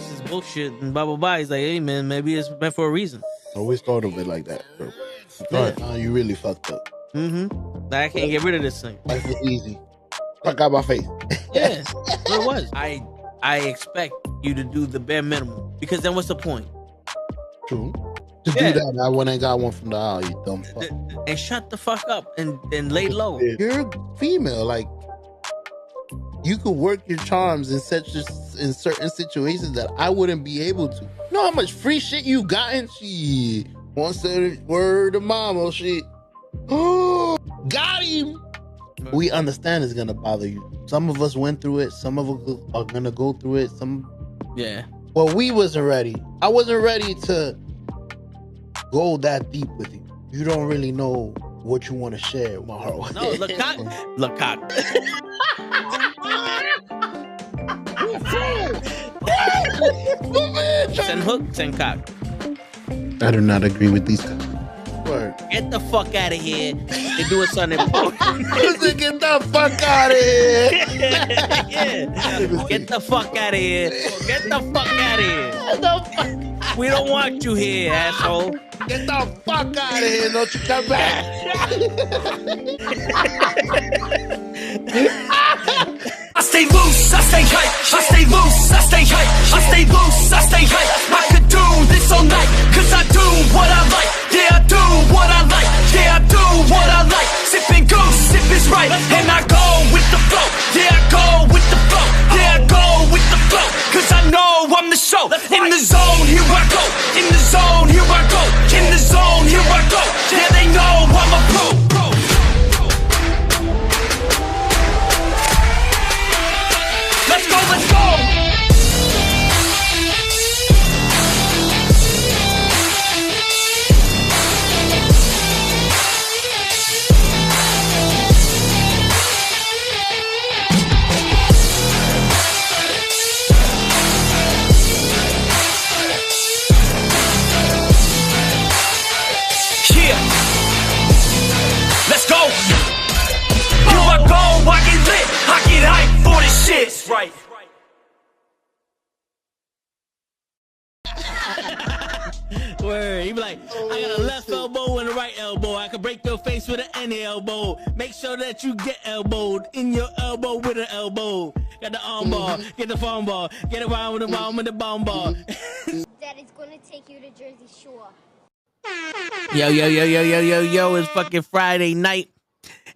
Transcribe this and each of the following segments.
this is bullshit and blah blah blah. He's like, hey man, maybe it's meant for a reason. Always thought of it like that, bro. You really fucked up. I can't get rid of this thing. Life was easy. Fuck out my face. Yeah, what it was. I expect you to do the bare minimum, because then what's the point? True. To do that, I went and got one from the aisle, you dumb fuck. And shut the fuck up and lay low. You're female, like you could work your charms in certain situations that I wouldn't be able to. You know how much free shit you gotten? Shit. One said word of mama, shit. Oh, got him. We understand it's gonna bother you. Some of us went through it. Some of us are gonna go through it. Well, we wasn't ready. I wasn't ready to go that deep with you. You don't really know what you want to share with my heart. No, look cock. Send hook, send cock. I do not agree with these guys. Word. Get the fuck out of here. They're doing something important. Get the fuck out of here. Yeah. Get the fuck out of here. Get the fuck out of here. We don't want you here, asshole. Get the fuck out of here. Don't you come back. I stay loose, I stay hype. I stay loose, I stay hype. I stay loose, I stay hype. I could do this all night, cause I do what I like. Yeah, I do what I like. Yeah, I do what I like. Sipping goose, sip is right. And I go with the flow. Yeah, I go with the flow. Yeah, I go with the flow. Cause I know I'm the show. In the zone, here I go. In the zone, here I go. In the zone, here I go. Yeah, they know I'm a pro. Let's go, let's go! Yeah! Let's go! Here I go, I get lit, I get hype for this shit! Right. Word. He be like, I got a left elbow and a right elbow. I can break your face with an any elbow. Make sure that you get elbowed in your elbow with an elbow. Got the arm bar, get the phone ball, get around with the bomb with the bomb ball. That is gonna take you to Jersey Shore. Yo, it's fucking Friday night.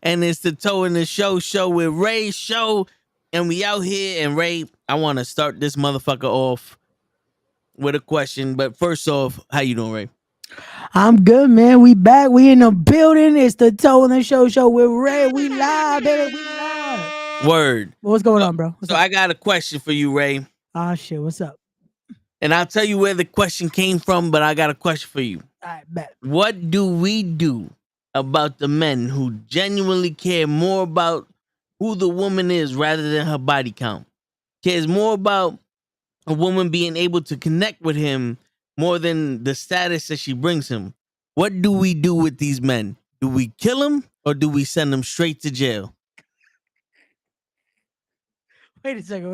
And it's the Toe in the Show with Ray Show. And we out here. And Ray, I want to start this motherfucker off with a question. But first off, how you doing, Ray? I'm good, man. We back. We in the building. It's the Toe in the Show with Ray. We live, baby. We live. Word. What's going on, bro? What's up? I got a question for you, Ray. Oh, shit. What's up? And I'll tell you where the question came from, but I got a question for you. All right, bet. What do we do about the men who genuinely care more about who the woman is rather than her body count? Cares more about a woman being able to connect with him more than the status that she brings him. What do we do with these men? Do we kill them or do we send them straight to jail? Wait a second.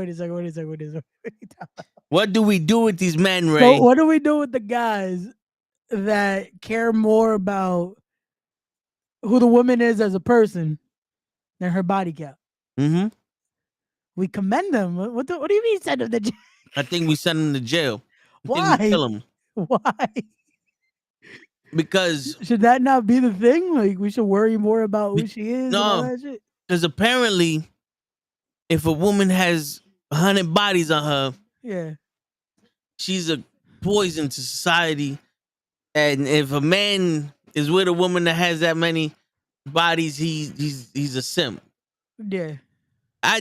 What do we do with these men, Ray? So what do we do with the guys that care more about who the woman is as a person than her body count? Mm-hmm. We commend them. What do you mean send them to jail? I think we send them to jail. Why? Kill them. Why? Because should that not be the thing? Like, we should worry more about who she is. No, because apparently, if a woman has 100 bodies on her, yeah, she's a poison to society. And if a man is with a woman that has that many bodies, he's a simp. Yeah.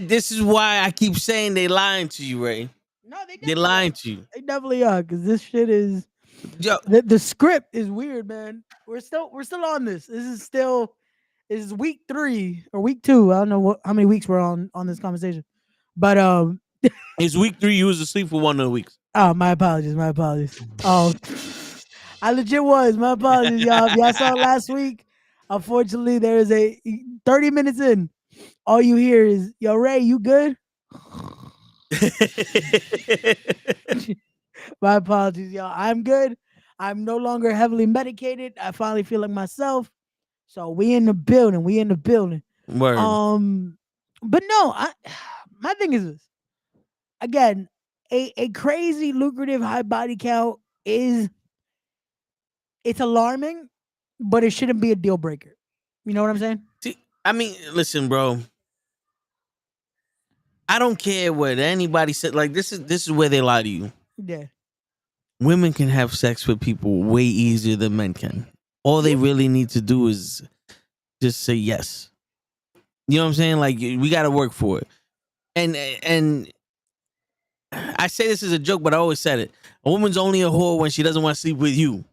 This is why I keep saying they lying to you, Ray. No, they're lying to you. They definitely are, because this shit is. Yo, the script is weird, man. We're still on this. This is week 3 or week 2. I don't know how many weeks we're on this conversation, but it's week 3. You was asleep for one of the weeks. Oh, my apologies. Oh, I legit was. My apologies, y'all. If y'all saw last week, unfortunately, there is a 30 minutes in. All you hear is, "Yo, Ray, you good?" My apologies, y'all. I'm good. I'm no longer heavily medicated. I finally feel like myself. So we in the building. We in the building. Word. But no, my thing is this. Again, a crazy lucrative high body count is it's alarming, but it shouldn't be a deal breaker. You know what I'm saying? See, I mean, listen, bro. I don't care what anybody said. Like this is where they lie to you. Yeah. Women can have sex with people way easier than men can. All they really need to do is just say yes. You know what I'm saying? Like we got to work for it. And I say this as a joke, but I always said it. A woman's only a whore when she doesn't want to sleep with you.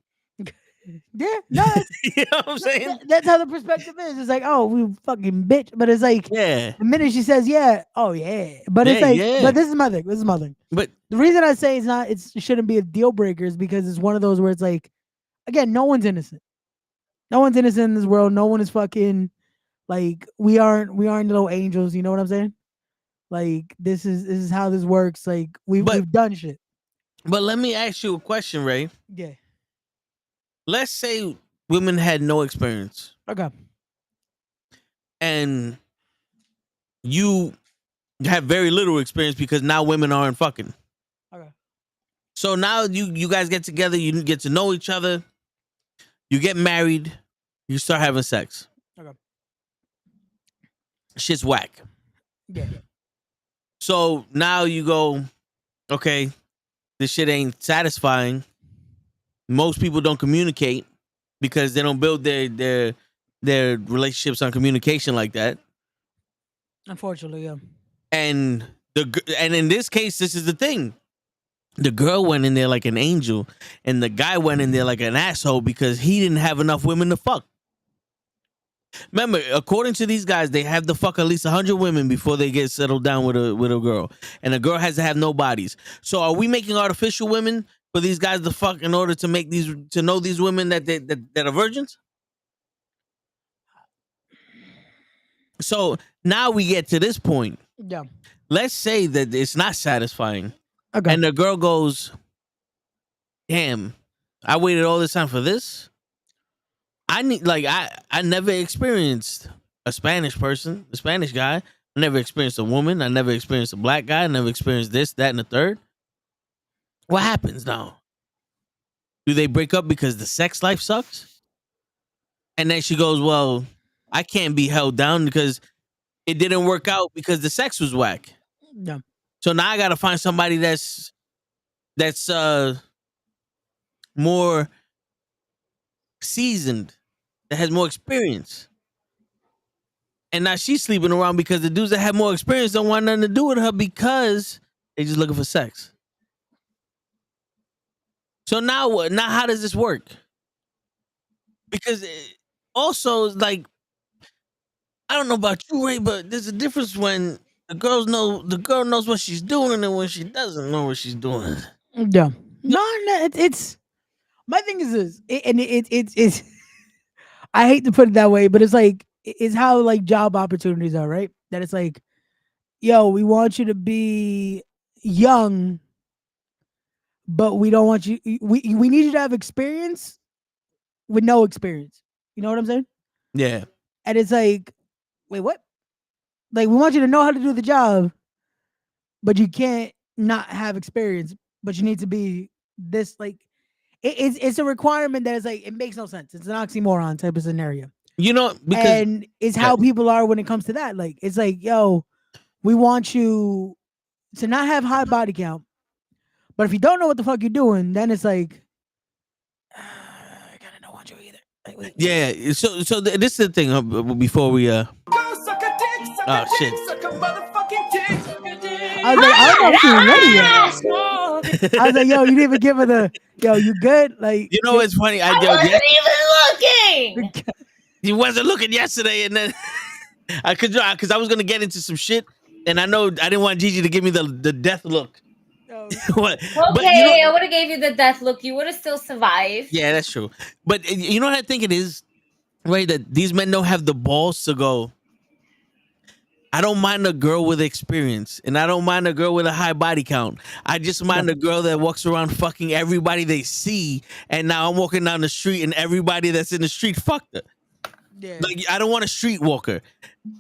Yeah, no, You know what I'm saying? that's how the perspective is. It's like, oh, we fucking bitch, but it's like Yeah. the minute she says yeah, oh yeah, but it's Yeah, like, yeah. but this is my thing. This is my thing. But The reason I say it shouldn't be a deal breaker is because it's one of those where it's like, again, no one's innocent. No one's innocent in this world. No one is fucking like we aren't little angels. You know what I'm saying? Like this is how this works. Like we've done shit. but let me ask you a question, Ray. Yeah. Let's say women had no experience Okay. and you have very little experience because now women aren't fucking. Okay. So now you guys get together, you get to know each other, you get married, you start having sex. Okay. Shit's whack. Yeah. So now you go, okay, this shit ain't satisfying. Most people don't communicate because they don't build their relationships on communication like that. Unfortunately, yeah. And in this case, this is the thing. The girl went in there like an angel, and the guy went in there like an asshole because he didn't have enough women to fuck. Remember, according to these guys, they have to fuck at least 100 women before they get settled down with a girl, and a girl has to have no bodies. So, are we making artificial women for these guys to fuck in order to make to know these women that are virgins? So now we get to this point. Yeah. Let's say that it's not satisfying, Okay. and the girl goes, "Damn, I waited all this time for this. I never experienced a Spanish person, a Spanish guy. I never experienced a woman. I never experienced a black guy. I never experienced this, that, and the third. What happens now? Do they break up because the sex life sucks?" And then she goes, "Well, I can't be held down because it didn't work out because the sex was whack. Yeah. So now I got to find somebody that's more seasoned, that has more experience." And now she's sleeping around because the dudes that have more experience don't want nothing to do with her because they just looking for sex. So now what? Now how does this work? Because also, like, I don't know about you, Ray, but there's a difference when the girl knows what she's doing and when she doesn't know what she's doing. Yeah. No, it's my thing is this, it's I hate to put it that way, but it's like it's how like job opportunities are, right? That it's like, yo, we want you to be young, but we don't want you. We need you to have experience with no experience. You know what I'm saying? Yeah. And it's like, wait, what? Like we want you to know how to do the job, but you can't not have experience. But you need to be this like. It's a requirement that is like it makes no sense. It's an oxymoron type of scenario. You know, because And it's how people are when it comes to that. Like it's like, yo, we want you to not have high body count, but if you don't know what the fuck you're doing, then it's like I kind of don't want you either. Like, wait. yeah. So this is the thing. Before we oh shit. I was like, I don't know if she was ready yet. I was like, yo, you didn't even give her the yo, you good? Like You know what's funny? I wasn't even looking. He wasn't looking yesterday, and then because I was gonna get into some shit, and I know I didn't want Gigi to give me the death look. What? But, Okay, I would have gave you the death look. You would have still survived. yeah, that's true. But you know what I think it is, right? That these men don't have the balls to go, I don't mind a girl with experience, and I don't mind a girl with a high body count. I just mind a girl that walks around fucking everybody they see, and now I'm walking down the street and everybody that's in the street fucked her. Yeah. Like I don't want a streetwalker.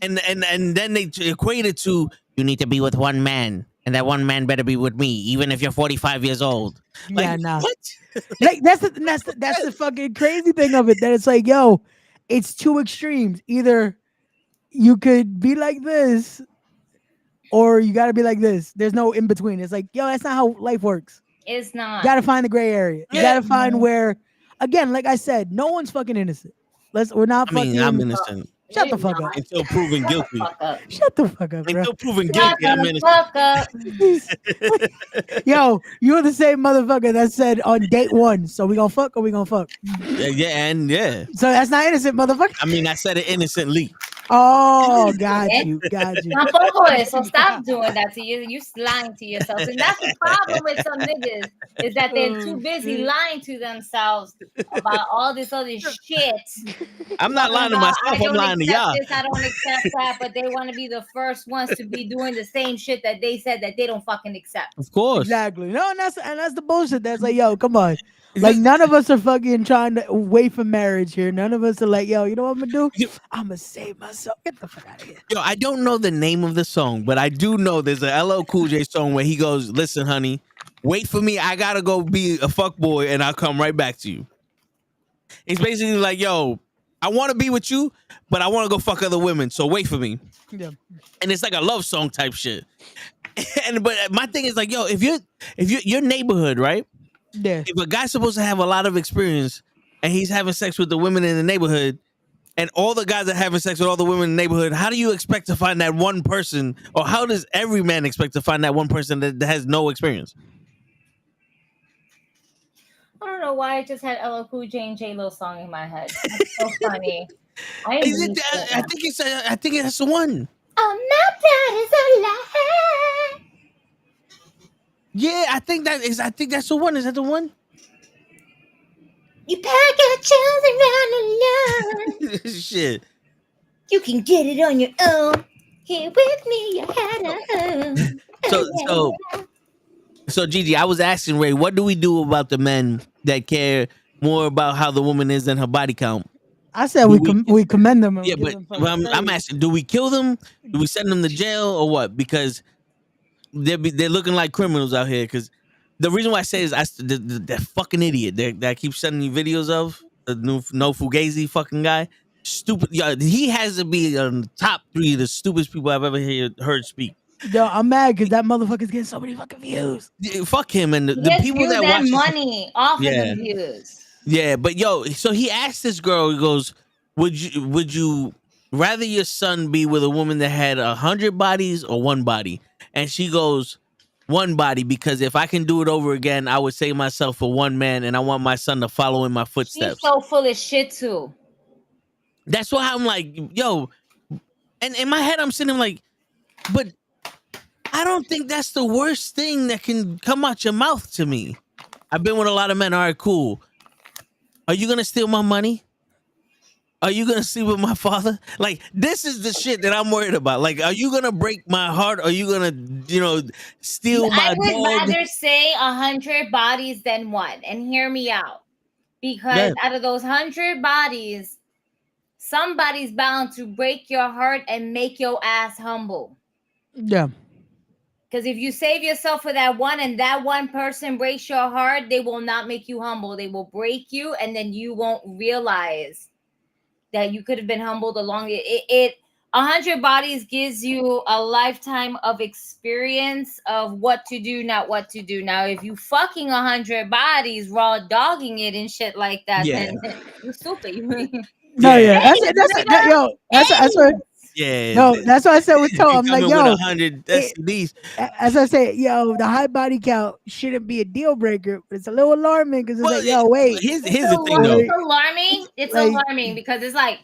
And then they equate it to you need to be with one man, and that one man better be with me, even if you're 45 years old. Like Yeah, nah. what? Like that's the fucking crazy thing of it. That it's like, yo, it's two extremes. Either you could be like this, or you got to be like this. There's no in between. It's like, yo, that's not how life works. It's not. You got to find the gray area. You Yeah. got to find where, again, like I said, no one's fucking innocent. We're not I mean, fucking. I'm innocent Shut the fuck up. until proven guilty. Fuck up. Shut the fuck up, bro. Until proven Shut guilty, I'm the innocent. fuck up. Yo, you're the same motherfucker that said on date one, so we gonna fuck or we gonna fuck. Yeah. So that's not innocent, motherfucker. I mean, I said it innocently. Oh, got you. Tampoco es, so stop doing that to you. You lying to yourself. And that's the problem with some niggas, is that they're too busy lying to themselves about all this other shit. I'm not lying to About, myself. I'm lying to y'all. This, I don't accept that, but they want to be the first ones to be doing the same shit that they said that they don't fucking accept. Of course. Exactly. No, and that's the bullshit. That's like, yo, come on. Like none of us are fucking trying to wait for marriage here. None of us are like, yo, you know what I'm gonna do? I'm gonna save myself. Get the fuck out of here. Yo, I don't know the name of the song, but I do know there's a LL Cool J song where he goes, "Listen, honey, wait for me. I gotta go be a fuck boy, and I'll come right back to you." It's basically like, yo, I want to be with you, but I want to go fuck other women, so wait for me. Yeah. And it's like a love song type shit. But my thing is like, yo, if your neighborhood, right? Yeah. If a guy's supposed to have a lot of experience and he's having sex with the women in the neighborhood, and all the guys are having sex with all the women in the neighborhood, how do you expect to find that one person, or how does every man expect to find that one person that has no experience? I don't know why I just had LL Cool J and J-Lo song in my head. That's so funny. I think it's the one. Oh, my dad is alive. Yeah, I think that's the one. Is that the one? You pack your chills around the line. Shit. You can get it on your own. Here with me, you had a home. So Gigi, I was asking Ray, what do we do about the men that care more about how the woman is than her body count? I said we commend them. And Yeah, give but them fucking I'm praise. asking, do we kill them? Do we send them to jail or what? Because they're looking like criminals out here. Because the reason why I say is that fucking idiot that keeps sending you videos of the new No Fugazi fucking guy. Stupid. Yeah, he has to be on the top 3 of the stupidest people I've ever heard speak. Yo, I'm mad because that motherfucker's getting so many fucking views. Yeah, fuck him and the Yes, people that watch. money off Yeah. of the views. Yeah, but yo, so he asked this girl, he goes, would you rather your son be with a woman that had 100 bodies or one body? And she goes, one body, because if I can do it over again, I would save myself for one man, and I want my son to follow in my footsteps. She's so full of shit too. That's why I'm like, yo, and in my head I'm sitting like, but I don't think that's the worst thing that can come out your mouth to me. I've been with a lot of men. All right, cool. Are you gonna steal my money? Are you gonna sleep with my father? Like, this is the shit that I'm worried about. Like, are you gonna break my heart? Are you gonna, steal my dog? I would rather say 100 bodies than one. And hear me out. Because out of those 100 bodies, somebody's bound to break your heart and make your ass humble. Yeah. Because if you save yourself for that one and that one person breaks your heart, they will not make you humble. They will break you, and then you won't realize that you could have been humbled along it. 100 bodies gives you a lifetime of experience of what to do, not what to do. Now, if you fucking 100 bodies, raw dogging it and shit like that, then you're stupid. No, yeah. That's what. Yeah. No, that's what I said with Toe. I'm like, yo, 100 STDs. As I say, yo, the high body count shouldn't be a deal breaker, but it's a little alarming because it's like, yo, wait. Here's the thing, though. It's alarming. It's alarming because it's like,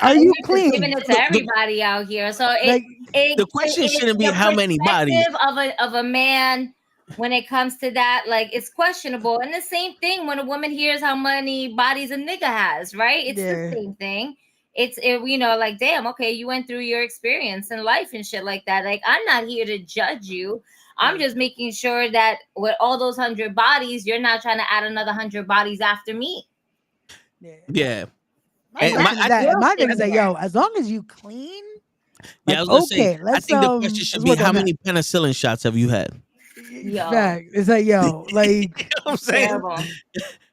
are you clean? Giving it to everybody out here. So the question shouldn't be how many bodies of a man. When it comes to that, like, it's questionable. And the same thing when a woman hears how many bodies a nigga has, right? It's the same thing. like, damn, okay, you went through your experience in life and shit like that. Like, I'm not here to judge you. I'm just making sure that with all those 100 bodies, you're not trying to add another 100 bodies after me. Yeah. My And thing is I- that my thing is that Yeah. yo, as long as you clean, Yeah, like, I was gonna say. okay, I let's think the question should be work how on that. many penicillin shots have you had? Yo. Fact. It's like yo, like You know what I'm saying? Terrible.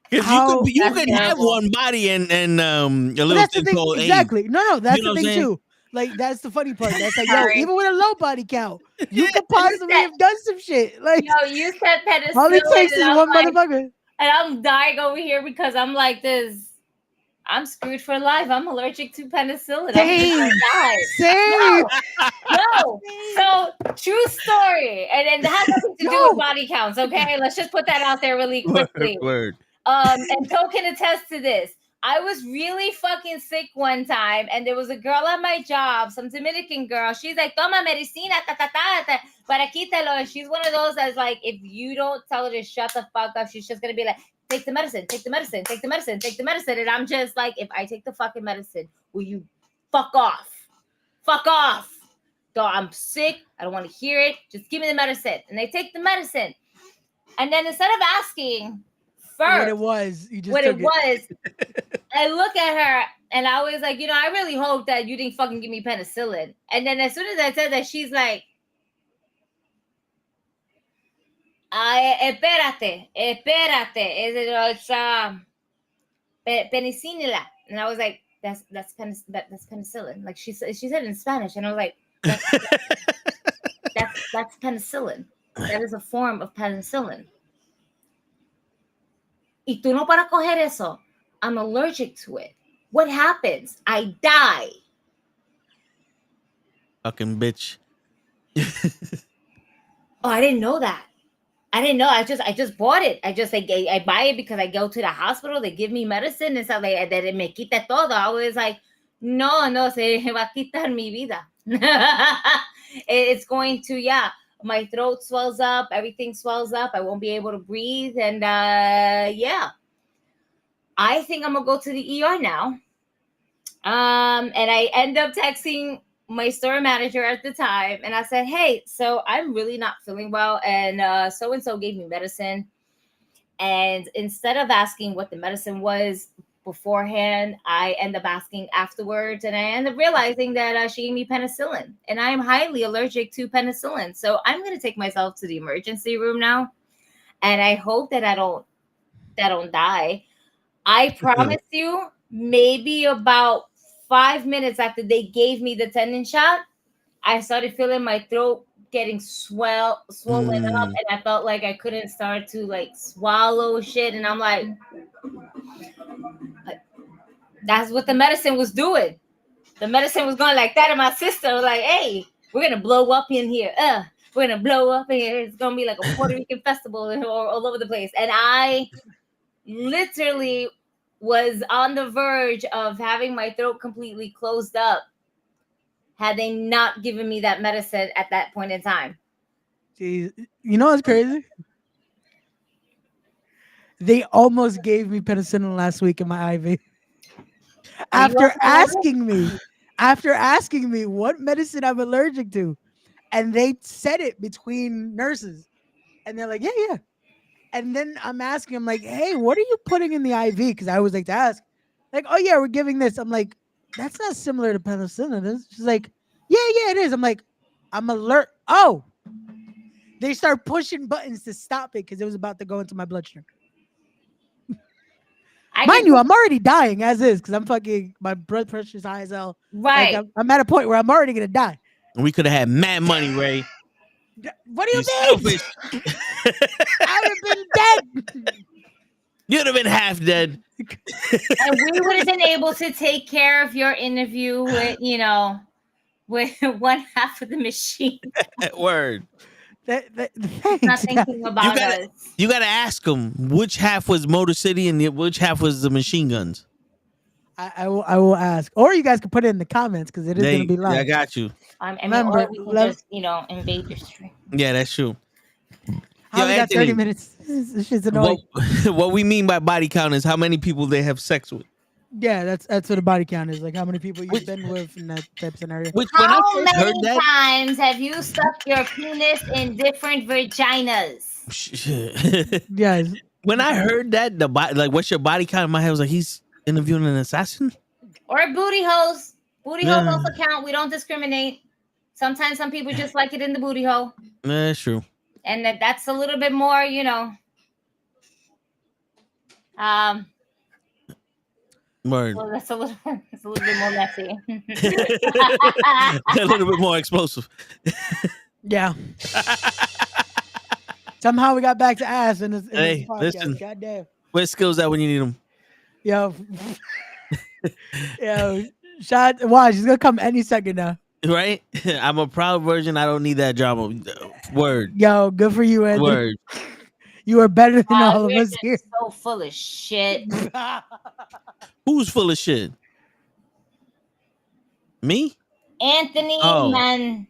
Because How- you That's could have terrible. one body and a but little that's the thing thing. called AIDS. Exactly. No, that's You know the what I'm thing saying? too. Like that's the funny part. That's like yo, Sorry. even with a low body count, you could possibly have done some shit. Like Yo, you said penicillin, all it takes and is I'm one like, motherfucker. and I'm dying over here because I'm like this. I'm screwed for life. I'm allergic to penicillin. I'm Same. gonna die. Same. No. So true story, and it has nothing to do No. with body counts. Okay, let's just put that out there really quickly. Word. And Toe can attest to this. I was really fucking sick one time, and there was a girl at my job, some Dominican girl. She's like, "Toma medicina, ta ta ta ta, para quítalo." And she's one of those that's like, if you don't tell her to shut the fuck up, she's just gonna be like, "Take the medicine, take the medicine, take the medicine, take the medicine." And I'm just like, if I take the fucking medicine, will you fuck off? Fuck off. So I'm sick. I don't want to hear it. Just give me the medicine. And they take the medicine. And then instead of asking first What it was, you just what took it was, I look at her and I was like, I really hope that you didn't fucking give me penicillin. And then as soon as I said that, she's like, espérate. It's penicillin. And I was like, that's penicillin. Like she said it in Spanish, and I was like, that's penicillin. That is a form of penicillin. Y tú no para coger eso. I'm allergic to it. What happens? I die. Fucking bitch. Oh, I didn't know that. I didn't know. I just bought it. I buy it because I go to the hospital. They give me medicine and stuff like that. It me quita todo. I was like, no, se va a quitar mi vida. It's going to, yeah. My throat swells up. Everything swells up. I won't be able to breathe. And yeah. I think I'm gonna go to the ER now. And I end up texting my store manager at the time, and I said, "Hey, so I'm really not feeling well, and so and so gave me medicine." And instead of asking what the medicine was beforehand, I end up asking afterwards, and I end up realizing that she gave me penicillin, and I am highly allergic to penicillin. So I'm gonna take myself to the emergency room now, and I hope that I don't die. I promise you, maybe about 5 minutes after they gave me the tendon shot, I started feeling my throat getting swollen up, and I felt like I couldn't start to like swallow shit. And I'm like, that's what the medicine was doing. The medicine was going like that, and my sister was like, "Hey, we're gonna blow up in here. We're gonna blow up in here. It's gonna be like a Puerto Rican festival all over the place." And I literally was on the verge of having my throat completely closed up had they not given me that medicine at that point in time. Jeez. You know what's crazy? They almost gave me penicillin last week in my IV. After asking me what medicine I'm allergic to. And they said it between nurses. And they're like, yeah. And then I'm asking, I'm like, hey, what are you putting in the IV? Because I always like to ask. Like, oh, yeah, we're giving this. I'm like, that's not similar to penicillin. She's like, yeah, it is. I'm like, I'm alert. Oh, they start pushing buttons to stop it because it was about to go into my bloodstream. Mind you, I'm already dying as is because I'm fucking, my blood pressure is high as hell. Right. Like, I'm at a point where I'm already going to die. We could have had mad money, Ray. What do you selfish. I would have been dead. You'd have been half dead. And we would have been able to take care of your interview with, with one half of the machine. Word. Thanks, not thinking about us. You gotta ask them which half was Motor City and which half was the machine guns. I will ask, or you guys can put it in the comments because it is going to be live. Yeah, I got you. Remember, or we can just invade your stream. Yeah, that's true. How we got 30 minutes? This shit's annoying. What we mean by body count is how many people they have sex with. Yeah, that's what a body count is. Like how many people you've Which, been with in that type of scenario. which when I How first heard many that, times have you stuck your penis in different vaginas? Yes. when I heard that the body, like, what's your body count? In my head was like, he's interviewing an assassin. Or booty holes. Booty holes Yeah, also count. We don't discriminate. Sometimes some people just like it in the booty hole. that's true. And that's a little bit more, Word. well, it's a little bit more messy. A little bit more explosive. Yeah. Somehow we got back to ass in this Hey, podcast. listen. God damn. Where's skills at when you need them? Yo. Yo. Watch, he's gonna come any second now. Right? I'm a proud virgin. I don't need that drama. Word. Yo, good for you, Anthony. Word. You are better than all of We're us just here. so full of shit. Who's full of shit? Me? Anthony Oh. man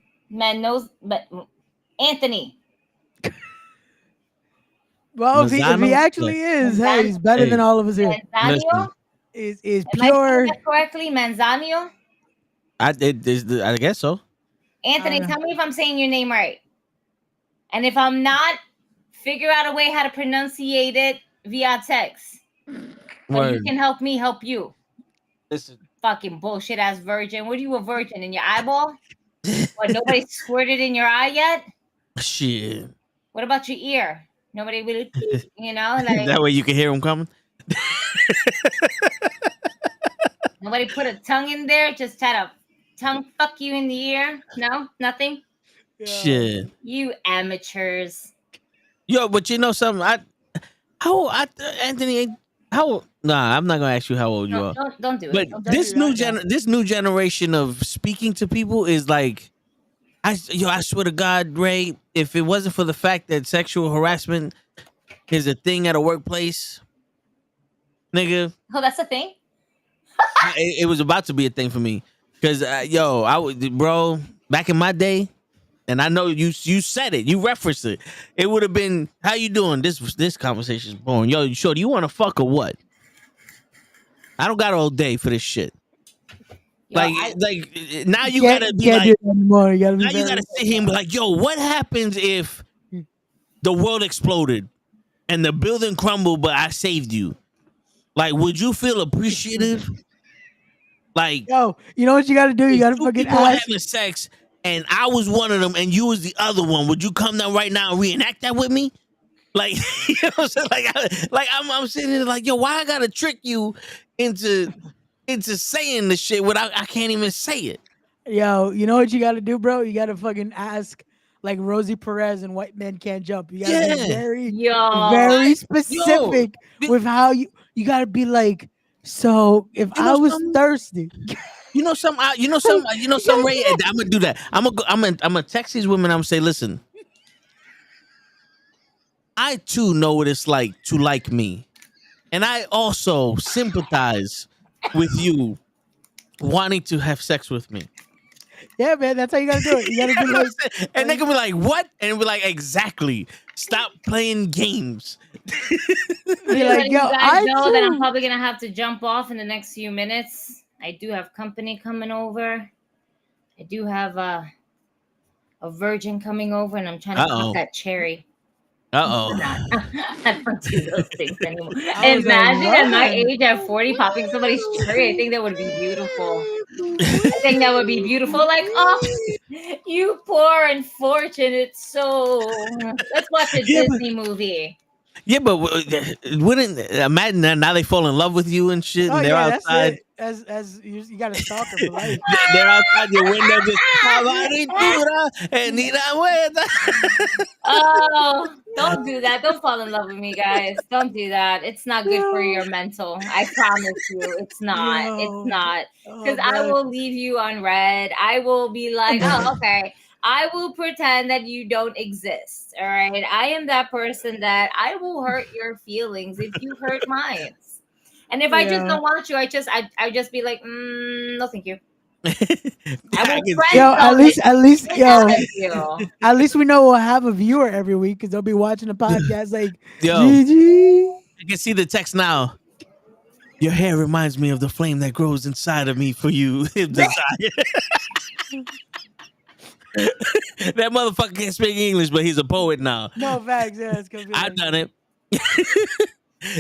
knows, but Anthony. Well, if he Mazzano? actually is, hey, he's better Hey. than all of us here. Manzanio? Listen. Is Am I saying pure. that correctly? Manzanio? I guess so. Anthony, tell me if I'm saying your name right. And if I'm not, figure out a way how to pronunciate it via text. So you can help me help you. Listen. Fucking bullshit ass virgin. What are you, a virgin in your eyeball? What, nobody squirted in your eye yet? Shit. What about your ear? Nobody really, like That way you can hear him coming. nobody put a tongue in there, just had a tongue fuck you in the ear. No, nothing. Shit. You amateurs. Yo, but you know something? Anthony, how? Nah, I'm not gonna ask you how old you are. Don't do it. But Don't this do new that. this new generation of speaking to people is like, I swear to God, Ray, if it wasn't for the fact that sexual harassment is a thing at a workplace, nigga, Oh, that's a thing. it was about to be a thing for me. Cause I would, bro, back in my day, and I know you said it, you referenced it. It would have been, how you doing? This conversation is boring. Yo, sure, do you want to fuck or what? I don't got all day for this shit. Yo, Like now you gotta be can't like, do it anymore. You gotta be now you gotta sit here and be like, yo, what happens if the world exploded and the building crumbled, but I saved you? Like, would you feel appreciative? Like, Yo, you know what you gotta do? You gotta two fucking people were ask. having sex and I was one of them and you was the other one. Would you come down right now and reenact that with me? Like, you know what I'm saying? Like I'm sitting there like, yo, why I gotta trick you into saying the shit without I can't even say it. Yo, you know what you gotta do, bro? You gotta fucking ask like Rosie Perez and White Men Can't Jump. You gotta be very specific with how you gotta be like, so if I was thirsty. You know some Ray, I'm gonna do that. I'm gonna text these women, I'm gonna say, listen, I too know what it's like to like me. And I also sympathize with you wanting to have sex with me. Yeah, man, that's how you gotta do it. You gotta be like, and they can be like, what? And we're like, exactly. Stop playing games. Like, yo, I know that I'm probably gonna have to jump off in the next few minutes. I do have company coming over. I do have a virgin coming over, and I'm trying to pop that cherry. I don't do those things anymore. Imagine at my age, at 40, popping somebody's cherry. I think that would be beautiful. I think that would be beautiful. Like, oh, you poor unfortunate soul. Let's watch a Disney movie. Yeah, but wouldn't imagine that now they fall in love with you and shit, and they're outside. As you gotta stalk her for life. They're outside your window just. Oh, don't do that. Don't fall in love with me, guys. Don't do that. It's not good for your mental. I promise you, it's not. It's not. Because I will leave you unread. I will be like, oh, okay. I will pretend that you don't exist. All right. I am that person that I will hurt your feelings if you hurt mine. And if I just don't want you, I just be like, no, thank you. At least we know we'll have a viewer every week because they'll be watching the podcast like, yo, GG. I can see the text now. Your hair reminds me of the flame that grows inside of me for you. Desire. That motherfucker can't speak English, but he's a poet now. No facts. Yeah, it's gonna be I've like done it.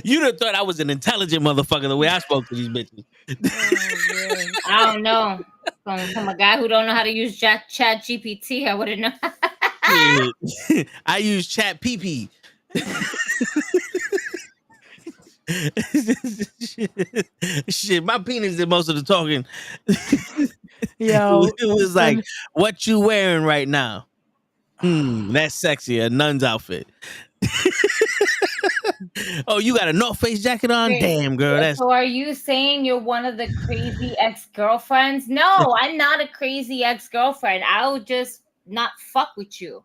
You'd have thought I was an intelligent motherfucker the way I spoke to these bitches. Oh man. I don't know. From a guy who don't know how to use Chat GPT, I wouldn't know. Shit. I use Chat PP. Shit, my penis did most of the talking. Yo, It was like, what you wearing right now? That's sexy. A nun's outfit. Oh, you got a North Face jacket on? Wait, Damn, girl. That's So are you saying you're one of the crazy ex-girlfriends? No, I'm not a crazy ex-girlfriend. I'll just not fuck with you.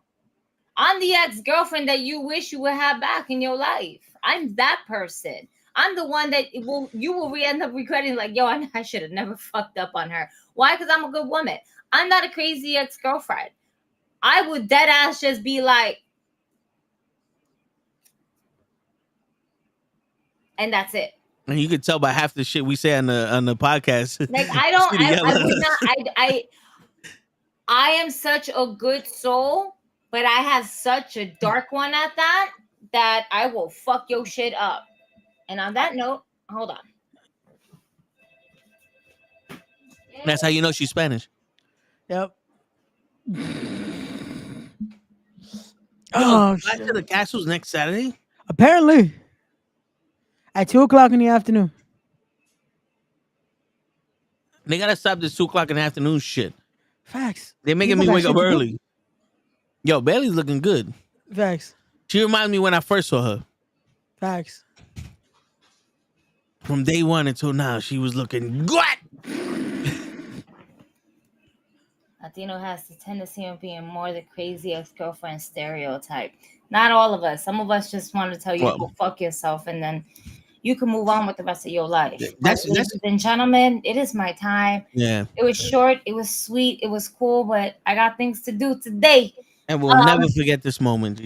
I'm the ex-girlfriend that you wish you would have back in your life. I'm that person. I'm the one that you will end up regretting, like, yo, I should have never fucked up on her. Why? Because I'm a good woman. I'm not a crazy ex-girlfriend. I would dead ass just be like, and that's it. and you could tell by half the shit we say on the podcast. Like I am such a good soul, but I have such a dark one at that I will fuck your shit up. And on that note, hold on. That's how you know she's Spanish. Yep. Oh, back to the castles next Saturday. Apparently, at 2:00 in the afternoon. They gotta stop this 2:00 in the afternoon shit. Facts. They're making People me got wake shit up to do. early. Yo, Bailey's looking good. Facts. She reminds me when I first saw her. Facts. From day one until now, she was looking good. Latino has the tendency of being more the crazy ex-girlfriend stereotype. Not all of us. Some of us just want to tell you to go fuck yourself, and then you can move on with the rest of your life. Ladies and gentlemen, it is my time. Yeah. It was short. It was sweet. It was cool, but I got things to do today. And we'll never forget this moment.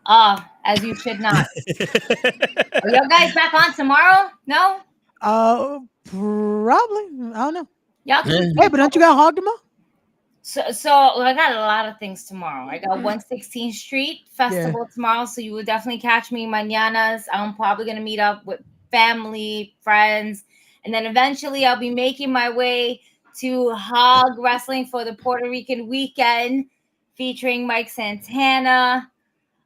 As you should not. Are y'all guys back on tomorrow? No? Probably. I don't know. Y'all can Hey, but don't you got hog tomorrow? So I got a lot of things tomorrow. I got 116th Street Festival tomorrow, so you will definitely catch me mañanas. I'm probably gonna meet up with family, friends, and then eventually I'll be making my way to Hog Wrestling for the Puerto Rican weekend, featuring Mike Santana,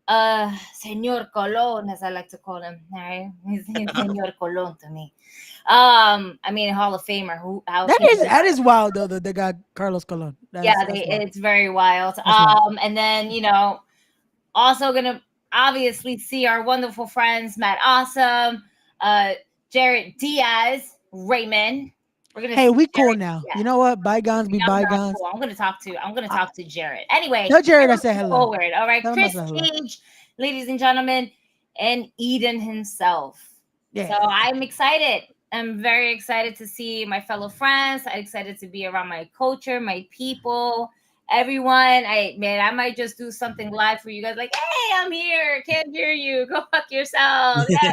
Señor Colon, as I like to call him. All right, he's Señor Colon to me. I mean, Hall of Famer. That is wild though. That they got Carlos Colon. It's very wild. And then also gonna obviously see our wonderful friends Matt Awesome, Jarrett Diaz, Raymond. Hey, we cool now. You know what? Bygones be bygones. Cool. I'm gonna talk to Jarrett. Anyway, tell Jarrett I said hello. Forward. All right, Chris Cage, ladies and gentlemen, and Eden himself. Yeah. So I'm excited. I'm very excited to see my fellow friends. I'm excited to be around my culture, my people, everyone. I might just do something live for you guys. Like, hey, I'm here. Can't hear you. Go fuck yourself. Yeah,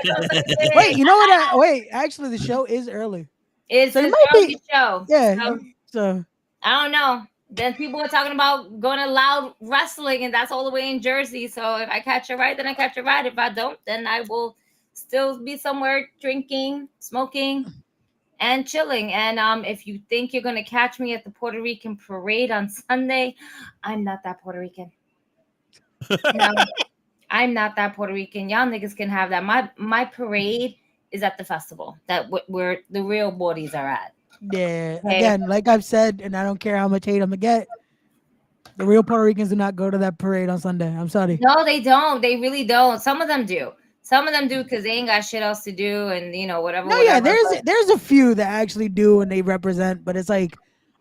wait, you know what? Wait, actually, the show is early. It's an early show. Yeah. So I don't know. Then people are talking about going to Loud Wrestling, and that's all the way in Jersey. So if I catch a ride, then I catch a ride. If I don't, then I will still be somewhere drinking, smoking, and chilling. And if you think you're going to catch me at the Puerto Rican parade on Sunday, I'm not that Puerto Rican. No, I'm not that Puerto Rican. Y'all niggas can have that. My parade is at the festival that where the real bodies are at. Yeah. Okay. Again, like I've said, and I don't care how much hate I'm going to get, the real Puerto Ricans do not go to that parade on Sunday. I'm sorry. No, they don't. They really don't. Some of them do. Some of them do because they ain't got shit else to do, and whatever. No, whatever, yeah, there's a few that actually do and they represent, but it's like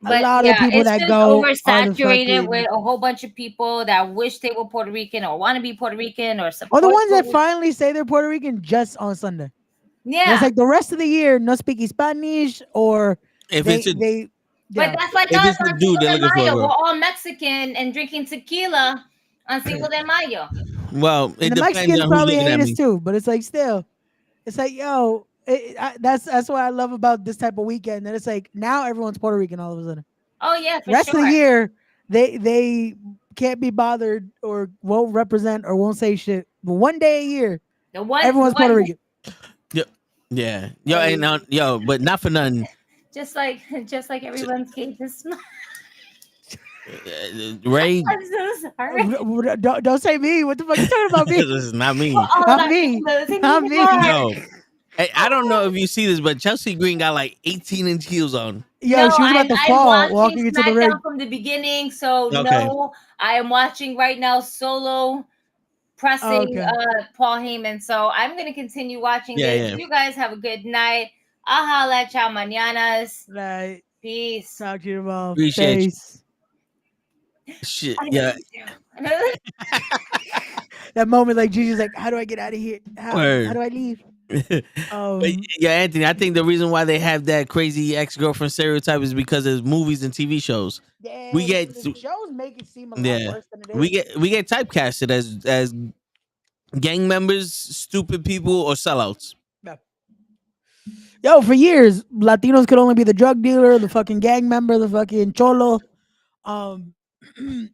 a lot of people that go oversaturated with a whole bunch of people that wish they were Puerto Rican or want to be Puerto Rican or support. Or the ones that finally say they're Puerto Rican just on Sunday. Yeah, it's like the rest of the year no speak Spanish or if But that's like us on Cinco de Mayo. We're all Mexican and drinking tequila on Cinco de Mayo. Well, the Mexicans probably hate us too, but it's like still, it's like, yo, That's what I love about this type of weekend. That it's like now everyone's Puerto Rican all of a sudden. Oh yeah, for Rest of the sure. year, they can't be bothered or won't represent or won't say shit. But one day a year, The one, everyone's Puerto Rican. Yeah. Yo, ain't no, yo, but not for nothing. just like everyone's gay this month. Ray, I'm so sorry. Don't say me. What the fuck you talking about me? this is not me. All Not about me. those in Not New me. York. Yo, hey, I don't know if you see this, but Chelsea Green got like 18-inch heels on. Yo, No, she was about to I'm fall watching walking into the ring. SmackDown from the beginning. So Okay. no, I am watching right now Solo pressing Okay. Paul Heyman. So I'm gonna continue watching Yeah, this. yeah. You guys have a good night. I'll holla at y'all mañanas. Right. Peace. Talk to you tomorrow. Appreciate you. Peace. Shit, I yeah. know you That moment, like Gigi's like, how do I get out of here? How Word. do I leave? But yeah, Anthony, I think the reason why they have that crazy ex-girlfriend stereotype is because of movies and TV shows. Yeah, We get the shows make it seem a lot yeah, worse than it is. we get typecasted as gang members, stupid people, or sellouts. Yo, for years, Latinos could only be the drug dealer, the fucking gang member, the fucking cholo.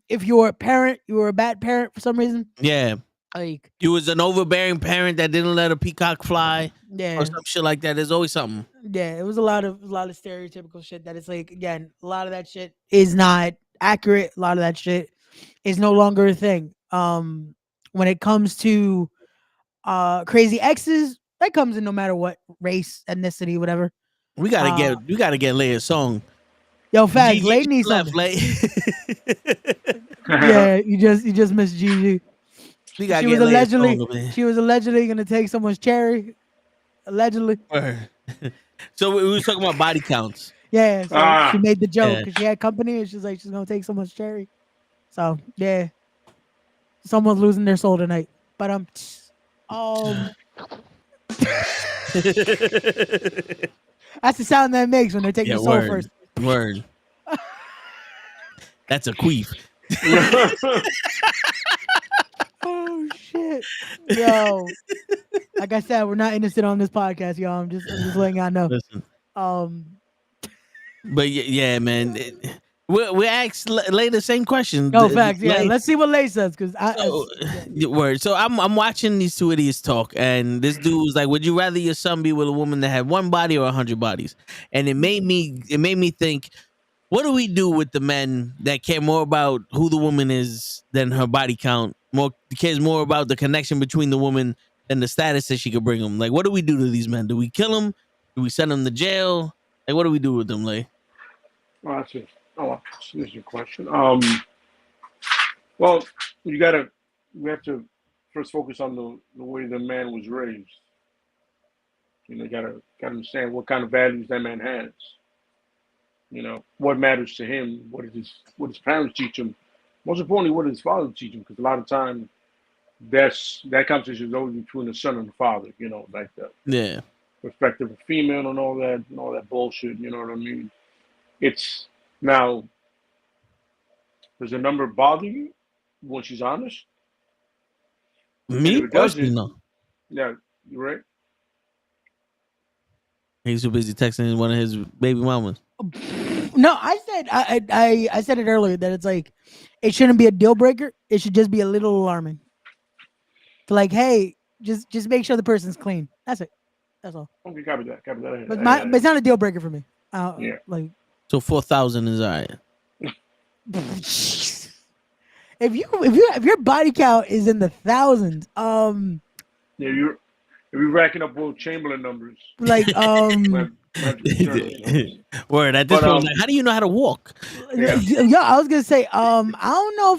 If you were a parent, you were a bad parent for some reason. Yeah, Like, you was an overbearing parent that didn't let a peacock fly, yeah, or some shit like that. There's always something. yeah, it was a lot of stereotypical shit that it's like, again, a lot of that shit is not accurate. A lot of that shit is no longer a thing. When it comes to crazy exes, that comes in no matter what race, ethnicity, whatever. We gotta get Leia a song. Yo, facts, Gigi Lady needs left, something. Leia. Yeah, you just missed Gigi. We gotta She get was Leia a song, allegedly man. she was allegedly gonna take someone's cherry. Allegedly. Word. So we was talking about body counts. Yeah, so she made the joke Yeah. because she had company and she's like she's gonna take someone's cherry. So yeah, someone's losing their soul tonight. But that's the sound that it makes when they're taking the soul word. first. Word. That's a queef. Oh shit, yo! Like I said, we're not innocent on this podcast, y'all. I'm just letting y'all know. Listen. But yeah, man. We asked Lay the same question. No facts. Yeah, Lay, let's see what Lay says because word. So I'm watching these two idiots talk, and this dude was like, "Would you rather your son be with a woman that had one body or 100 bodies?" And it made me think, what do we do with the men that care more about who the woman is than her body count? Cares more about the connection between the woman than the status that she could bring them. Like, what do we do to these men? Do we kill them? Do we send them to jail? Like, what do we do with them, Lay? Well, that's it. Oh, that's a question. Well, we have to first focus on the way the man was raised. You know, you gotta understand what kind of values that man has. You know, what matters to him, what his parents teach him. Most importantly, what his father teach him, because a lot of time that conversation is always between the son and the father, you know, like the perspective of female and all that bullshit, you know what I mean? It's now, does the number bother you when she's honest? Me personally, no. Yeah, you're right. He's too busy texting one of his baby mamas. No, I said it earlier that it's like it shouldn't be a deal breaker. It should just be a little alarming. Like, hey, just make sure the person's clean. That's it. That's all. Okay, copy that. But it's not a deal breaker for me. Yeah. Like, so 4,000 is all right. if your body count is in the thousands, yeah, if you're racking up Will Chamberlain numbers, like word at this point, like, how do you know how to walk? Yeah, I was gonna say, I don't know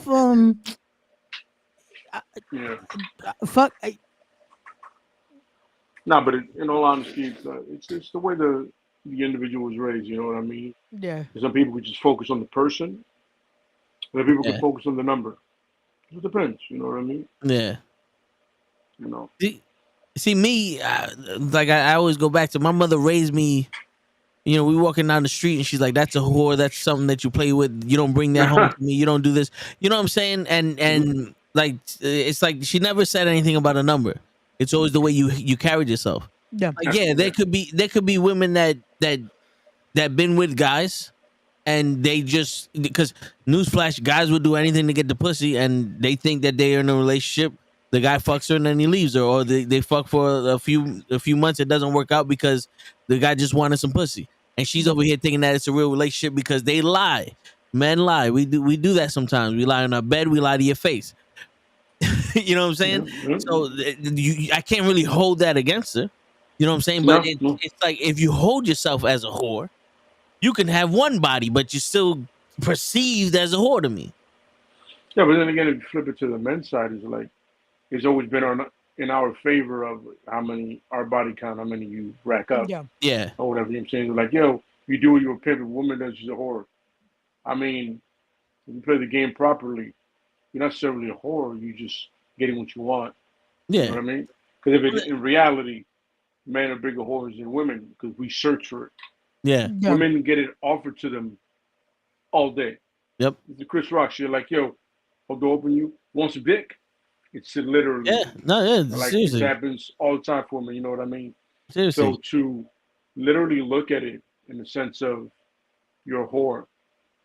if fuck. No, but in all honesty, it's the way the individual was raised. You know what I mean? Yeah. Some people could just focus on the person. Other people can focus on the number. It depends. You know what I mean? Yeah. You know. See me, like I always go back to my mother raised me. You know, we walking down the street and she's like, "That's a whore. That's something that you play with. You don't bring that home to me. You don't do this." You know what I'm saying? And like it's like she never said anything about a number. It's always the way you carried yourself. Yeah. Like, yeah, there could be women that been with guys, and they just, because newsflash, guys will do anything to get the pussy, and they think that they are in a relationship. The guy fucks her and then he leaves her, or they fuck for a few months. It doesn't work out because the guy just wanted some pussy, and she's over here thinking that it's a real relationship because they lie. Men lie. We do that sometimes. We lie in our bed. We lie to your face. You know what I'm saying? So I can't really hold that against her. You know what I'm saying? But it's like, if you hold yourself as a whore, you can have one body, but you're still perceived as a whore to me. Yeah, but then again, if you flip it to the men's side, it's like it's always been in our favor of how many our body count, how many you rack up, Yeah. or whatever. You know what I'm saying? Like, yo, you do what you're a pimp, a woman does, she's a whore. I mean, if you play the game properly, you're not necessarily a whore. You just getting what you want. Yeah. You know what I mean? Because in reality, men are bigger whores than women because we search for it. Yeah. Women get it offered to them all day. Yep. The Chris Rock shit, like, yo, hold the open you, wants a dick? It's literally. Yeah. No, yeah. Like, seriously. it happens all the time for me, you know what I mean? Seriously. So to literally look at it in the sense of you're a whore,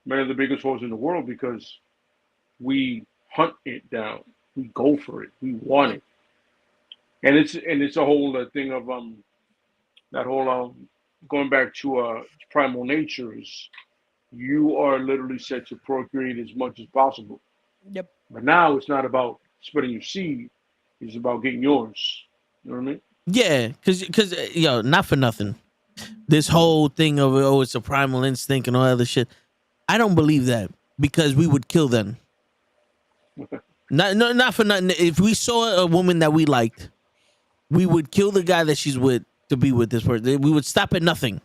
men are the biggest whores in the world because we hunt it down. We go for it. We want it. And it's a whole thing of that whole going back to primal nature is you are literally set to procreate as much as possible. Yep. But now it's not about spreading your seed; it's about getting yours. You know what I mean? Yeah, because yo, not for nothing. This whole thing of, oh, it's a primal instinct and all other shit. I don't believe that, because we would kill them. Not for nothing. If we saw a woman that we liked, we would kill the guy that she's with to be with this person. We would stop at nothing.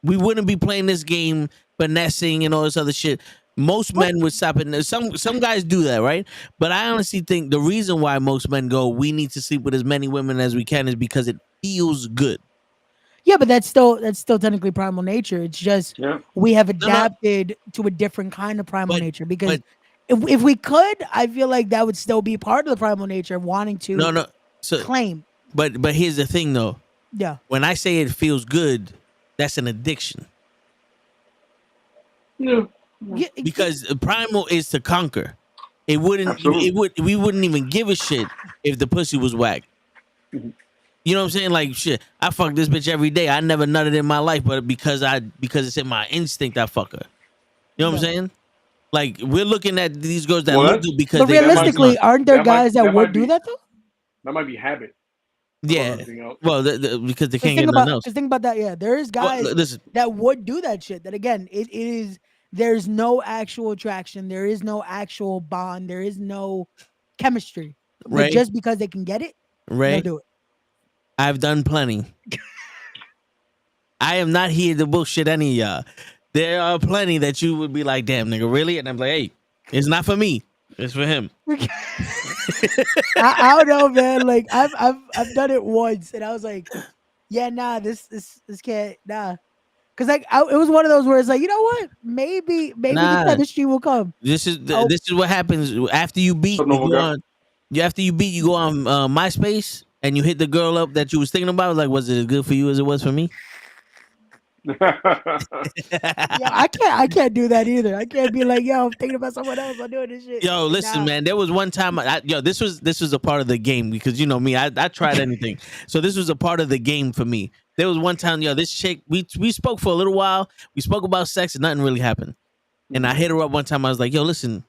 We wouldn't be playing this game, finessing and all this other shit. Most men would stop at some guys do that, right? But I honestly think the reason why most men go, we need to sleep with as many women as we can, is because it feels good. Yeah, but that's still technically primal nature. It's just we have adapted to a different kind of primal nature, because if we could, I feel like that would still be part of the primal nature of wanting to claim. But here's the thing, though. Yeah. When I say it feels good, that's an addiction. Yeah. Because primal is to conquer. We wouldn't even give a shit if the pussy was whack. You know what I'm saying? Like, shit, I fuck this bitch every day. I never nutted in my life, but because it's in my instinct, I fuck her. You know what I'm saying? Like, we're looking at these girls that look good because but realistically, aren't there guys that would do that though? That might be habit. Yeah. Well, because they can't get nothing else. Because think about that. Yeah, there is guys that would do that shit. That again, it is. There's no actual attraction. There is no actual bond. There is no chemistry. But just because they can get it, they'll do it. I've done plenty. I am not here to bullshit any of y'all. There are plenty that you would be like, damn, nigga, really? And I'm like, hey, it's not for me. It's for him. I don't know, man. Like I've done it once, and I was like, yeah, nah, this can't, nah. Cause like it was one of those where it's like, you know what? Maybe the chemistry will come. This is what happens after you beat. You go on MySpace and you hit the girl up that you was thinking about. Like, was it as good for you as it was for me? Yeah, I can't do that either. I can't be like, yo, I'm thinking about someone else. I'm doing this shit. Yo, listen, man. There was one time. This was a part of the game, because you know me. I tried anything. So this was a part of the game for me. There was one time, this chick, we spoke for a little while. We spoke about sex and nothing really happened. And I hit her up one time. I was like, yo, listen,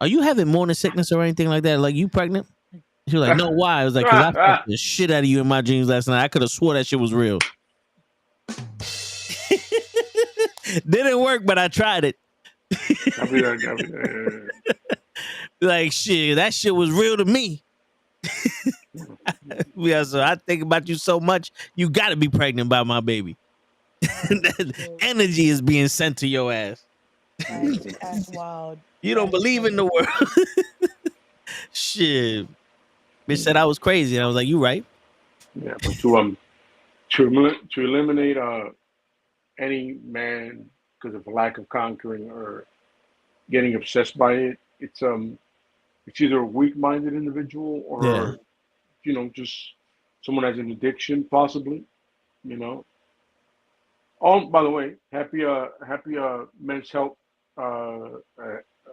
are you having morning sickness or anything like that? Like, you pregnant? She was like, no, why? I was like, because I fucked the shit out of you in my dreams last night. I could have swore that shit was real. Didn't work, but I tried it. Like, shit, that shit was real to me. Yeah, so I think about you so much, you gotta be pregnant by my baby. Energy is being sent to your ass. That's wild. You don't believe in the world. Shit. Bitch said I was crazy, and I was like, you right. Yeah, but to eliminate any man because of lack of conquering or getting obsessed by it, it's either a weak-minded individual or just someone has an addiction, possibly. You know. By the way, happy men's health, uh,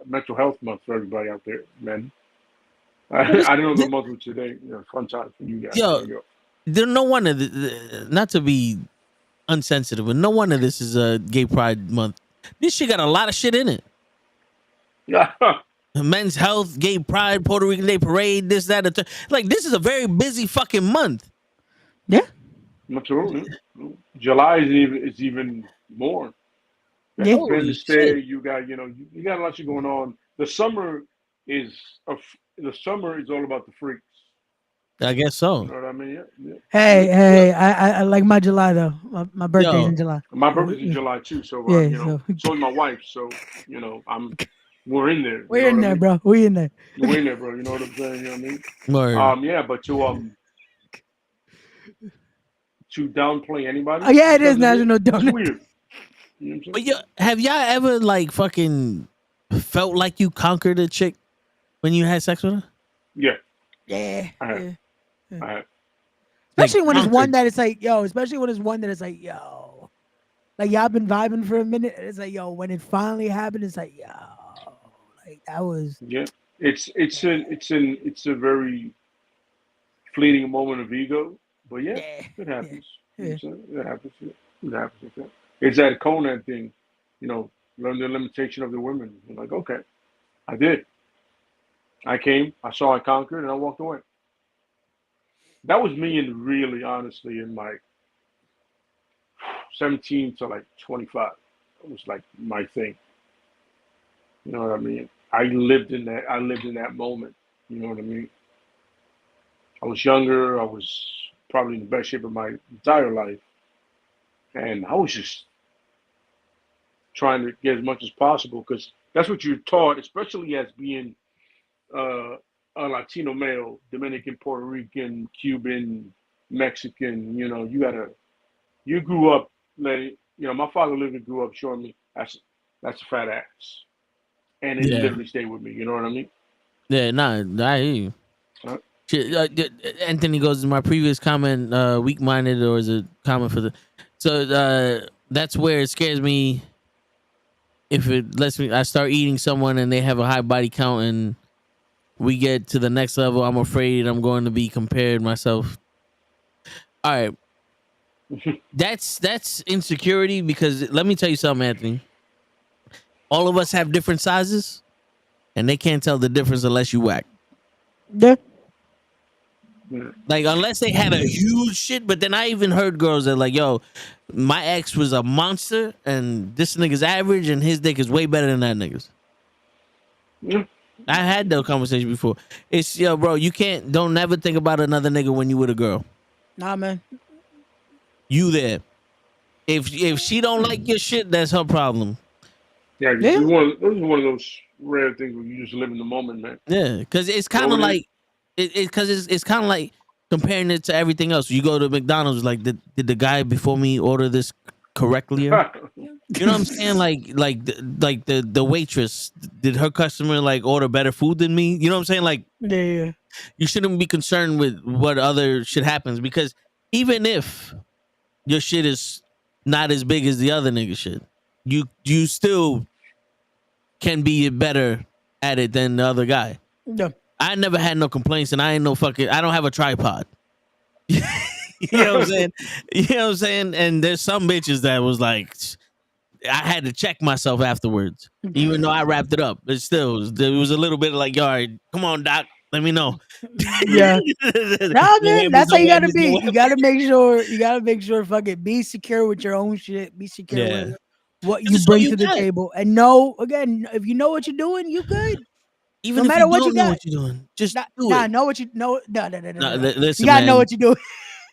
mental health month for everybody out there, men. Yo, I didn't know the month was today. Fun time for you guys. There you go. there no wonder not to be unsensitive, but no wonder this is a gay pride month. This shit got a lot of shit in it. Yeah. Men's health, gay pride, Puerto Rican Day parade, this, that, like this is a very busy fucking month. Yeah. Absolutely. July is even more. Yeah. Independence Day, you got you got a lot of shit going on. The summer is all about the freaks. I guess so. You know what I mean? Yeah. Hey, I like my July though. My birthday's in July. My birthday's in July too, so so is my wife. So we're in there. We're in there, bro. We in there. We're in there, bro. You know what I'm saying? You know what I mean? Word. Yeah, but to downplay anybody. Oh yeah, it is National Donut. It's weird. You know what I'm saying? But have y'all ever like fucking felt like you conquered a chick when you had sex with her? Yeah. Yeah. I have. Especially Like, when it's one conquered. that it's like, yo, especially when it's one that it's like, yo. Like y'all been vibing for a minute. And it's like, yo, when it finally happened, it's like, yo. Like that was It's a very fleeting moment of ego. But yeah, it happens. Yeah. You know what I'm saying? It happens. It happens. Okay. It's that Conan thing, learn the limitation of the women. You're like, okay, I did. I came, I saw, I conquered, and I walked away. That was me, and really, honestly, in like 17 to like 25. It was like my thing. You know what I mean? I lived in that moment. You know what I mean? I was younger. I was probably in the best shape of my entire life. And I was just trying to get as much as possible because that's what you're taught, especially as being a Latino male, Dominican, Puerto Rican, Cuban, Mexican. You grew up, my father literally grew up showing me that's a fat ass. And it literally stayed with me. You know what I mean? Yeah, nah, I hear you. Shit, Anthony goes, my previous comment, weak minded, or is a comment for the. So that's where it scares me. If it lets me, I start eating someone and they have a high body count and we get to the next level, I'm afraid I'm going to be compared myself. All right. That's insecurity because let me tell you something, Anthony. All of us have different sizes and they can't tell the difference unless you whack. Yeah. Like, unless they had a huge shit, but then I even heard girls that like, yo, my ex was a monster and this nigga's average and his dick is way better than that nigga's. Yeah. I had that conversation before. It's, yo, bro, don't never think about another nigga when you with a girl. Nah, man. You there. If she don't like your shit, that's her problem. Yeah, this is one of those rare things where you just live in the moment, man. Yeah, because it's kind of like, it's kind of like comparing it to everything else. You go to McDonald's, like, did the guy before me order this correctly? You know what I'm saying? Like the waitress, did her customer like order better food than me? You know what I'm saying? Like, yeah. You shouldn't be concerned with what other shit happens because even if your shit is not as big as the other nigga shit, you still can be better at it than the other guy. Yeah. I never had no complaints and I don't have a tripod. You know what I'm saying? You know what I'm saying? And there's some bitches that was like, I had to check myself afterwards, even though I wrapped it up. But still, there was a little bit of like, all right, come on, doc, let me know. Yeah. Nah, man, that's how you gotta be. You gotta make sure, fucking be secure with your own shit. Be secure with what you bring to the table. And know, again, if you know what you're doing, you good. Even no if matter you what don't you know got, what you're doing, just do it. Know what you know. No. Listen, you gotta man, know what you're doing.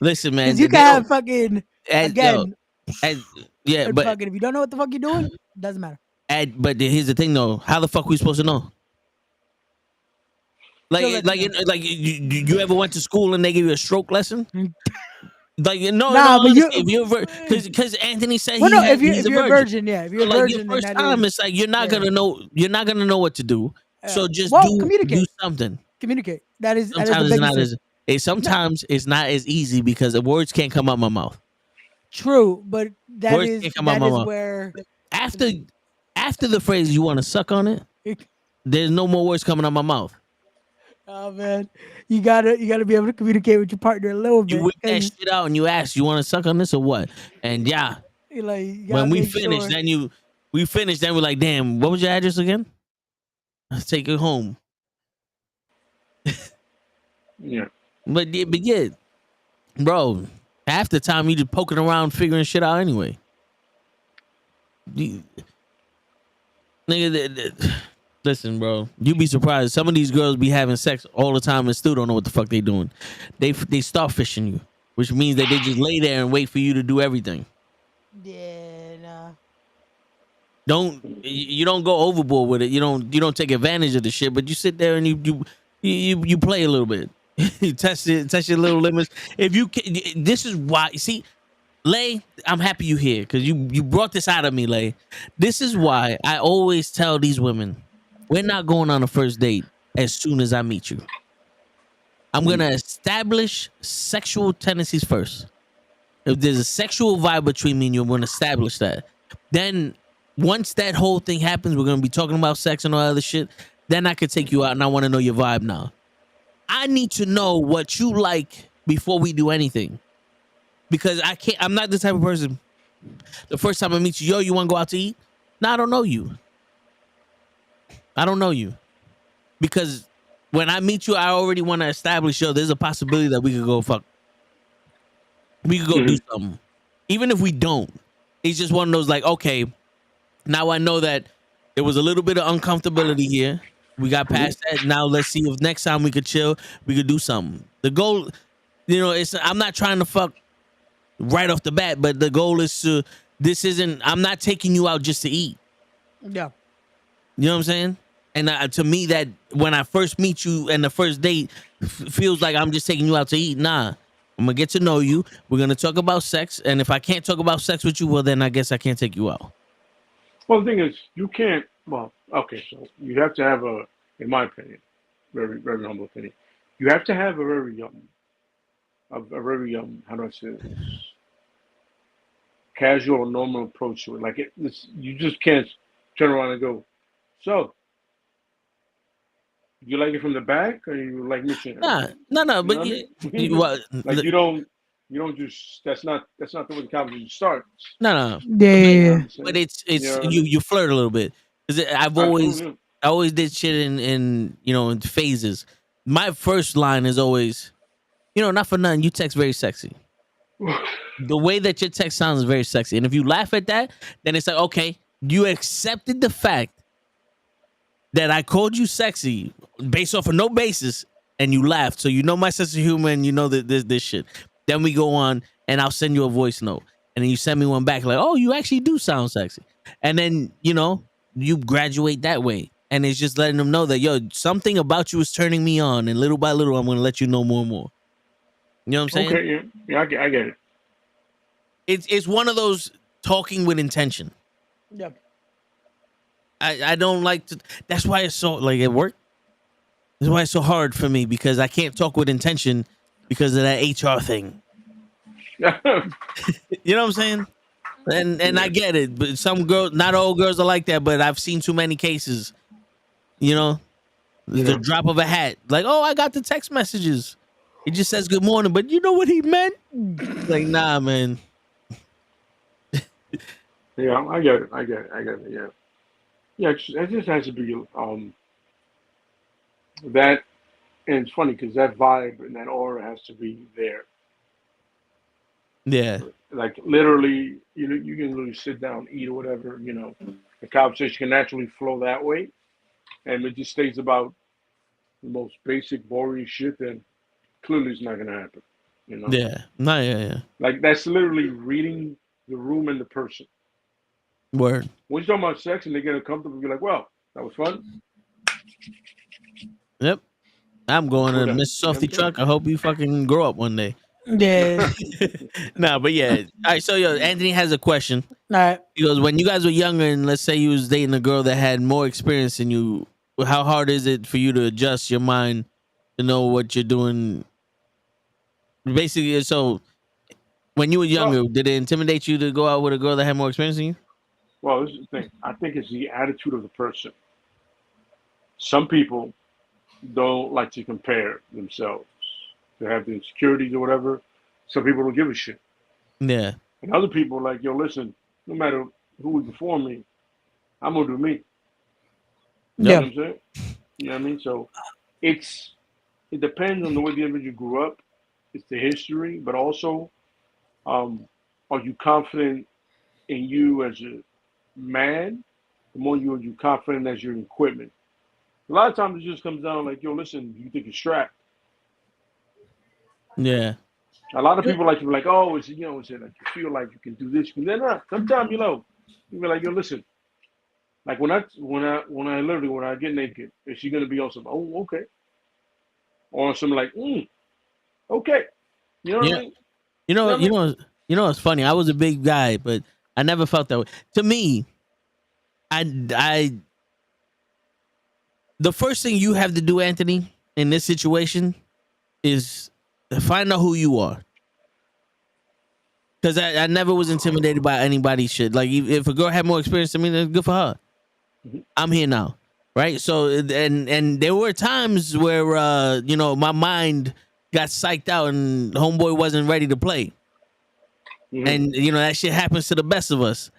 Listen, man, because you can have fucking again. Yeah, but fucking, if you don't know what the fuck you're doing, it doesn't matter. But here's the thing, though. How the fuck we supposed to know? Like you ever went to school and they give you a stroke lesson? Like because Anthony said if you're a virgin, yeah. If you're a virgin, your first time, it's like you're not gonna know. You're not gonna know what to do. So just do communicate. something. Communicate. That is Sometimes the it's not biggest Sometimes it's not as easy because the words can't come out my mouth. True, but Words can't come out my mouth. where After the phrase "you want to suck on it," there's no more words coming out my mouth. oh man, you gotta be able to communicate with your partner a little bit. You whip that 'cause shit out and you ask, "You want to suck on this or what?" And yeah, you like you when gotta we make finish, sure. then we're like, "Damn, what was your address again?" Let's take it home. Yeah. But yeah, bro, half the time you just poking around figuring shit out anyway. Nigga, listen, bro, you'd be surprised. Some of these girls be having sex all the time and still don't know what the fuck they doing. They starfishing you, which means that they just lay there and wait for you to do everything. Yeah, nah. You don't go overboard with it. You don't take advantage of the shit, but you sit there and you play a little bit. You test your little limits. If you can, this is why. See, Lay, I'm happy you here because you brought this out of me, Lay. This is why I always tell these women, we're not going on a first date as soon as I meet you. I'm gonna establish sexual tendencies first. If there's a sexual vibe between me and you, I'm gonna establish that. Then once that whole thing happens, we're gonna be talking about sex and all other shit. Then I could take you out and I want to know your vibe now. I need to know what you like before we do anything. Because I'm not the type of person. The first time I meet you, you want to go out to eat? No, I don't know you. I don't know you. Because when I meet you, I already want to establish, there's a possibility that we could go fuck. We could go do something. Even if we don't. It's just one of those like, okay, now I know that there was a little bit of uncomfortability here. We got past that. Now let's see if next time we could chill, we could do something. The goal, I'm not trying to fuck right off the bat, but the goal is I'm not taking you out just to eat. Yeah. You know what I'm saying? And to me, that when I first meet you and the first date feels like I'm just taking you out to eat. Nah, I'm going to get to know you. We're going to talk about sex. And if I can't talk about sex with you, well, then I guess I can't take you out. Well, the thing is, you can't. Well, okay, so you have to have in my opinion, very very humble opinion, you have to have a very how do I say this? Casual or normal approach to it. Like you just can't turn around and go, so you like it from the back or you like missionary? No, but like you don't just that's not the way the conversation starts. No. Yeah. But it's you flirt a little bit. Because I always did shit in phases. My first line is always, not for nothing, you text very sexy. The way that your text sounds is very sexy. And if you laugh at that, then it's like, okay, you accepted the fact that I called you sexy based off of no basis, and you laughed. So you know my sense of humor and you know that this shit. Then we go on and I'll send you a voice note. And then you send me one back like, oh, you actually do sound sexy. And then, you graduate that way. And it's just letting them know that, something about you is turning me on. And little by little, I'm going to let you know more and more. You know what I'm saying? Okay, yeah, I get it. It's one of those talking with intention. Yep. I don't like to. That's why it's so like at work. That's why it's so hard for me because I can't talk with intention because of that HR thing. You know what I'm saying? And I get it, but some girls, not all girls are like that. But I've seen too many cases. The drop of a hat, like, oh, I got the text messages. He just says good morning, but you know what he meant? Like, nah, man. Yeah, I get it. Yeah. Yeah, it just has to be that, and it's funny because that vibe and that aura has to be there. Yeah, like literally, you can literally sit down, eat or whatever. The conversation can naturally flow that way, and it just stays about the most basic, boring shit. Then clearly, it's not gonna happen. Yeah, no, yeah. Like that's literally reading the room and the person. Word. When you talk about sex and they get uncomfortable, you're like, well, that was fun. Yep. I'm going to Miss Softy truck. I hope you fucking grow up one day. Yeah. Nah, but yeah. All right, so Anthony has a question. All right. He goes, when you guys were younger and let's say you was dating a girl that had more experience than you, how hard is it for you to adjust your mind to know what you're doing Basically, so when you were younger, did it intimidate you to go out with a girl that had more experience than you? Well, this is the thing. I think it's the attitude of the person. Some people don't like to compare themselves. They have the insecurities or whatever. Some people don't give a shit. Yeah. And other people are like, yo, listen, no matter who was before me, I'm gonna do me. You Yeah. know what I'm saying? You know what I mean? So it depends on the way the individual grew up. It's the history, but also, um, are you confident in you as a man? The more you confident as your equipment. A lot of times it just comes down like, yo, listen, you think you're strapped. Yeah. A lot of people like to be like, oh, it's it's like you feel like you can do this. Then sometimes you be like, yo, listen, like when I get naked, is she gonna be on some? Oh, okay, or some like, okay, you know what I Yeah. mean? You You know, know what I you mean? know, you know. It's funny. I was a big guy, but I never felt that way. To me, I, the first thing you have to do, Anthony, in this situation, is find out who you are. Because I never was intimidated by anybody's shit. Like if a girl had more experience than me, then good for her. Mhm. I'm here now, right? So and there were times where my mind got psyched out and homeboy wasn't ready to play, Mhm. and that shit happens to the best of us.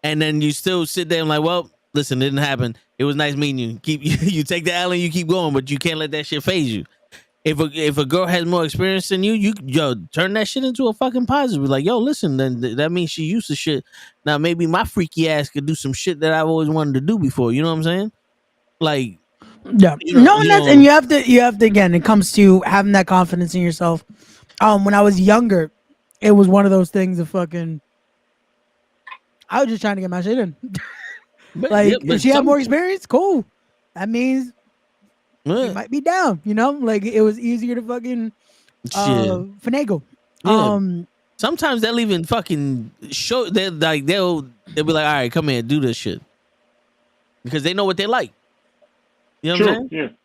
And then you still sit there and like, well, listen, it didn't happen. It was nice meeting you. Keep you take the L and you keep going, but you can't let that shit phase you. If a girl has more experience than you turn that shit into a fucking positive. Like, yo, listen, then that means she used to shit. Now maybe my freaky ass could do some shit that I've always wanted to do before. You know what I'm saying? Like, Yeah. No, and that's and you have to again. It comes to having that confidence in yourself. When I was younger, it was one of those things of fucking. I was just trying to get my shit in. but yeah, Like, if but she had some more experience, cool. That means she uh, might be down. Like it was easier to fucking shit, finagle. yeah. Um, Sometimes they'll even fucking show. They'll be like, all right, come here, do this shit because they know what they like. You know what I'm True. saying? Yeah.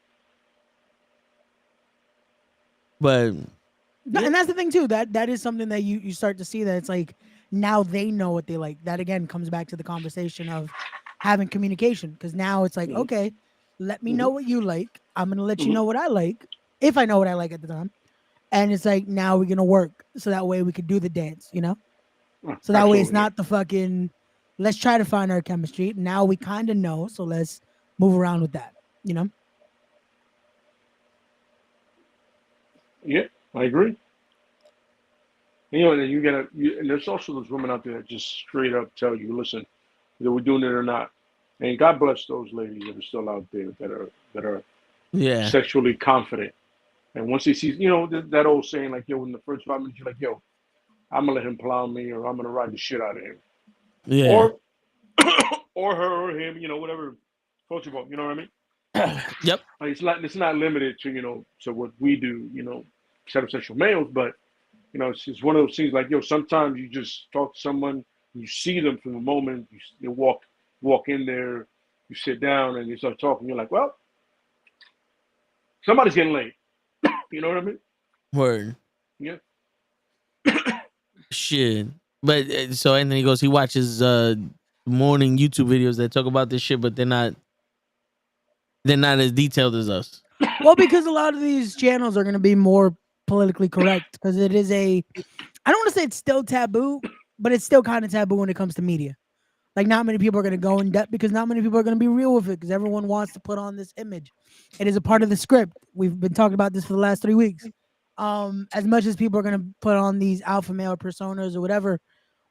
But yeah, and that's the thing too. That is something that you start to see that it's like now they know what they like. That again comes back to the conversation of having communication because now it's like Mhm. okay, let me know Mhm. what you like. I'm gonna let you Mhm. know what I like if I know what I like at the time. And it's like now we're gonna work so that way we could do the dance. So that way it's Absolutely. Yeah. not the fucking let's try to find our chemistry. Now we kind of know, so let's move around with that. You know? Yeah. I agree. And you gotta. And there's also those women out there that just straight up tell you, listen, either we're doing it or not. And God bless those ladies that are still out there that are yeah, sexually confident. And once they see, that old saying like, yo, in the first 5 minutes, you're like, yo, I'm gonna let him plow me, or I'm gonna ride the shit out of him, yeah, or or her or him, whatever floats your boat. You know what I mean? yep. Like it's not limited to to what we do, heterosexual males, but it's one of those things like, yo, sometimes you just talk to someone, you see them from the moment you walk in there, you sit down and you start talking, you're like, well, somebody's getting laid. You know what I mean? Word. Yeah. Shit. But so Anthony goes, he watches morning YouTube videos that talk about this shit, but they're not as detailed as us. Well, because a lot of these channels are gonna be more politically correct because it is I don't want to say it's still taboo, but it's still kind of taboo when it comes to media. Like, not many people are going to go in depth because not many people are going to be real with it because everyone wants to put on this image. It is a part of the script. We've been talking about this for the last 3 weeks. As much as people are going to put on these alpha male personas or whatever,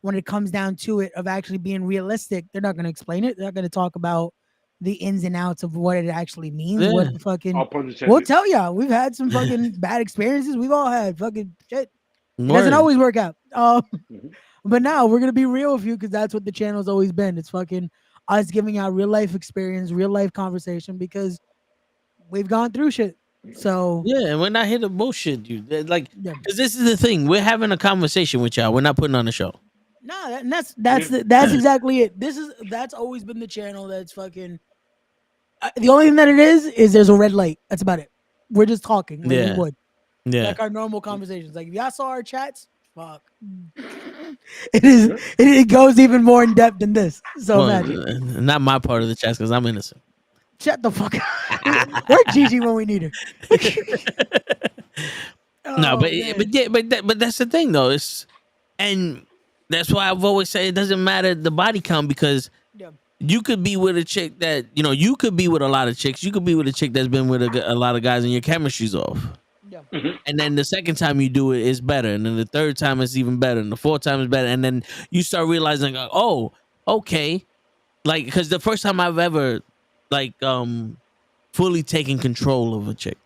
when it comes down to it of actually being realistic, they're not going to explain it. They're not going to talk about the ins and outs of what it actually means. Yeah. What the fucking All pun we'll intended. tell y'all. We've had some fucking bad experiences. We've all had fucking shit. It doesn't Word. always work out. Mhm. But now we're gonna be real with you because that's what the channel's always been. It's fucking us giving out real life experience, real life conversation because we've gone through shit. So Yeah, and we're not here to bullshit you. Like, yeah, because this is the thing. We're having a conversation with y'all. We're not putting on a show. nah, and that's Yeah. that's exactly it. That's always been the channel. That's fucking the only thing that it is there's a red light. That's about it. We're just talking like we Yeah. would. Yeah. Like our normal conversations. Like if y'all saw our chats, fuck. It goes even more in depth than this. So Well, imagine. not my part of the chat because I'm innocent. Shut the fuck up. Where's Gigi when we need her? No, Oh, man. but that's the thing though. And that's why I've always said it doesn't matter the body count because Yeah. you could be with a chick that you could be with a lot of chicks. You could be with a chick that's been with a lot of guys and your chemistry's off. Yeah. And then the second time you do it, it's better. And then the third time it's even better. And the fourth time is better. And then you start realizing, oh, okay. Like, because the first time I've ever like fully taken control of a chick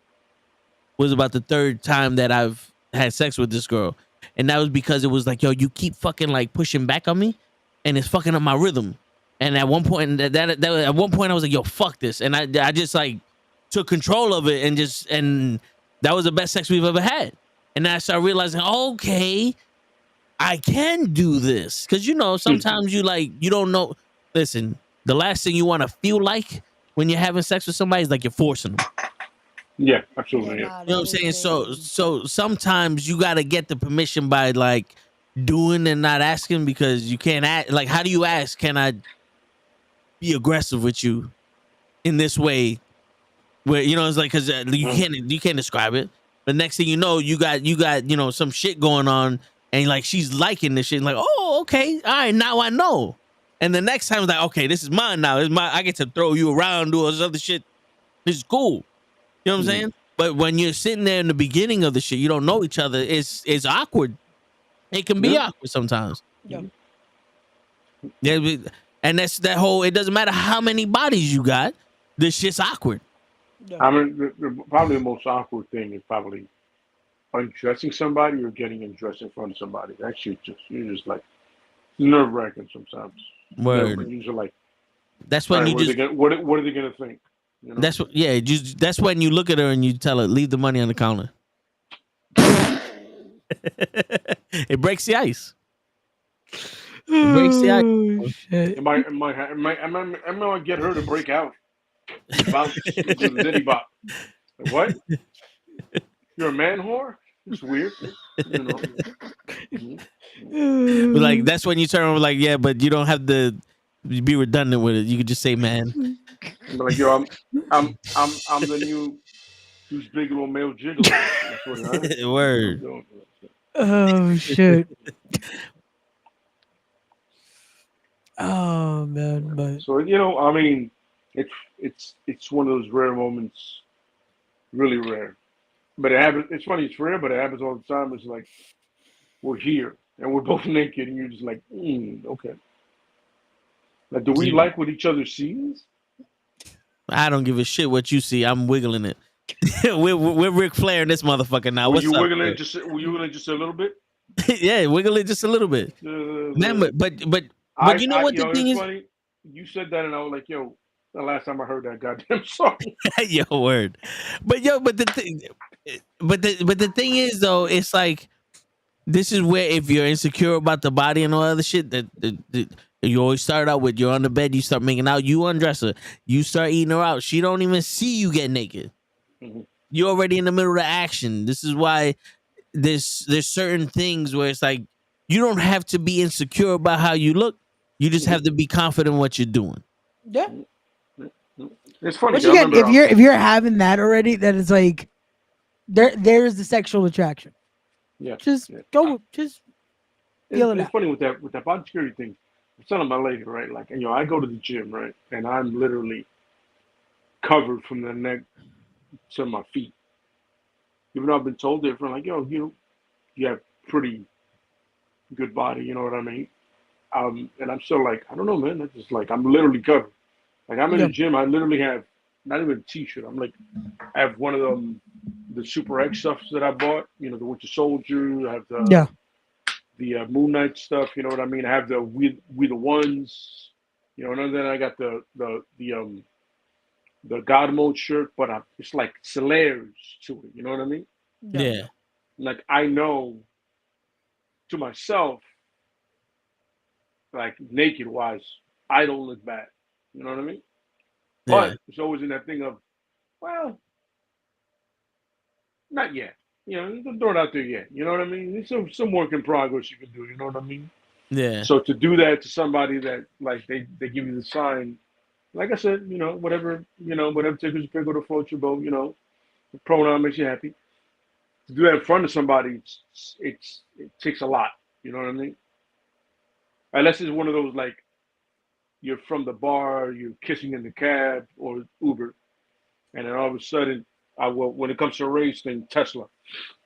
was about the third time that I've had sex with this girl. And that was because it was like, yo, you keep fucking like pushing back on me and it's fucking up my rhythm. And at one point, at one point I was like, yo, fuck this. And I just like took control of it and that was the best sex we've ever had. And then I started realizing, okay, I can do this. Cause sometimes you don't know. Listen, the last thing you want to feel like when you're having sex with somebody is like you're forcing them. Yeah, absolutely. Yeah. You know what I'm saying? So sometimes you got to get the permission by like doing and not asking because you can't ask. Like, how do you ask? Can I be aggressive with you in this way? Where it's like because you can't describe it. But next thing you know, you got some shit going on, and like she's liking this shit. Like, oh, okay, all right, now I know. And the next time it's like, okay, this is mine now. It's my. I get to throw you around, do all this other shit. This is cool. You know what I'm saying? But when you're sitting there in the beginning of the shit, you don't know each other. It's awkward. It can be awkward sometimes. Yeah. Yeah, and that's that whole. It doesn't matter how many bodies you got. This shit's awkward. Yeah. I mean, probably the most awkward thing is probably undressing somebody or getting undressed in front of somebody. That shit you're just like nerve wracking sometimes. Word. You're like, That's when all right, you just. what are they gonna think? That's what. Yeah, that's when you look at her and you tell her, leave the money on the counter. It breaks the ice. It breaks the ice. Oh, shit. Am I gonna get her to break out? Bounce with a nitty bop. Like, what? You're a man whore? It's weird. But like that's when you turn around like, yeah, but you don't have to be redundant with it. You could just say man. I'm like, yo, I'm the new who's big little male gigolo. That's what it is. Word. Oh shit. Oh man, but So I mean, it's one of those rare moments, really rare. But it happens. It's funny. It's rare, but it happens all the time. It's like we're here and we're both naked, and you're just like, okay. Like, do we like what each other sees? I don't give a shit what you see. I'm wiggling it. we're Ric Flair in this motherfucker now. Were you wiggling just a little bit? Yeah, wiggle it just a little bit. Remember, but you know what the thing is? Funny. You said that, and I was like, yo, the last time I heard that goddamn song. Yo, word. But the thing is though, it's like this is where if you're insecure about the body and all other shit, that you always start out with you're on the bed, you start making out, you undress her, you start eating her out. She don't even see you get naked. Mm-hmm. You're already in the middle of the action. This is why there's certain things where it's like you don't have to be insecure about how you look. You just have to be confident in what you're doing. yeah. It's funny. But again, if you're having that already, then it's like there's the sexual attraction. Yeah. Just go. Just feel it It's out. funny with that body security thing. I'm telling my lady, right? Like, I go to the gym, right, and I'm literally covered from the neck to my feet. Even though I've been told different, like, yo, you have pretty good body, you know what I mean? And I'm still like, I don't know, man. That's just like I'm literally covered. Like I'm in the gym, I literally have not even a t-shirt. I'm like, I have one of them, the Super X stuff that I bought. The Winter Soldier. I have the Moon Knight stuff. You know what I mean? I have the We the Ones. And then I got the God Mode shirt, but it's like it's layers to it. You know what I mean? Yeah. Like I know to myself, like naked wise, I don't look bad. You know what I mean? Yeah. But it's always in that thing of, well, not yet. you don't throw it out there yet. You know what I mean? It's some work in progress you can do. You know what I mean? Yeah. So to do that to somebody that like they give you the sign, like I said, whatever tickles your pick or the float your boat, the pronoun makes you happy. To do that in front of somebody, it takes a lot. You know what I mean? Unless it's one of those like you're from the bar, you're kissing in the cab or Uber, and then all of a sudden, when it comes to a race thing, Tesla.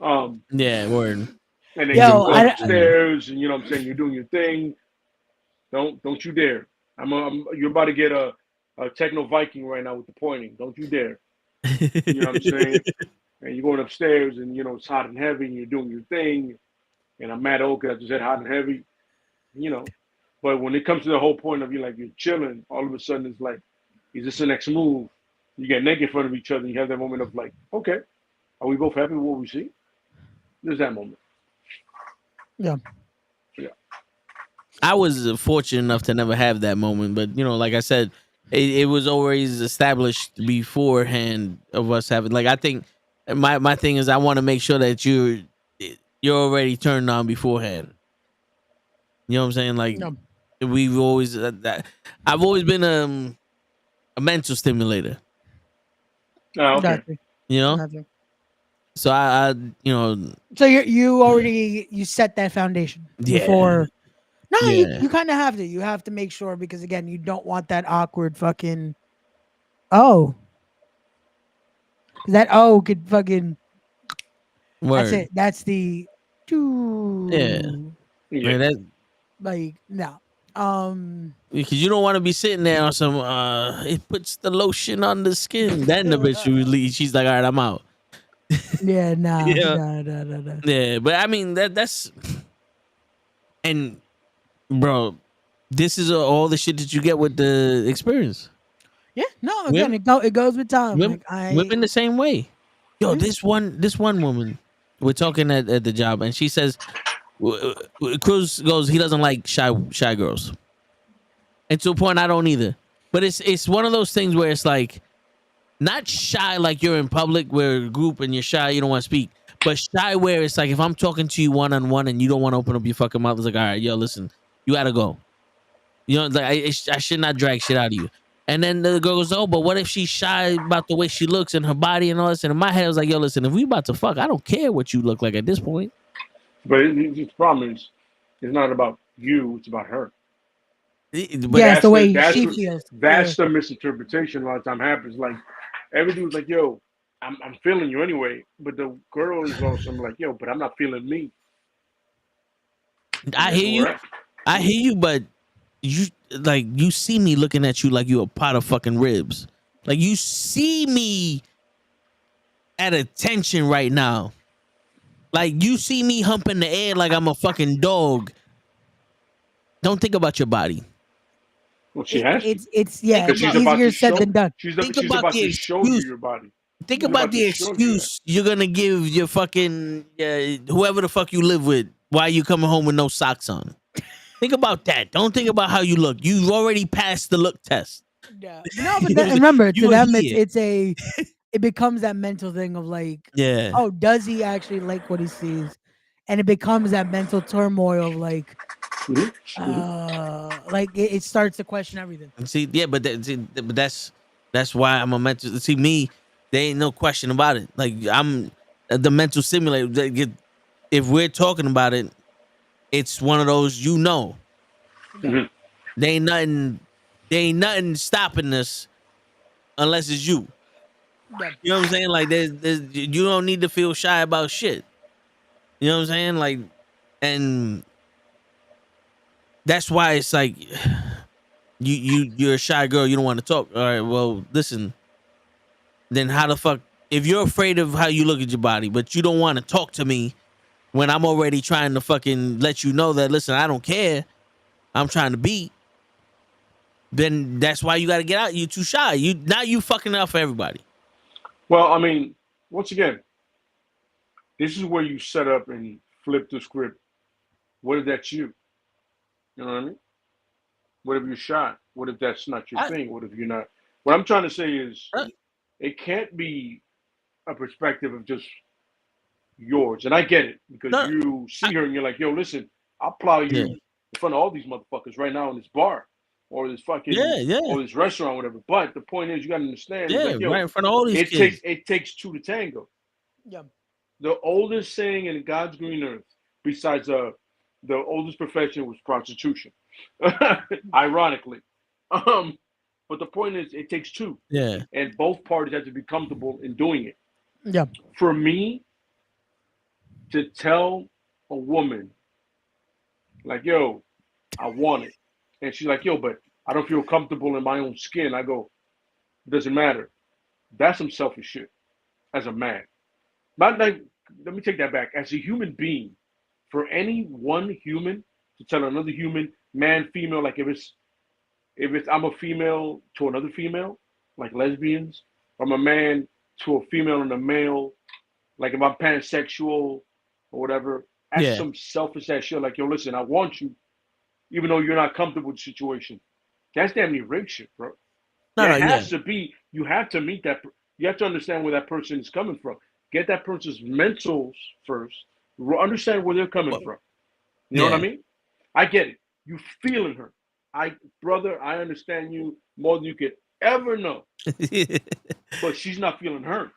Um, Yeah, word. and then you Yo, go Unfortunately. upstairs, and you know what I'm saying, you're doing your thing. Don't you dare! You're about to get a techno Viking right now with the pointing. Don't you dare! You know what I'm saying? And you're going upstairs, and it's hot and heavy, and you're doing your thing. And I'm mad old because I just said hot and heavy, you know. But when it comes to the whole point of you're chilling, all of a sudden it's like, is this the next move? You get naked in front of each other, and you have that moment of like, okay, are we both happy with what we see? There's that moment. yeah. Yeah. I was fortunate enough to never have that moment, but like I said, it was always established beforehand of us having. Like I think my thing is I want to make sure that you're already turned on beforehand. You know what I'm saying? Like No. we've always I've always been a mental stimulator. Okay. Gotcha. You know, Gotcha. so I So you already you set that foundation yeah before. No, yeah you kind of have to. You have to make sure because again, you don't want that awkward fucking. Oh, 'cause that could fucking. That's word it. That's the. yeah. Yeah. Man, that Like no. because you don't want to be sitting there on some it puts the lotion on the skin. Then the bitch she's like, all right, I'm out. Yeah. Nah. Yeah. Nah. Nah. Nah. Nah. Yeah, but I mean that's and bro, this is all the shit that you get with the experience. Yeah. No. Again, Women, it goes with time. women, Like I. women the same way. Yo, Yeah. this one woman, we're talking at the job, and she says, Cruz goes, he doesn't like shy girls, and to a point, I don't either. But it's one of those things where it's like not shy like you're in public, where a group and you're shy, you don't want to speak, but shy where it's like if I'm talking to you one on one and you don't want to open up your fucking mouth, it's like, all right, yo, listen, you gotta go. Like I should not drag shit out of you. And then the girl goes, oh, but what if she's shy about the way she looks and her body and all this? And in my head, I was like, yo, listen, if we about to fuck, I don't care what you look like at this point. But the problem is, it's not about you; it's about her. But Yeah. It's the That's the way that's she what feels. Yeah. that's the misinterpretation. A lot of time happens. Like every dude's like, "Yo, I'm feeling you anyway," but the girl is also like, "Yo, but I'm not feeling me." And I that's hear where you. we're at. I hear you, but you see me looking at you like you a pot of fucking ribs. Like you see me at attention right now. Like you see me humping the air like I'm a fucking dog. Don't think about your body. Well, she has to, It's yeah. Think because It's she's about about easier to said show. than done. think She's about about the to show you excuse. your body. Think She's about about the to show you that. excuse you're gonna give your fucking whoever the fuck you live with. Why you coming home with no socks on? Think about that. Don't think about how you look. You've already passed the look test. Yeah. But no, but You know what I'm saying? remember to You are them here. it becomes that mental thing of like, Yeah. oh, does he actually like what he sees? And it becomes that mental turmoil of like it starts to question everything. See, yeah, but that's why I'm a mental. See, me, there ain't no question about it. Like I'm the mental simulator. If we're talking about it, it's one of those. Yeah. Mhm. There ain't nothing. There ain't nothing stopping us unless it's you. Yeah. You know what I'm saying? Like there's you don't need to feel shy about shit. You know what I'm saying? Like, and that's why it's like you're a shy girl. You don't want to talk. All right. Well, listen. Then how the fuck? If you're afraid of how you look at your body, but you don't want to talk to me when I'm already trying to fucking let you know that listen, I don't care. I'm trying to be. Then that's why you got to get out. You too shy. You fucking up for everybody. Well, I mean, once again, this is where you set up and flip the script. What if that's you? You know what I mean? What if you're shy? What if that's not your I, thing? What if you're not? What I'm trying to say is, uh, it can't be a perspective of just yours. And I get it because No, you see her and you're like, yo, listen, I'll plow you Yeah. in front of all these motherfuckers right now in this bar or this fucking yeah, or this restaurant, whatever. But the point is, you gotta understand, it's yeah, like, yo, right in front of all these kids. it takes two to tango. Yeah. The oldest saying in God's green earth, besides the oldest profession, was prostitution. Ironically, but the point is, it takes two, Yeah, and both parties have to be comfortable in doing it. Yeah. For me to tell a woman, like, yo, I want it, and she's like, yo, but I don't feel comfortable in my own skin. I go, it doesn't matter. That's some selfish shit as a man. Not like, let me take that back. As a human being, for any one human to tell another human, man, female, like if it's I'm a female to another female, like lesbians, I'm a man to a female and a male, like if I'm pansexual or whatever, that's Yeah. some selfish ass shit. Like, yo, listen, I want you, even though you're not comfortable with the situation. That's damn near rape shit, bro. no, There no, yeah, has to be, you have to meet that, you have to understand where that person is coming from. Get that person's mentals first, understand where they're coming from. You know what I Yeah. mean? I get it. You feeling her. Brother, I understand you more than you could ever know. But she's not feeling her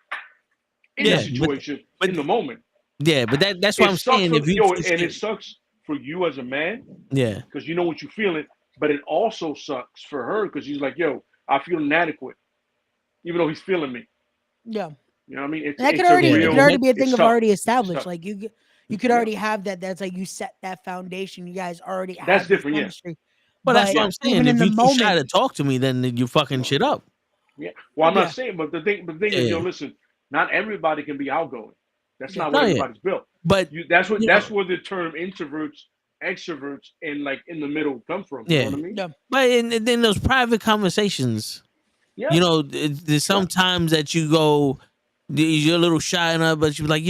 in Yeah, the situation, but- in the moment. yeah, but that's what I'm sucks saying. for, If you, yo, and it sucks for you as a man yeah, because you know what you're feeling, but it also sucks for her because she's like, yo, I feel inadequate, even though he's feeling me. Yeah. You know what I mean? And that it's could already, a it real, could already be a it's thing of tough. already It's established. tough. Like you could Yeah. already have that. That's like you set that foundation. You guys already have That's this different, yeah. chemistry. well, that's But what I'm saying. even If in the you too shy moment, to talk to me, then you fucking shit up. Yeah. Well, I'm Yeah. not saying, but the thing is, yo, Yeah. listen, not everybody can be outgoing. That's not Yeah. what No, yeah. everybody's built. But That's you where the term introverts, extroverts, and like in the middle come from. You Yeah. know what I mean? yeah, but in those private conversations, Yeah. you know, there's sometimes that you go, you're a little shy enough, but you're like,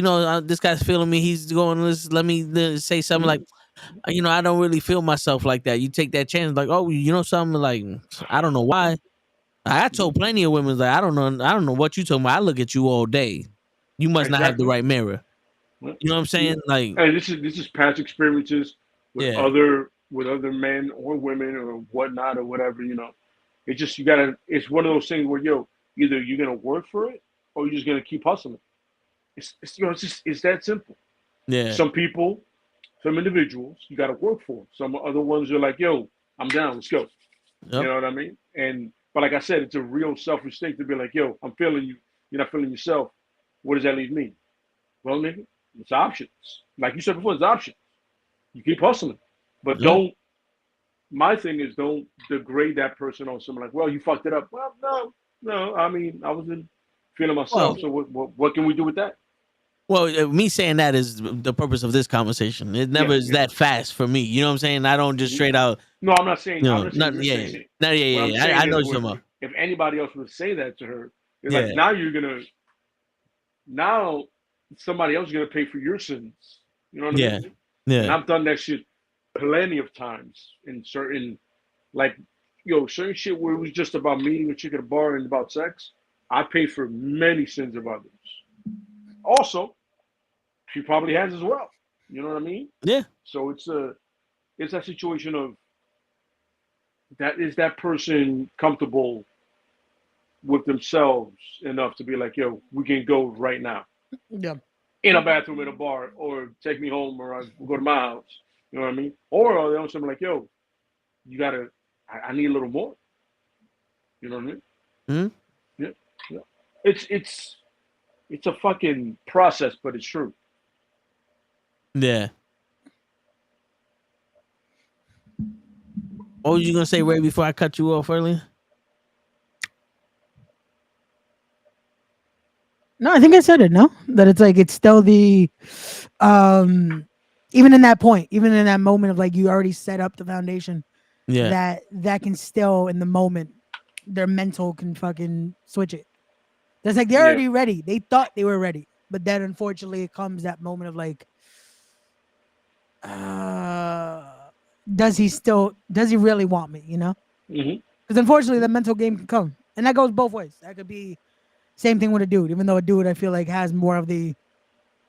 this guy's feeling me. He's going, let me say something like, I don't really feel myself like that. You take that chance, like, oh, something like, I don't know why. I told plenty of women like, I don't know what you talking about. I look at you all day. You must not have the Exactly. right mirror. Yeah. You know what I'm saying? Like, And this is past experiences with Yeah. other men or women or whatnot or whatever. It's just it's one of those things where, yo, either you're gonna work for it or you're just gonna keep hustling. It's that simple. yeah, Some people, some individuals, you got to work for. Some other ones are like, yo, I'm down, let's go. Yep. You know what I mean? But like I said, it's a real selfish thing to be like, yo, I'm feeling you. You're not feeling yourself. What does that leave me? Well, nigga, it's options. Like you said before, it's options. You keep hustling, but my thing is, don't degrade that person on something like, well, you fucked it up. Well, no. I mean, I wasn't feeling myself. So what can we do with that? Well, me saying that is the purpose of this conversation. It never is that fast for me. You know what I'm saying? I don't just straight out. No, I'm not saying. I'm not saying Not, you're yeah, saying it. not, yeah, What I'm yeah. saying I know is what you're talking about. if anybody else would say that to her, it's Yeah. like now somebody else is gonna pay for your sins. You know what I Yeah, mean? And yeah, I've done that shit plenty of times in certain, like, certain shit where it was just about meeting a chick at a bar and about sex. I pay for many sins of others. Also, she probably has as well. You know what I mean? yeah, So it's that situation of that person comfortable with themselves enough to be like, yo, we can go right now yeah, in a bathroom in a bar, or take me home, or we'll go to my house. You know what I mean? Or they'll something like, yo, I need a little more. You know what I mean? Mm-hmm. Yeah. It's a fucking process, but it's true. yeah. What was you gonna say, Ray? Before I cut you off earlier? No, I think I said it. No, that it's like it's still the, even in that point, even in that moment of like you already set up the foundation. Yeah, That can still in the moment, their mental can fucking switch it. That's like they're already ready. They thought they were ready, but then unfortunately it comes that moment of like, does he really want me? Because unfortunately the mental game can come, and that goes both ways. That could be same thing with a dude, even though a dude I feel like has more of the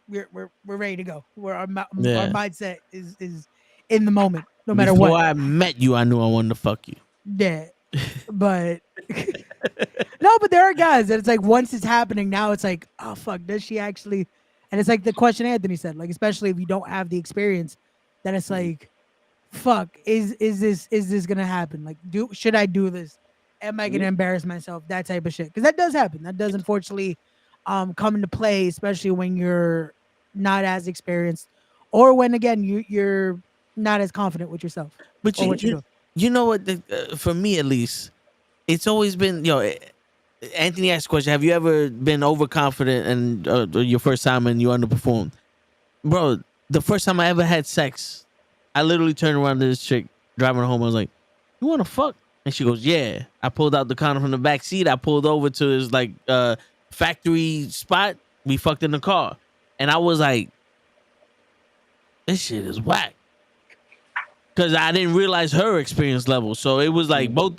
we're ready to go. Where our Yeah. mindset is in the moment, no matter Before what. I met you, I knew I wanted to fuck you. Yeah, but no, but there are guys that it's like once it's happening, now it's like, oh fuck, does she actually? And it's like the question Anthony said, like especially if you don't have the experience, then it's like, fuck, is this gonna happen? Like, should I do this? Am I gonna embarrass myself? That type of shit, because that does happen. That does unfortunately come into play, especially when you're not as experienced, or when again you're not as confident with yourself But or what you're doing. you know what? For me, at least, it's always been, Anthony asked a question. Have you ever been overconfident and your first time and you underperformed? Bro, the first time I ever had sex, I literally turned around to this chick driving her home. I was like, "You want to fuck?" And she goes, "Yeah." I pulled out the condom from the back seat. I pulled over to his like factory spot. We fucked in the car, and I was like, "This shit is whack," because I didn't realize her experience level. So it was like both,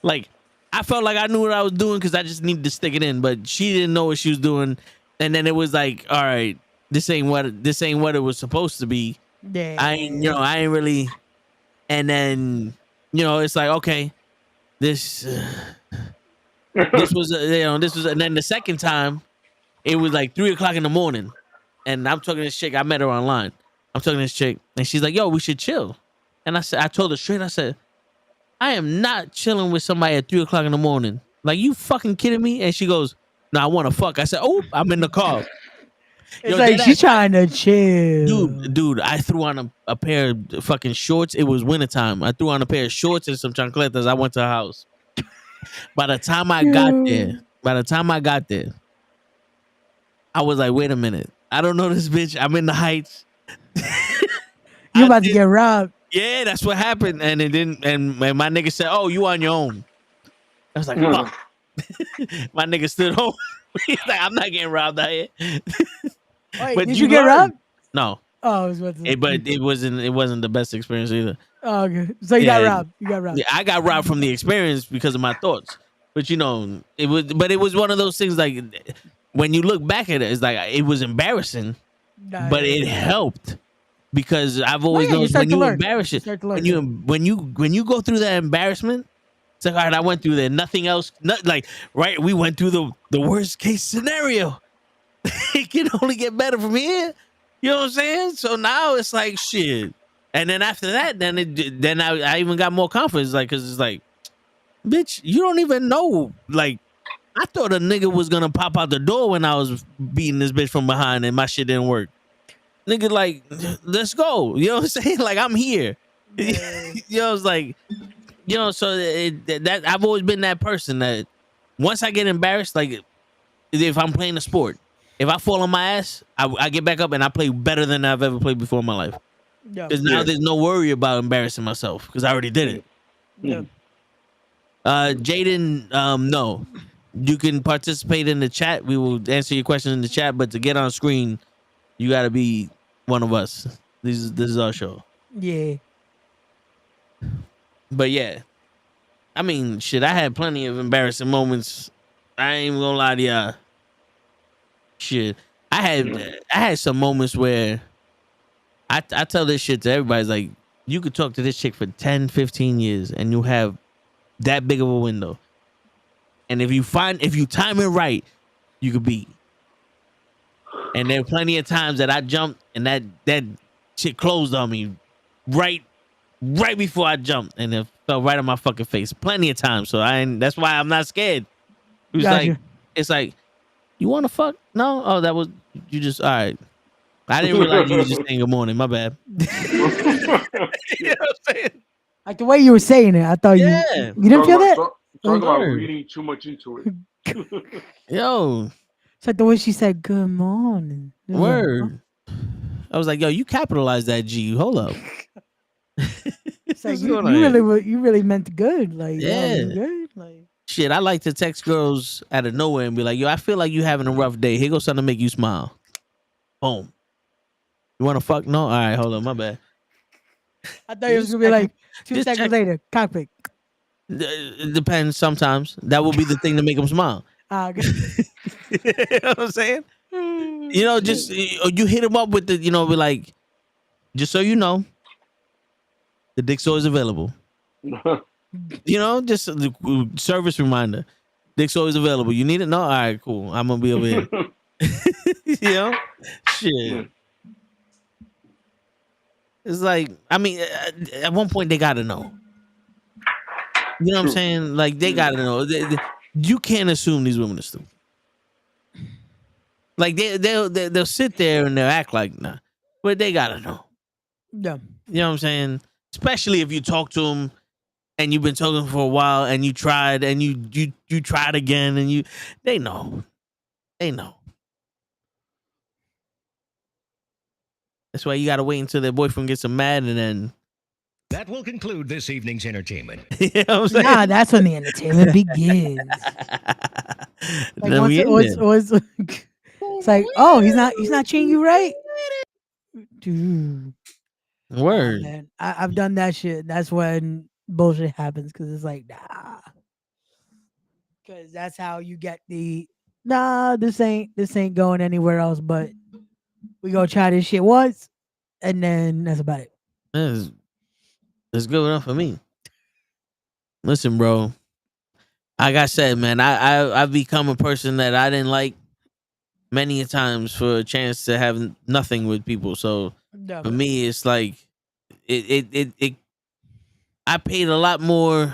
like I felt like I knew what I was doing because I just needed to stick it in, but she didn't know what she was doing. And then it was like, all right, this ain't what it was supposed to be. Yeah, I ain't really. And then it's like, okay, this was and then the second time it was like 3:00 in the morning, and I'm talking to this chick. I met her online. I'm talking to this chick, and she's like, "Yo, we should chill." And I told her straight. I said, "I am not chilling with somebody at 3:00 in the morning. Like, you fucking kidding me?" And she goes, "No, I want to fuck." I said, "Oh, I'm in the car." it's like she's trying to chill. Dude, I threw on a pair of fucking shorts. It was wintertime. I threw on a pair of shorts and some chancletas. I went to her house. By the time I got there, I was like, wait a minute. I don't know this bitch. I'm in the Heights. You about to get robbed. Yeah, that's what happened. And it didn't. And my nigga said, "Oh, you on your own." I was like, fuck. My nigga stood home. He's like, "I'm not getting robbed out here." Wait, But did you get robbed? No. Oh, I was about to But it wasn't the best experience either. Oh, okay. So you got robbed. You got robbed. Yeah, I got robbed from the experience because of my thoughts. But it was one of those things like when you look back at it, it's like it was embarrassing, but it helped because I've always known when you embarrass it, when you go through that embarrassment, it's like, all right, I went through there. Nothing else, right? We went through the worst case scenario. It can only get better from here. You know what I'm saying? So now it's like shit. And then after that, then I even got more confidence, like, cause it's like, bitch, you don't even know. Like, I thought a nigga was gonna pop out the door when I was beating this bitch from behind and my shit didn't work. Nigga, like, let's go. You know what I'm saying? Like, I'm here. It's like, so that I've always been that person that once I get embarrassed, like if I'm playing a sport, if I fall on my ass, I get back up and I play better than I've ever played before in my life. Because now there's no worry about embarrassing myself because I already did it. Yeah. Jaden, no. You can participate in the chat. We will answer your question in the chat, but to get on screen, you got to be one of us. This is our show. Yeah. But yeah, I mean, shit, I had plenty of embarrassing moments. I ain't even gonna lie to y'all. Shit, I had some moments where I tell this shit to everybody. It's like, you could talk to this chick for 10, 15 years and you have that big of a window. And if you time it right, you could beat. And there are plenty of times that I jumped and that shit closed on me right before I jumped, and it fell right on my fucking face. Plenty of times. So that's why I'm not scared. It's like, you want to fuck? No? Oh, that was, you just, all right. I didn't realize you was just saying good morning. My bad. You know what I'm saying? Like the way you were saying it, I thought you didn't feel that? Talk about reading too much into it. Yo. It's like the way she said good morning. Word. I was like, yo, you capitalized that G. Hold up. It's like you really meant good. Like, yeah. Good. Like, shit, I like to text girls out of nowhere and be like, yo, I feel like you having a rough day. Here goes something to make you smile. Boom. You want to fuck? No? All right, hold on. My bad. I thought it was going to be like 2 seconds later. Cockpit. It depends sometimes. That will be the thing to make them smile. Okay. You know what I'm saying? You know, just you hit them up with the, you know, be like, just so you know, the dick's always available. You know, just a service reminder. Dick's always available. You need it? No? All right, cool. I'm gonna be over here. You know? Shit. It's like, I mean, at one point they gotta know. You know what I'm saying? Like they gotta know. You can't assume these women are stupid. Like they'll sit there and they'll act like nah, but they gotta know. Yeah. You know what I'm saying? Especially if you talk to them and you've been talking for a while and you tried and you tried again and they know. They know. That's why you gotta wait until their boyfriend gets them mad and then. That will conclude this evening's entertainment. You know what I'm saying? Nah, that's when the entertainment begins. Like Then once we it in was, there. it's like, oh, he's not treating you right. Dude. Word. Man, I've done that shit. That's when bullshit happens because it's like, nah. Because that's how you get the nah. This ain't going anywhere else. But we gonna try this shit once, and then that's about it. That's good enough for me. Listen, bro. Like I said, man, I've become a person that I didn't like many a times for a chance to have nothing with people. So No, for me, it's like it I paid a lot more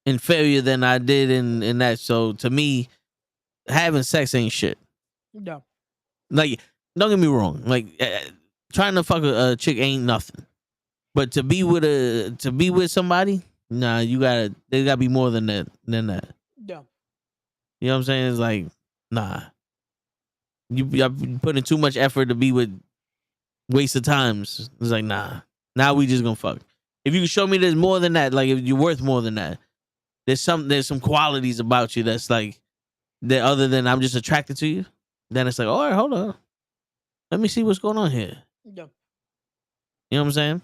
in failure than I did in that. So to me, having sex ain't shit. no. Like, don't get me wrong. Like, trying to fuck a chick ain't nothing. But to be with somebody, nah, there gotta be more than that. No. You know what I'm saying? It's like, nah. You're putting too much effort to be with waste of times. It's like, nah. Now we just gonna fuck. If you can show me there's more than that, like if you're worth more than that, there's some qualities about you that's like that other than I'm just attracted to you, then it's like, all right, hold on. Let me see what's going on here. No. You know what I'm saying?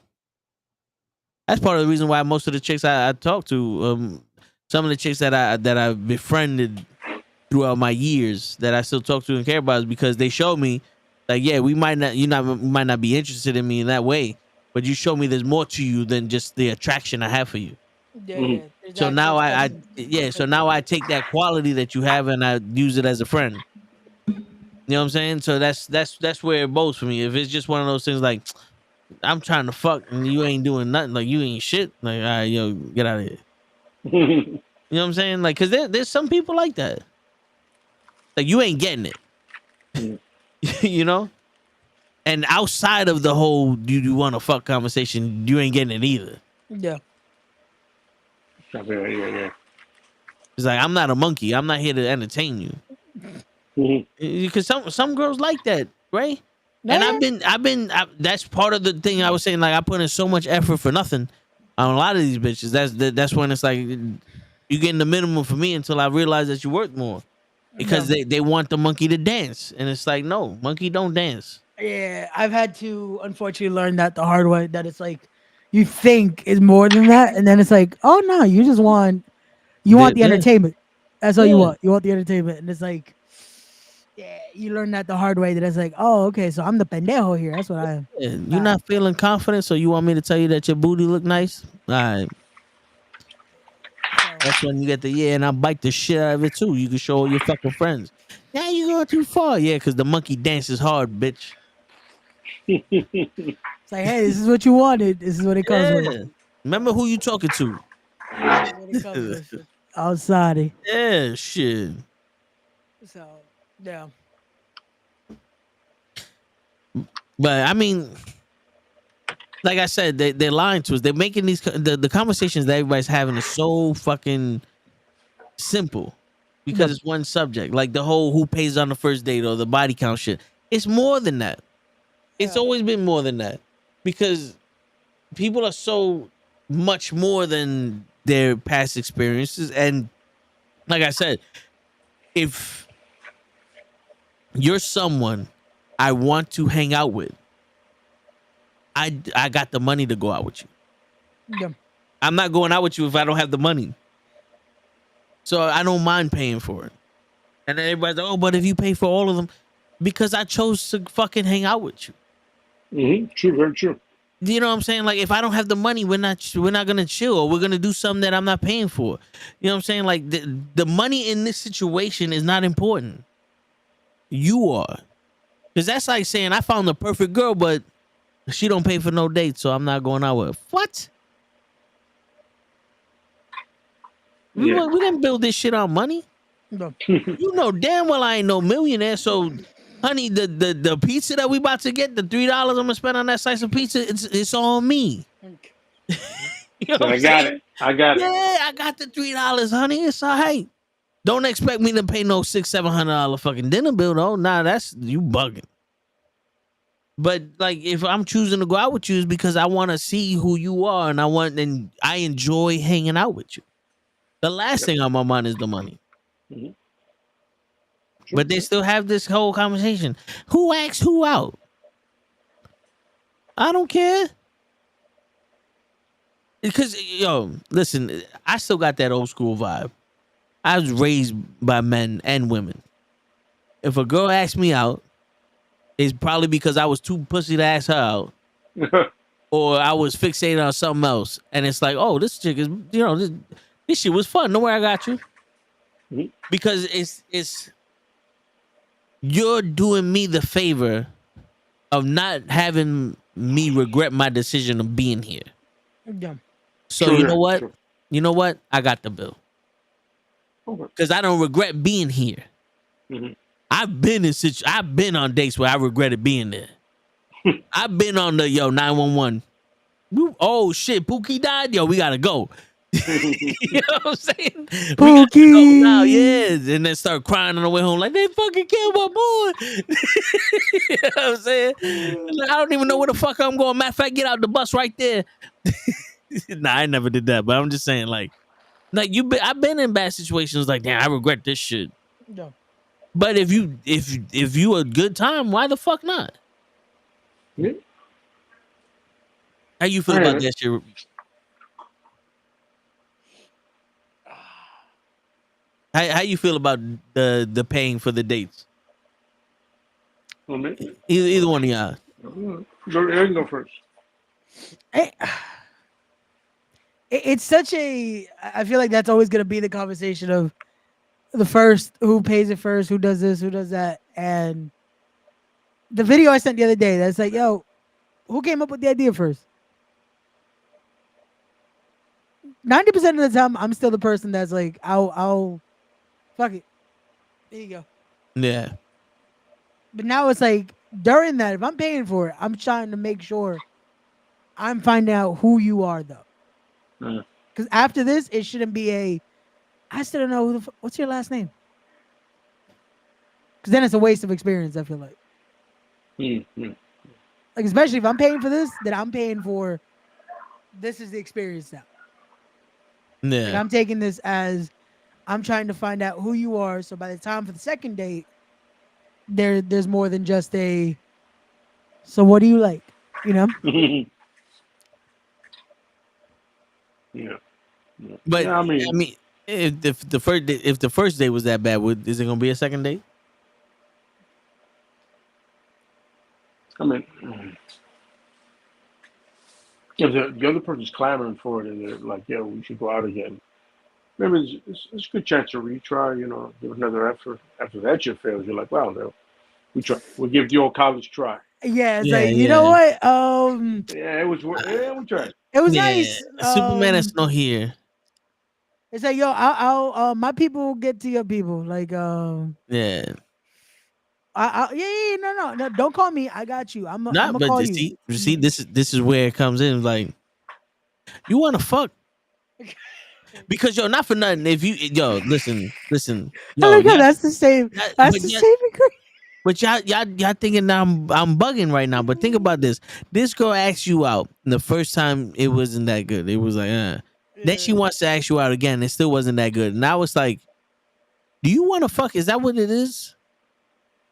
That's part of the reason why most of the chicks I talk to, some of the chicks that I befriended throughout my years that I still talk to and care about is because they show me like, yeah, we might not be interested in me in that way, but you show me there's more to you than just the attraction I have for you. Yeah. So now so now I take that quality that you have and I use it as a friend. You know what I'm saying? So that's where it goes for me. If it's just one of those things like I'm trying to fuck and you ain't doing nothing, like you ain't shit, like all right, yo, get out of here. You know what I'm saying? Like, cause there's some people like that. Like you ain't getting it. You know? And outside of the whole do you want to fuck conversation, you ain't getting it either. Yeah. Yeah. It's like I'm not a monkey. I'm not here to entertain you. Because some girls like that, right? And I've been that's part of the thing I was saying. Like I put in so much effort for nothing on a lot of these bitches. That's when it's like you getting the minimum for me until I realize that you're worth more. Because they want the monkey to dance, and it's like no, monkey don't dance. Yeah, I've had to unfortunately learn that the hard way. That it's like you think is more than that, and then it's like, oh no, you just want the entertainment. That's all you want. You want the entertainment, and it's like, yeah, you learn that the hard way. That it's like, oh, okay, so I'm the pendejo here. That's what I am. Yeah, you're not feeling confident, so you want me to tell you that your booty look nice? All right. That's when you get and I bite the shit out of it too. You can show all your fucking friends. Now you going too far. Yeah, because the monkey dances hard, bitch. It's like, hey, this is what you wanted. This is what it comes with. Remember who you talking to. Outside. Yeah, shit. So, yeah. But I mean, like I said, they're lying to us. They're making the conversations that everybody's having is so fucking simple because it's one subject. Like the whole who pays on the first date or the body count shit. It's more than that. It's always been more than that because people are so much more than their past experiences. And like I said, if you're someone I want to hang out with, I got the money to go out with you. Yeah. I'm not going out with you if I don't have the money. So I don't mind paying for it. And then everybody's like, oh, but if you pay for all of them, because I chose to fucking hang out with you. True, very true. You know what I'm saying? Like, if I don't have the money, we're not gonna chill, or we're gonna do something that I'm not paying for. You know what I'm saying? Like, the money in this situation is not important. You are, because that's like saying I found the perfect girl, but she don't pay for no dates, so I'm not going out with her. What? Yeah. We didn't build this shit on money. No. You know damn well I ain't no millionaire. So, honey, the pizza that we about to get, the $3 I'm gonna spend on that slice of pizza, it's on me. You know So what I I'm got saying? it. I got it. Yeah, I got the $3, honey. It's all right. Don't expect me to pay no $600-700 fucking dinner bill though. Nah, that's you bugging. But like, if I'm choosing to go out with you, is because I want to see who you are, and I enjoy hanging out with you. The last thing on my mind is the money. Mhm. But they still have this whole conversation. Who asks who out? I don't care. Because, yo, listen, I still got that old school vibe. I was raised by men and women. If a girl asks me out, it's probably because I was too pussy to ask her out, or I was fixated on something else. And it's like, oh, this chick is, this shit was fun. Don't worry, I got you. Mhm. Because it's you're doing me the favor of not having me regret my decision of being here. Yeah. So True you that, know what? true. You know what? I got the bill. Okay. Because I don't regret being here. Mhm. I've been on dates where I regretted being there. I've been on the 911. Oh shit, Pookie died. Yo, we gotta go. You know what I'm saying? We gotta go now, yeah. And then start crying on the way home, like they fucking killed my boy. You know what I'm saying? Like, I don't even know where the fuck I'm going. Matter of fact, get out the bus right there. Nah, I never did that, but I'm just saying, like I've been in bad situations like, damn, I regret this shit. Yeah. But if you a good time, why the fuck not? Yeah. How you feel I about hear it. that shit? How you feel about the paying for the dates? Well, me? Either one of y'all. Go, you can go first. It's such a. I feel like that's always going to be the conversation of the first, who pays it first, who does this, who does that, and the video I sent the other day. That's like, yo, who came up with the idea first? 90% of the time, I'm still the person that's like, I'll, fuck it. There you go. Yeah. But now it's like during that, if I'm paying for it, I'm trying to make sure I'm finding out who you are, though. Because after this, it shouldn't be I still don't know what's your last name. Because then it's a waste of experience, I feel like. Mm-hmm. Like, especially if I'm paying for this, then I'm paying for, this is the experience now. Yeah. Like, I'm taking this as I'm trying to find out who you are. So by the time for the second date, there's more than just so what do you like? You know? Yeah. But yeah, I mean, if the first date was that bad, is it gonna be a second date? I mean, if the other person's clamoring for it and they're like, yeah, we should go out again, maybe it's a good chance to retry, give it another effort. After that shit fails, you're like, wow, no, we'll give the old college try. Yeah, it's like, you know what? Yeah, it was, we tried. It was Yeah. nice. Superman is not here. It's like, yo, I'll my people will get to your people. Like, Yeah. No, don't call me. I got you. I'm Not, gonna but call you you. see, this is where it comes in. Like, you want to fuck because not for nothing. If you listen, I like how that's the same. That's the same. But y'all thinking I'm bugging right now. But think about this. This girl asked you out the first time. It wasn't that good. It was like, Then she wants to ask you out again. It still wasn't that good. And I was like, do you want to fuck? Is that what it is?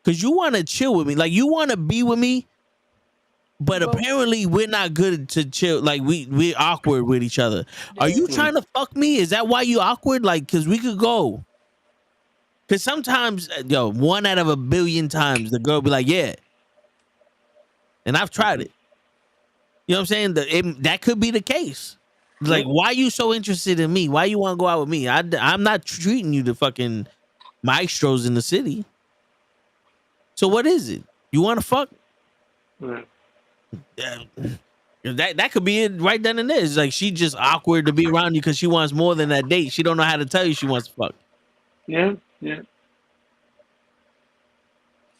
Because you want to chill with me. Like, you want to be with me. But apparently we're not good to chill. Like, we're awkward with each other. Are you trying to fuck me? Is that why you awkward? Like, because we could go. Because sometimes, yo, 1 out of a billion times, the girl be like, yeah. And I've tried it. You know what I'm saying? That could be the case. Like, why you so interested in me? Why you want to go out with me? I'm not treating you to fucking maestros in the city. So what is it? You want to fuck? Right. That could be it right then and there. It's like she just awkward to be around you because she wants more than that date. She don't know how to tell you she wants to fuck. Yeah, yeah.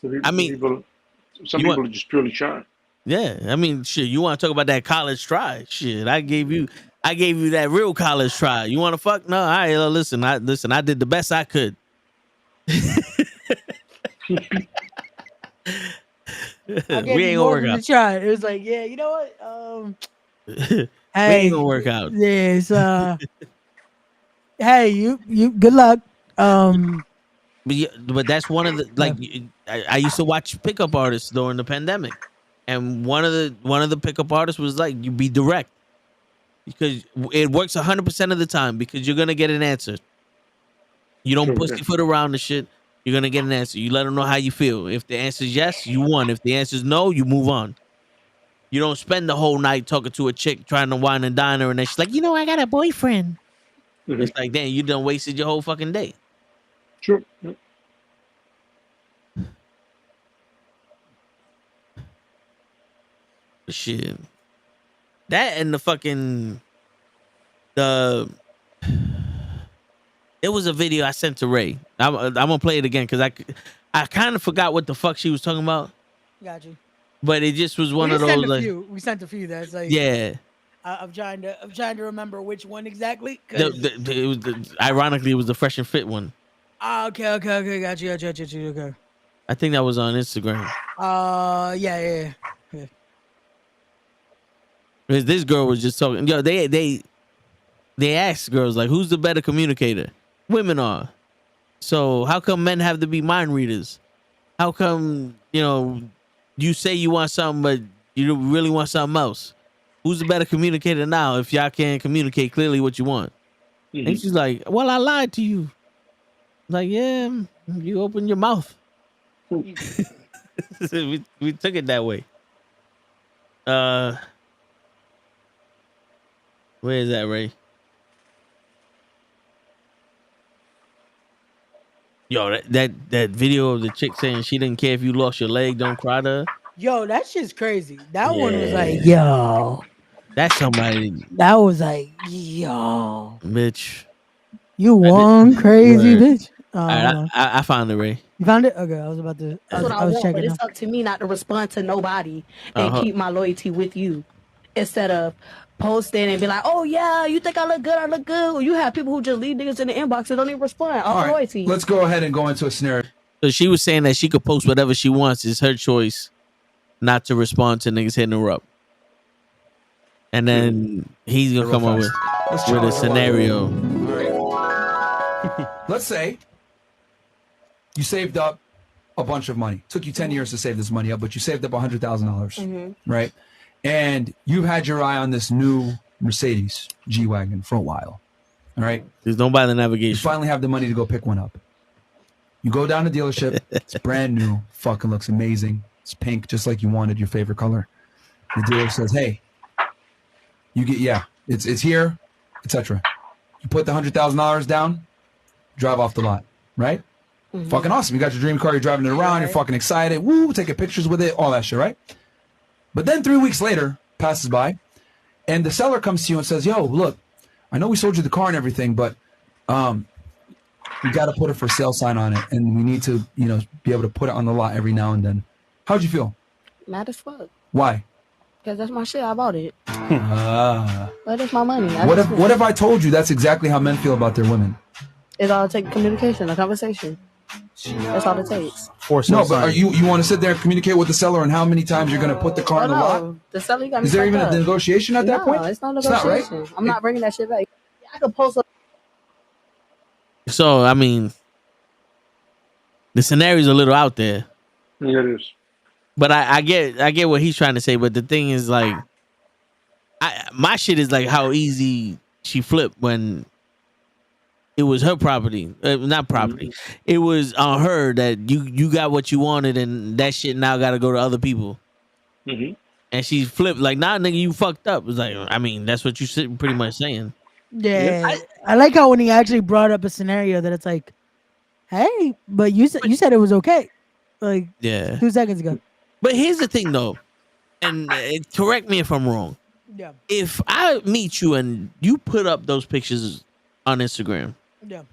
So I mean, some people are just purely shy. Yeah, I mean, shit. You want to talk about that college try? Shit, I gave you that real college try. You want to fuck? No, all right. Listen, I did the best I could. We ain't gonna work out. Try. It was like, yeah, you know what? We Hey, ain't gonna work out. Yes. Hey, you. Good luck. But that's one of the like. I used to watch pickup artists during the pandemic, and one of the pickup artists was like, you be direct, because it works 100% of the time, because you're gonna get an answer. You don't pussyfoot around the shit. You're gonna get an answer. You let them know how you feel. If the answer is yes, you won. If the answer is no, you move on. You don't spend the whole night talking to a chick trying to wine and dine her, and then she's like, I got a boyfriend. It's like, damn, you done wasted your whole fucking day. Sure. Shit. That and there was a video I sent to Ray. I'm gonna play it again because I kind of forgot what the fuck she was talking about. Got you. But it just was one of those like, we sent a few. That's like, yeah. I'm trying to remember which one exactly. Ironically, it was the Fresh and Fit one. Okay. Got you. Okay. I think that was on Instagram. Yeah. Because this girl was just talking. Yo, they asked girls like, who's the better communicator? Women are. So how come men have to be mind readers? How come, you say you want something, but you really want something else? Who's the better communicator now if y'all can't communicate clearly what you want? Mm-hmm. And she's like, well, I lied to you. Like, yeah, you open your mouth. we took it that way. Where is that, Ray? Yo, that video of the chick saying she didn't care if you lost your leg, don't cry to her. Yo, that shit's crazy. That one was like, yo. That's somebody. That was like, yo. Bitch. You one crazy bitch. I found it, Ray. You found it? Okay, I was about to. That's what I was checking. But it's up to me not to respond to nobody and keep my loyalty with you, instead of posting and be like, oh yeah, you think I look good? Well, you have people who just leave niggas in the inbox and don't even respond. All right, loyalty. Let's go ahead and go into a scenario. So she was saying that she could post whatever she wants. It's her choice not to respond to niggas hitting her up. And then he's gonna come up with a scenario. All right. Let's say you saved up a bunch of money. Took you 10 years to save this money up, but you saved up $100,000, right? And you've had your eye on this new Mercedes G-Wagon for a while, all right? There's no by the navigation. You finally have the money to go pick one up. You go down to the dealership. It's brand new. Fucking looks amazing. It's pink, just like you wanted, your favorite color. The dealer says, hey, it's here, etc. You put the $100,000 down, drive off the lot, right? Mm-hmm. Fucking awesome. You got your dream car, you're driving it around, you're fucking excited, woo, taking pictures with it, all that shit, right? But then 3 weeks later passes by, and the seller comes to you and says, yo, look, I know we sold you the car and everything, but we got to put a for sale sign on it, and we need to, be able to put it on the lot every now and then. How'd you feel? Mad as fuck. Why? Because that's my shit. I bought it. But it's my money. What if I told you that's exactly how men feel about their women? It's all it takes, communication, a conversation. That's all it takes. No, but you want to sit there and communicate with the seller on how many times you're going to put the car in the lot? The seller got me. Is there even a negotiation at that point? No, it's not negotiation. It's not, right? I'm not bringing that shit back. I could post. So I mean, the scenario's a little out there. Yeah, it is. But I get what he's trying to say. But the thing is, like, my shit is like how easy she flipped when it was her property, not property. It was on her that you got what you wanted, and that shit now got to go to other people. Mm-hmm. And she flipped like, "Nah, nigga, you fucked up." It was like, I mean, that's what you pretty much saying. Yeah, I like how when he actually brought up a scenario that it's like, hey, but you said it was okay, like Yeah. 2 seconds ago. But here's the thing, though, and correct me if I'm wrong. Yeah. If I meet you and you put up those pictures on Instagram, Yeah.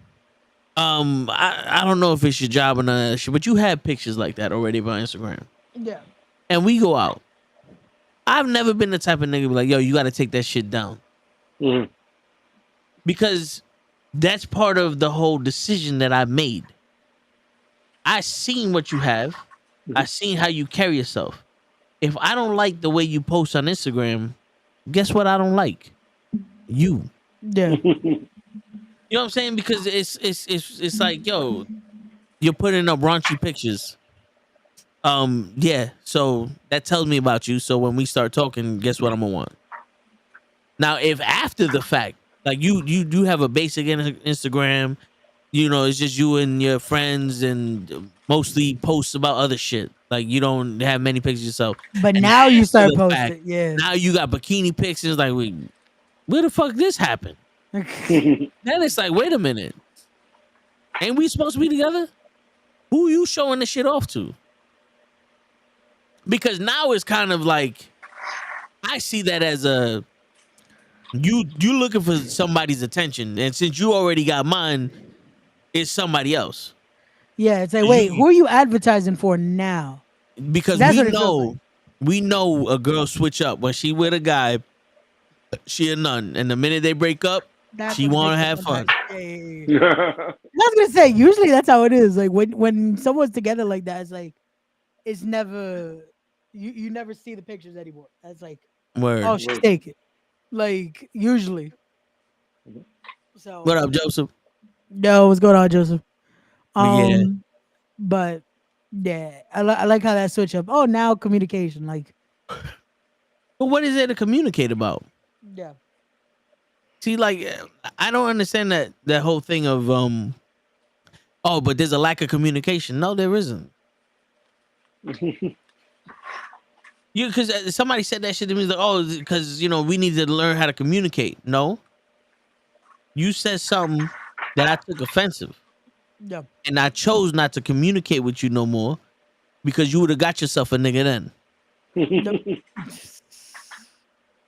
I don't know if it's your job or none of that shit, but you have pictures like that already on Instagram, Yeah. and we go out. I've never been the type of nigga be like, yo, you got to take that shit down. Mm-hmm. Because that's part of the whole decision that I made. I seen what you have. I seen how you carry yourself. If I don't like the way you post on Instagram, guess what I don't like? You. Yeah. You know what I'm saying? Because it's like, yo, you're putting up raunchy pictures. Yeah, so that tells me about you. So when we start talking, guess what I'm gonna want? Now, if after the fact, like you do have a basic Instagram, you know, it's just you and your friends and mostly posts about other shit. Like you don't have many pictures yourself. But And now you after start the posting, fact, yeah. now you got bikini pictures. Like, wait, where the fuck this happened? Then it's like, wait a minute, ain't we supposed to be together? Who you showing this shit off to? Because now it's kind of like I see that as a you looking for somebody's attention, and since you already got mine, it's somebody else. Yeah, it's like, wait, who are you advertising for now? Because That's what it feels like. we know a girl switch up when she with a guy, she a nun, and the minute they break up, That's she when it want to makes have it fun. I was gonna say, usually that's how it is. Like when someone's together like that, it's like it's never you never see the pictures anymore. That's like, Word. oh, she's taken. Like usually. So What up, Joseph? yo, what's going on, Joseph? Yeah. But yeah, I like how that switch up. Oh, now communication, like. But what is there to communicate about? Yeah. See, like, I don't understand that whole thing of oh, but there's a lack of communication. No, there isn't. You because somebody said that shit to me, like, oh, because you know we need to learn how to communicate. No, you said something that I took offensive. Yeah. And I chose not to communicate with you no more because you would have got yourself a nigga then.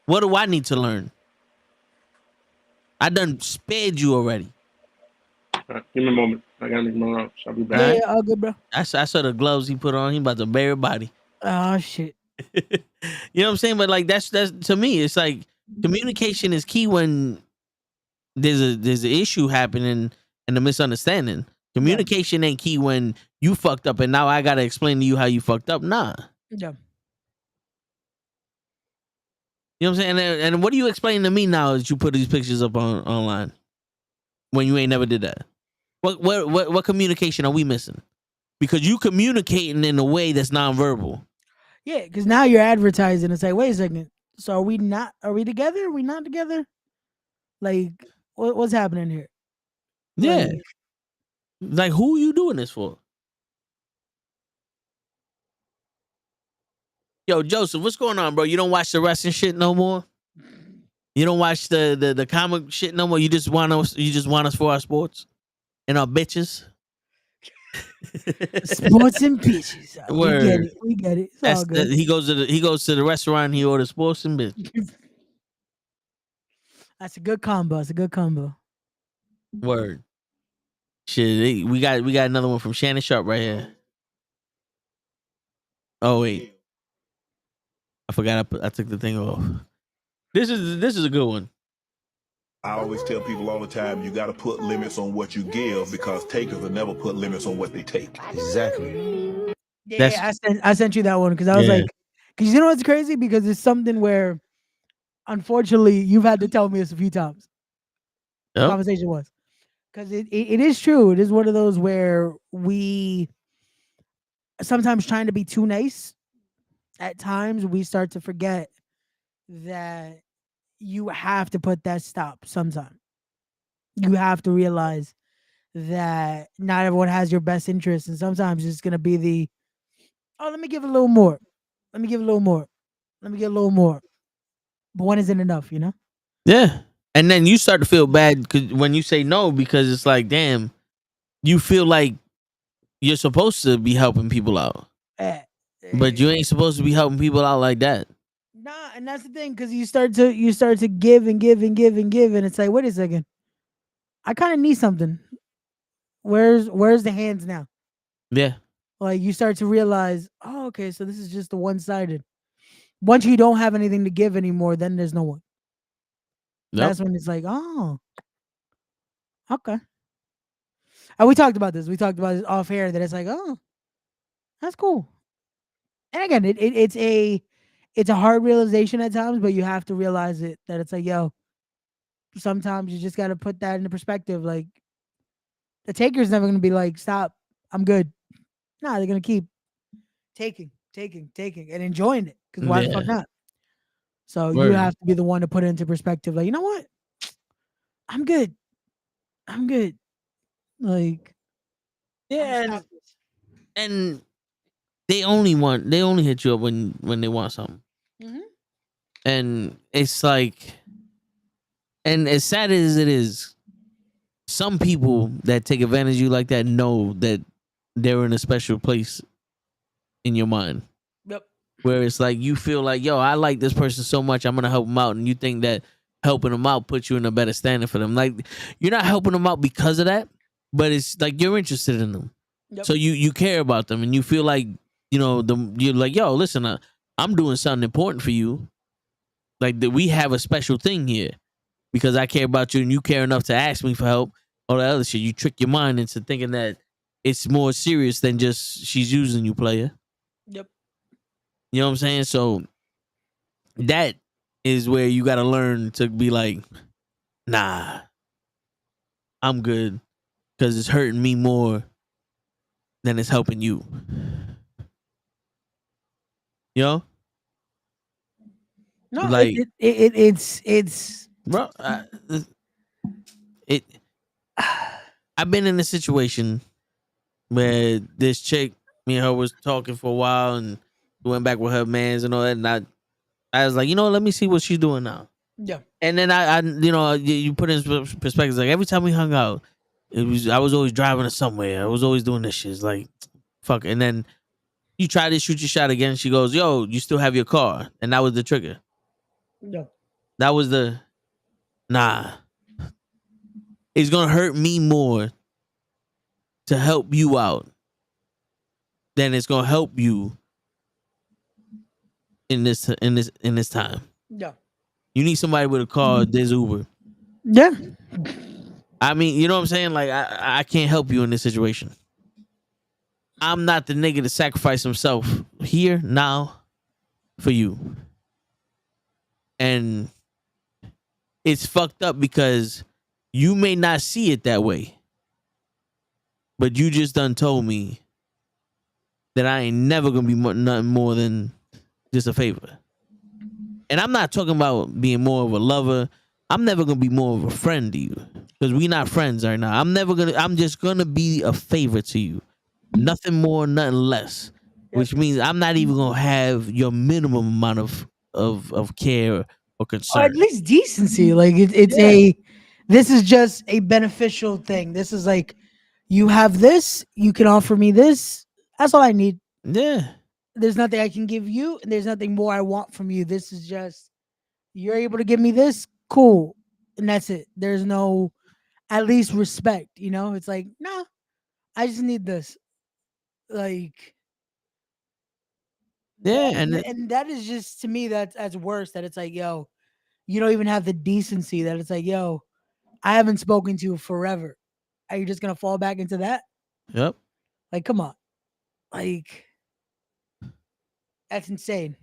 What do I need to learn? I done spared you already. Give me a moment. I gotta make my rounds. I'll be back. Yeah, all good, bro. I saw the gloves he put on. He about to bury a body. Oh shit. You know what I'm saying? But like that's to me, it's like communication is key when there's an issue happening and a misunderstanding. Communication ain't key when you fucked up and now I gotta explain to you how you fucked up. Nah. Yeah. You know what I'm saying? And what do you explain to me now that you put these pictures up online when you ain't never did that? What communication are we missing? Because you communicating in a way that's nonverbal. Yeah, because now you're advertising. It's like, wait a second. So are we together? Are we not together? Like, what's happening here? Yeah. Like, who are you doing this for? Yo, Joseph, what's going on, bro? You don't watch the wrestling shit no more? You don't watch the comic shit no more? You just want us for our sports and our bitches? Sports and bitches. Word. We get it. It's all good. He goes to the restaurant and he orders sports and bitches. That's a good combo. It's a good combo. Word. Shit, we got another one from Shannon Sharp right here. Oh wait. I forgot I took the thing off. This is a good one. I always tell people all the time, you got to put limits on what you give because takers will never put limits on what they take. Exactly. Yeah, I sent you that one because I was like, because you know what's crazy? Because it's something where, unfortunately, you've had to tell me this a few times. The conversation was because it is true. It is one of those where we sometimes trying to be too nice. At times, we start to forget that you have to put that stop sometime. You have to realize that not everyone has your best interest, and sometimes it's gonna be the, oh, let me give a little more, let me give a little more, let me get a little more, but one isn't enough, you know. Yeah. And then you start to feel bad when you say no, because it's like, damn, you feel like you're supposed to be helping people out, Eh, but you ain't supposed to be helping people out like that. Nah, and that's the thing, because you start to give and give and give and give, and it's like, wait a second, I kind of need something. Where's the hands now? Yeah. Like you start to realize, oh, okay, so this is just the one sided. Once you don't have anything to give anymore, then there's no one. Yep. That's when it's like, oh, okay. And we talked about this. We talked about it off air, that it's like, oh, that's cool. And again, it's a hard realization at times, but you have to realize it, that it's like, yo, sometimes you just got to put that into perspective. Like the taker's never gonna be like, stop, I'm good. Nah, they're gonna keep taking, and enjoying it. Because why the fuck Yeah. not? So you Word. have to be the one to put it into perspective. Like, you know what? I'm good. I'm good. Like, Yeah. And they only hit you up when they want something. Mhm. And it's like, and as sad as it is, some people that take advantage of you like that know that they're in a special place in your mind. Yep. Where it's like you feel like, yo, I like this person so much, I'm gonna help them out, and you think that helping them out puts you in a better standing for them. Like you're not helping them out because of that, but it's like you're interested in them, Yep. so you care about them, and you feel like, you know, you're like, yo, listen, I'm doing something important for you. Like that, we have a special thing here because I care about you, and you care enough to ask me for help. All that other shit, you trick your mind into thinking that it's more serious than just she's using you, player. Yep. You know what I'm saying? So that is where you got to learn to be like, nah, I'm good, because it's hurting me more than it's helping you. You know, No, like, it's bro, it. I've been in a situation where this chick, me and her was talking for a while, and went back with her mans and all that, and I was like, you know, let me see what she's doing now. yeah. And then I you know, you put in perspective. Like every time we hung out, I was always driving her somewhere. I was always doing this shit. It's like, fuck. And then you try to shoot your shot again. She goes, yo, you still have your car, and that was the trigger. Yeah. That was the, nah. It's gonna hurt me more to help you out than it's gonna help you in this time. Yeah. You need somebody with a car. There's Uber. Yeah. I mean, you know what I'm saying? Like, I can't help you in this situation. I'm not the nigga to sacrifice himself here now for you. And it's fucked up because you may not see it that way, but you just done told me that I ain't never gonna be nothing more than just a favor. And I'm not talking about being more of a lover. I'm never gonna be more of a friend to you, because we not friends right now. I'm just gonna be a favor to you. Nothing more, nothing less. Which means I'm not even gonna have your minimum amount of care or Or concern. at least decency. Like this is just a beneficial thing. This is like, you have this, you can offer me this. That's all I need. Yeah. There's nothing I can give you, and there's nothing more I want from you. This is just, you're able to give me this, cool. And that's it. There's no, at least, respect, you know? It's like, nah, I just need this. Like, Yeah, and that is just, to me, that's worse. That it's like, yo, you don't even have the decency. That it's like, yo, I haven't spoken to you forever. Are you just gonna fall back into that? Yep. Like, come on. Like, that's insane.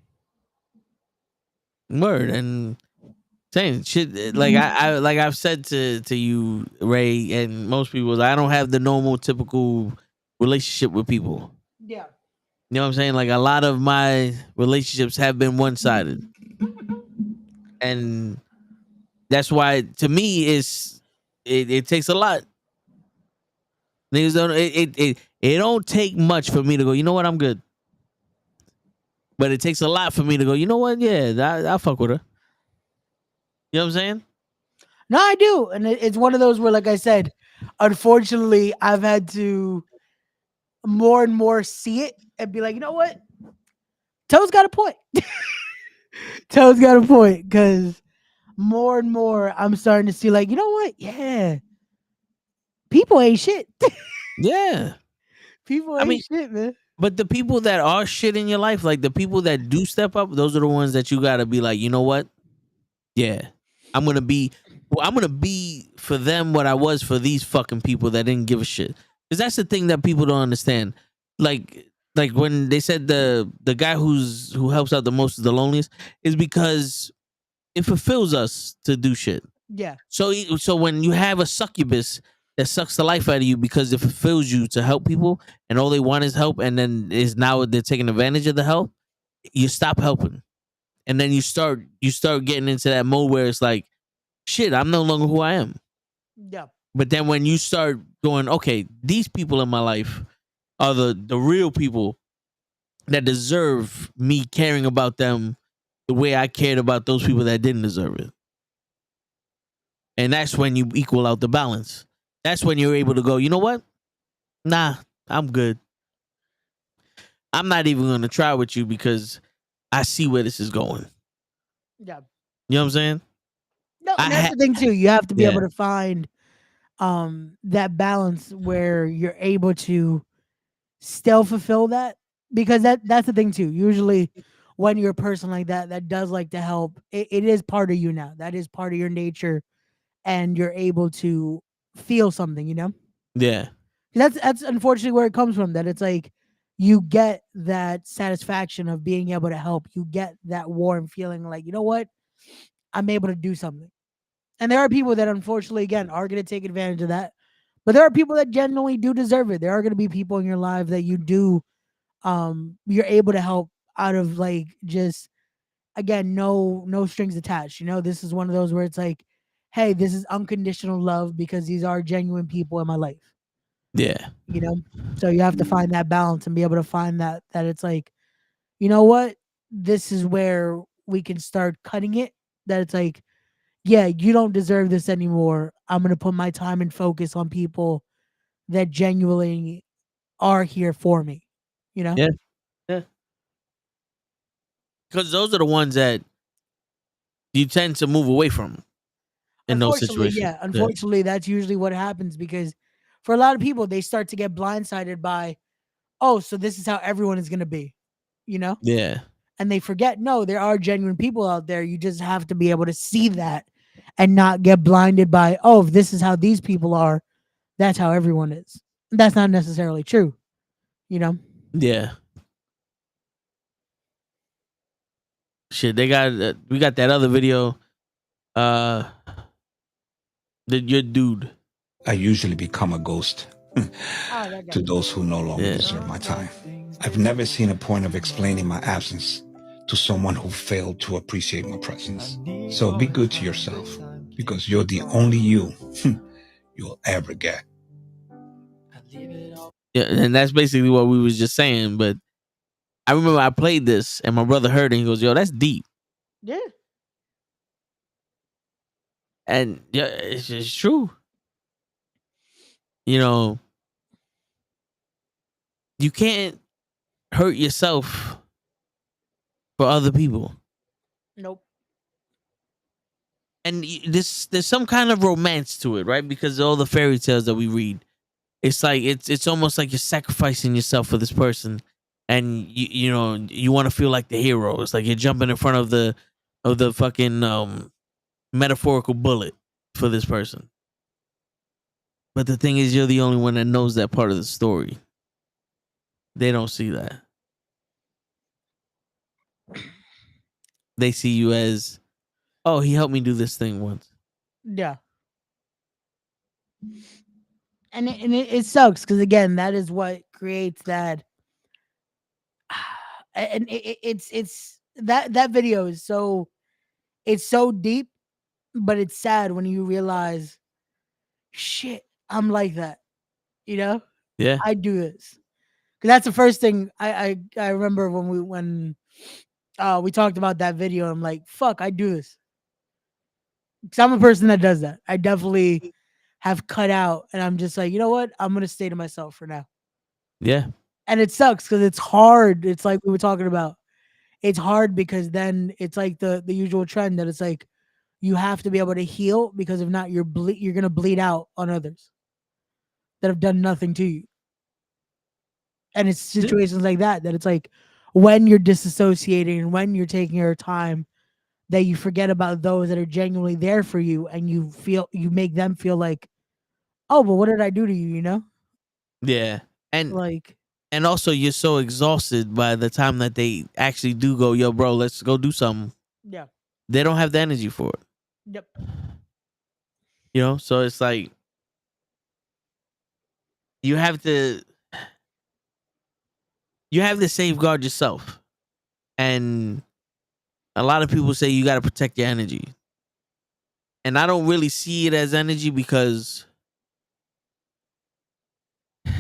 Word. And saying shit like I like I've said to you, Ray, and most people, I don't have the normal typical relationship with people. Yeah. You know what I'm saying? Like a lot of my relationships have been one-sided. And that's why, to me, it takes a lot. Niggas don't. It don't take much for me to go. You know what? I'm good. But it takes a lot for me to go. You know what? Yeah, I'll fuck with her. You know what I'm saying? No, I do, and it's one of those where, like I said, unfortunately, I've had to more and more see it and be like, you know what? Toe's got a point. Toe's got a point, because more and more I'm starting to see, like, you know what? Yeah, people ain't shit. Yeah. People I mean, ain't shit, man. but the people that are shit in your life, like the people that do step up, those are the ones that you gotta be like, you know what? Yeah, I'm gonna be. Well, I'm gonna be for them what I was for these fucking people that didn't give a shit. Because that's the thing that people don't understand. Like when they said the guy who helps out the most is the loneliest, is because it fulfills us to do shit. Yeah, So when you have a succubus that sucks the life out of you because it fulfills you to help people, and all they want is help, and then is now they're taking advantage of the help, you stop helping, and then you start getting into that mode where it's like, shit, I'm no longer who I am. yeah, But then when you start going, okay, these people in my life are the real people that deserve me caring about them the way I cared about those people that didn't deserve it. And that's when you equal out the balance. That's when you're able to go, you know what? Nah, I'm good. I'm not even going to try with you because I see where this is going. yeah. You know what I'm saying? No, and that's the thing too. You have to be Yeah. able to find that balance where you're able to still fulfill that, because that's the thing too. Usually when you're a person like that that does like to help, it is part of you now. That is part of your nature, and you're able to feel something, you know? Yeah. That's unfortunately where it comes from, that it's like you get that satisfaction of being able to help. You get that warm feeling like, you know what? I'm able to do something. And there are people that unfortunately again are going to take advantage of that. But there are people that genuinely do deserve it. There are going to be people in your life that you do you're able to help out of like just again no strings attached. You know, this is one of those where it's like, hey, this is unconditional love because these are genuine people in my life. Yeah. You know? So you have to find that balance and be able to find that it's like, you know what? This is where we can start cutting it. That it's like, yeah, you don't deserve this anymore. I'm gonna put my time and focus on people that genuinely are here for me. You know? Yeah. Yeah. Because those are the ones that you tend to move away from in those Unfortunately, situations. yeah. Unfortunately, that's usually what happens, because for a lot of people, they start to get blindsided by, oh, so this is how everyone is gonna be, you know? Yeah. And they forget, no, there are genuine people out there. You just have to be able to see that and not get blinded by, oh, if this is how these people are, that's how everyone is. That's not necessarily true, you know? Yeah. Shit, they got we got that other video. Uh, your dude. I usually become a ghost Oh, that guy. to those who no longer Yeah. deserve my time. I've never seen a point of explaining my absence to someone who failed to appreciate my presence. So be good to yourself, because you're the only you you'll ever get. Yeah, and that's basically what we was just saying. But I remember I played this and my brother heard it and he goes, "Yo, that's deep." Yeah. And yeah, it's just true. You know, you can't hurt yourself for other people. Nope. And there's some kind of romance to it, right? Because of all the fairy tales that we read, it's like it's almost like you're sacrificing yourself for this person, and you know you want to feel like the hero. It's like you're jumping in front of the fucking metaphorical bullet for this person. But the thing is, you're the only one that knows that part of the story. They don't see that. They see you as, oh, he helped me do this thing once. Yeah. And it sucks, because again, that is what creates that. And it's that video is so, it's so deep, but it's sad when you realize shit, I'm like that. You know, Yeah. I do this because that's the first thing I remember when we talked about that video. I'm like, fuck, I do this because I'm a person that does that. I definitely have cut out, and I'm just like, you know what? I'm gonna stay to myself for now. Yeah. And it sucks because it's hard. It's like we were talking about. It's hard because then it's like the usual trend that it's like you have to be able to heal because if not, you're gonna bleed out on others that have done nothing to you. And it's situations like that it's like when you're disassociating and when you're taking your time that you forget about those that are genuinely there for you and you make them feel like, oh, but what did I do to you? You know, Yeah. And like and also you're so exhausted by the time that they actually do go, yo, bro, let's go do something. yeah, They don't have the energy for it. yep, You know, so it's like you have to safeguard yourself. And a lot of people say you got to protect your energy. And I don't really see it as energy because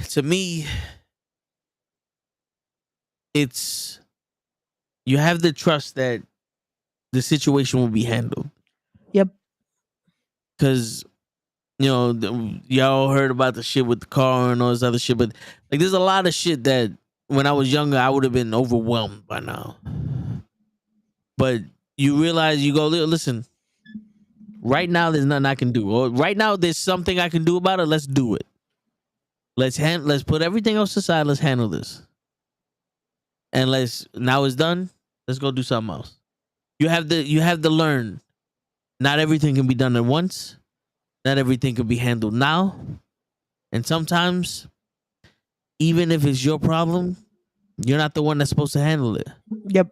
to me, it's you have the trust that the situation will be handled. yep, Because, you know, y'all heard about the shit with the car and all this other shit. But like, there's a lot of shit that when I was younger, I would have been overwhelmed by now. But you realize you go, listen, right now there's nothing I can do. Or right now there's something I can do about it. Let's do it. Let's put everything else aside. Let's handle this. And now it's done. Let's go do something else. You have to learn. Not everything can be done at once. Not everything can be handled now. And sometimes, even if it's your problem, you're not the one that's supposed to handle it. yep,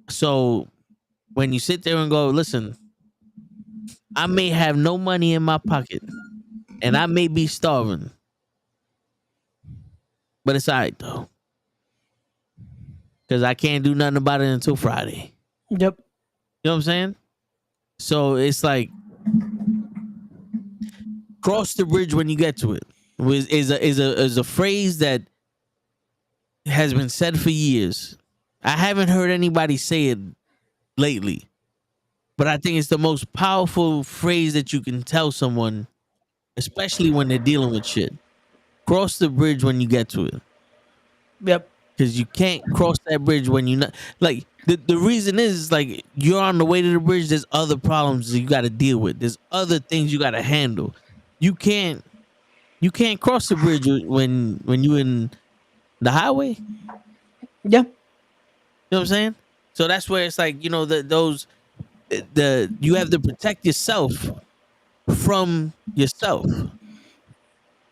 So when you sit there and go, listen, I may have no money in my pocket and I may be starving, but it's all right though. Because I can't do nothing about it until Friday. yep, You know what I'm saying? So it's like, cross the bridge when you get to it. Is a phrase that has been said for years. I haven't heard anybody say it lately, but I think it's the most powerful phrase that you can tell someone, especially when they're dealing with shit. Cross the bridge when you get to it. yep, Because you can't cross that bridge when you're not like the reason is like you're on the way to the bridge. There's other problems that you got to deal with. There's other things you got to handle. You can't cross the bridge when you in the highway. yeah, You know what I'm saying? So that's where it's like, you know, you have to protect yourself from yourself.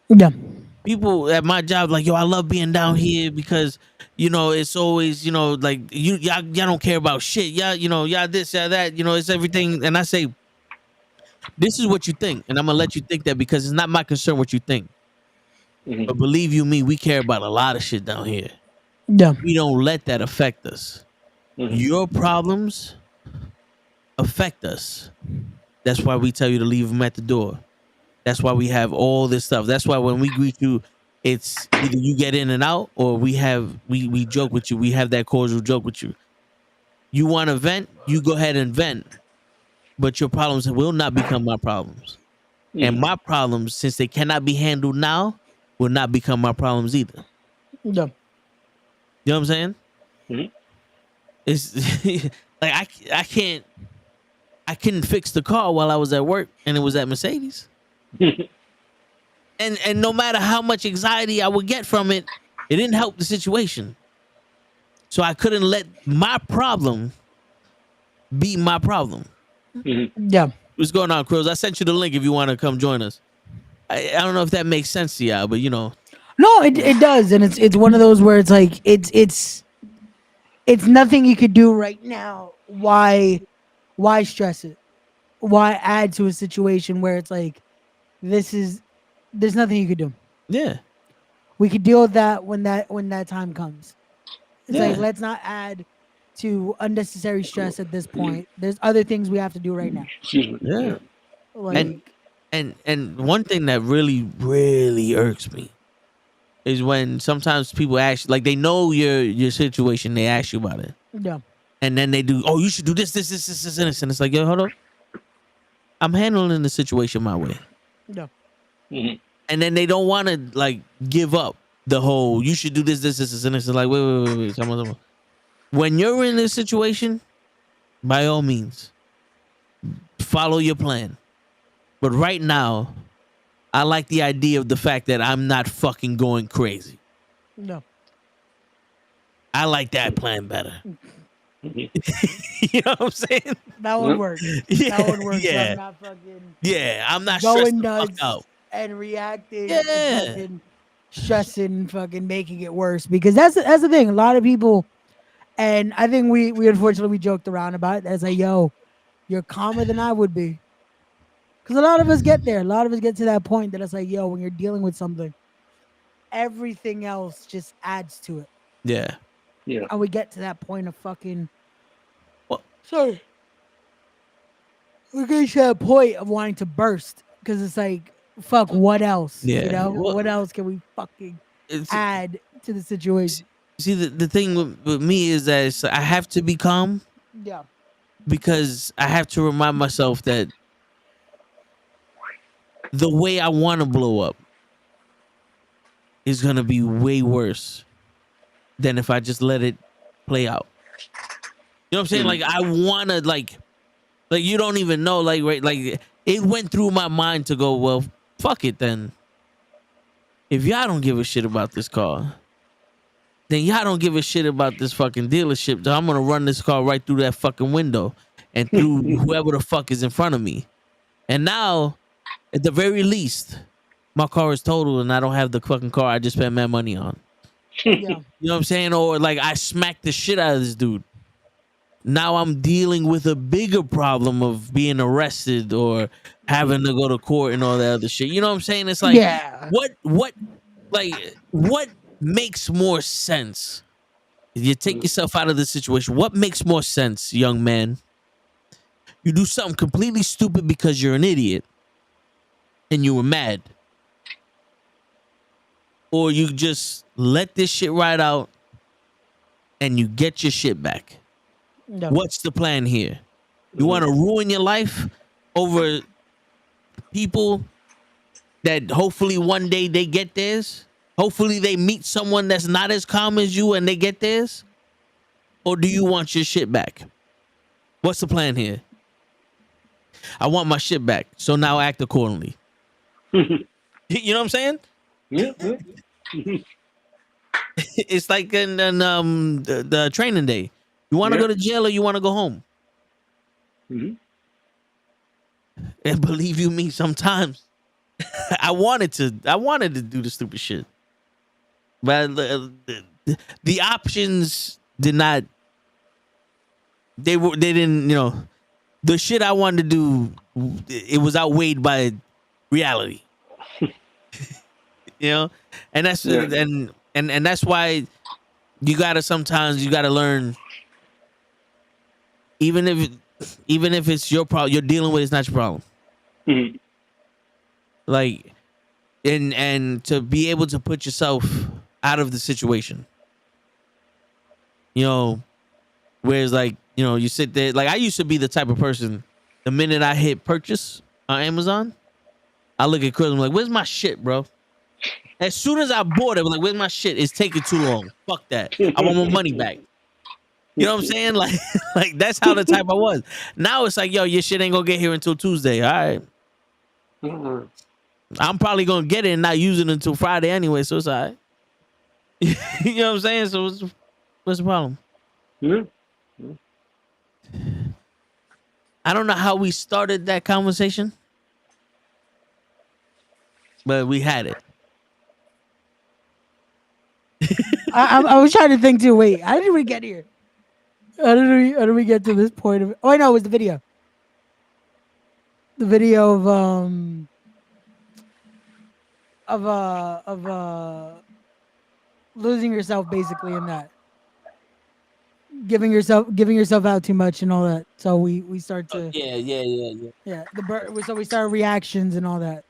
yeah, People at my job like, yo, I love being down here because, you know, it's always, you know, like y'all don't care about shit. Y'all, you know, y'all this, y'all that, you know, it's everything. And I say, this is what you think. And I'm gonna let you think that because it's not my concern what you think. Mhm. But believe you me, we care about a lot of shit down here. yeah, We don't let that affect us. Mhm. Your problems affect us. That's why we tell you to leave them at the door. That's why we have all this stuff. That's why when we greet you, it's either you get in and out or we joke with you. We have that cordial joke with you. You want to vent, you go ahead and vent. But your problems will not become my problems. And my problems, since they cannot be handled now, will not become my problems either. yeah, You know what I'm saying? Mhm. It's like I couldn't fix the car while I was at work and it was at Mercedes. And no matter how much anxiety I would get from it, it didn't help the situation. So I couldn't let my problem be my problem. yeah. What's going on, Cruz? I sent you the link if you want to come join us. I don't know if that makes sense to y'all, but you know. No, it does, and it's one of those where it's like it's nothing you could do right now. Why stress it? Why add to a situation where it's like there's nothing you could do. Yeah. We could deal with that when that time comes. It's like Yeah. let's not add to unnecessary stress at this point. There's other things we have to do right now. Excuse me. Yeah. Like And one thing that really irks me is when sometimes people ask, like, they know your situation, they ask you about it, Yeah. and then they do, oh, you should do this, and this, and it's like, yo, hold up, I'm handling the situation my way. Yeah. Mhm. And then they don't want to like give up the whole you should do this, and it's like, wait. Come on. When you're in this situation, by all means, follow your plan. But right now, I like the idea of the fact that I'm not fucking going crazy. No. I like that plan better. Mhm. You know what I'm saying? That one works. Yeah, That one works. So yeah. I'm not fucking Yeah, I'm not stressed going the fuck nuts out. and reacting Yeah. and fucking stressing, fucking making it worse. Because that's the thing. A lot of people, and I think we unfortunately we joked around about it. As like, yo, you're calmer than I would be. Because a lot of us get there. A lot of us get to that point that it's like, yo, when you're dealing with something, everything else just adds to it. Yeah. Yeah. And we get to that point of fucking. Well, Sorry. We get to that point of wanting to burst. Because it's like, fuck, what else? Yeah. You know? Well, What else can we fucking it's, add to the situation? see, the thing with me is that I have to be calm Yeah. because I have to remind myself that the way I want to blow up is going to be way worse than if I just let it play out. You know what I'm saying? Like, I want to, like you don't even know, like, right? Like, it went through my mind to go, well, fuck it then. If y'all don't give a shit about this car, then y'all don't give a shit about this fucking dealership. So I'm going to run this car right through that fucking window and through whoever the fuck is in front of me. And now, at the very least, my car is totaled and I don't have the fucking car I just spent my money on. Yeah. You know what I'm saying? Or like I smacked the shit out of this dude. Now I'm dealing with a bigger problem of being arrested or having to go to court and all that other shit. You know what I'm saying? It's like, Yeah. what makes more sense? You take yourself out of the situation. What makes more sense, young man? You do something completely stupid because you're an idiot and you were mad. Or you just let this shit ride out and you get your shit back. No. What's the plan here? You want to ruin your life over people that hopefully one day they get theirs? Hopefully they meet someone that's not as calm as you and they get theirs? Or do you want your shit back? What's the plan here? I want my shit back. So now act accordingly. You know what I'm saying? Yeah. It's like in the training day. You want to go to jail or you want to go home? And believe you me, sometimes I wanted to do the stupid shit, but the options did not. They didn't. You know, the shit I wanted to do, it was outweighed by reality. You know, and that's and that's why you gotta learn. Even if it's your problem, you're dealing with, it's not your problem. Like, and to be able to put yourself out of the situation. You know, whereas like, you know, you sit there, like I used to be the type of person, the minute I hit purchase on Amazon, I look at Chris, I'm like, where's my shit, bro? As soon as I bought it, I'm like, where's my shit? It's taking too long. Fuck that. I want my money back. You know what I'm saying? Like that's how the type I was. Now it's like, yo, your shit ain't gonna get here until Tuesday. All right. I'm probably gonna get it and not use it until Friday anyway, so it's all right. You know what I'm saying? So what's the problem? I don't know how we started that conversation, but we had it. I was trying to think too. Wait, how did we get here? How did we get to this point of? Oh, I know it was the video. The video of losing yourself basically in that. giving yourself out too much and all that. So we start to Yeah. so we start reactions and all that.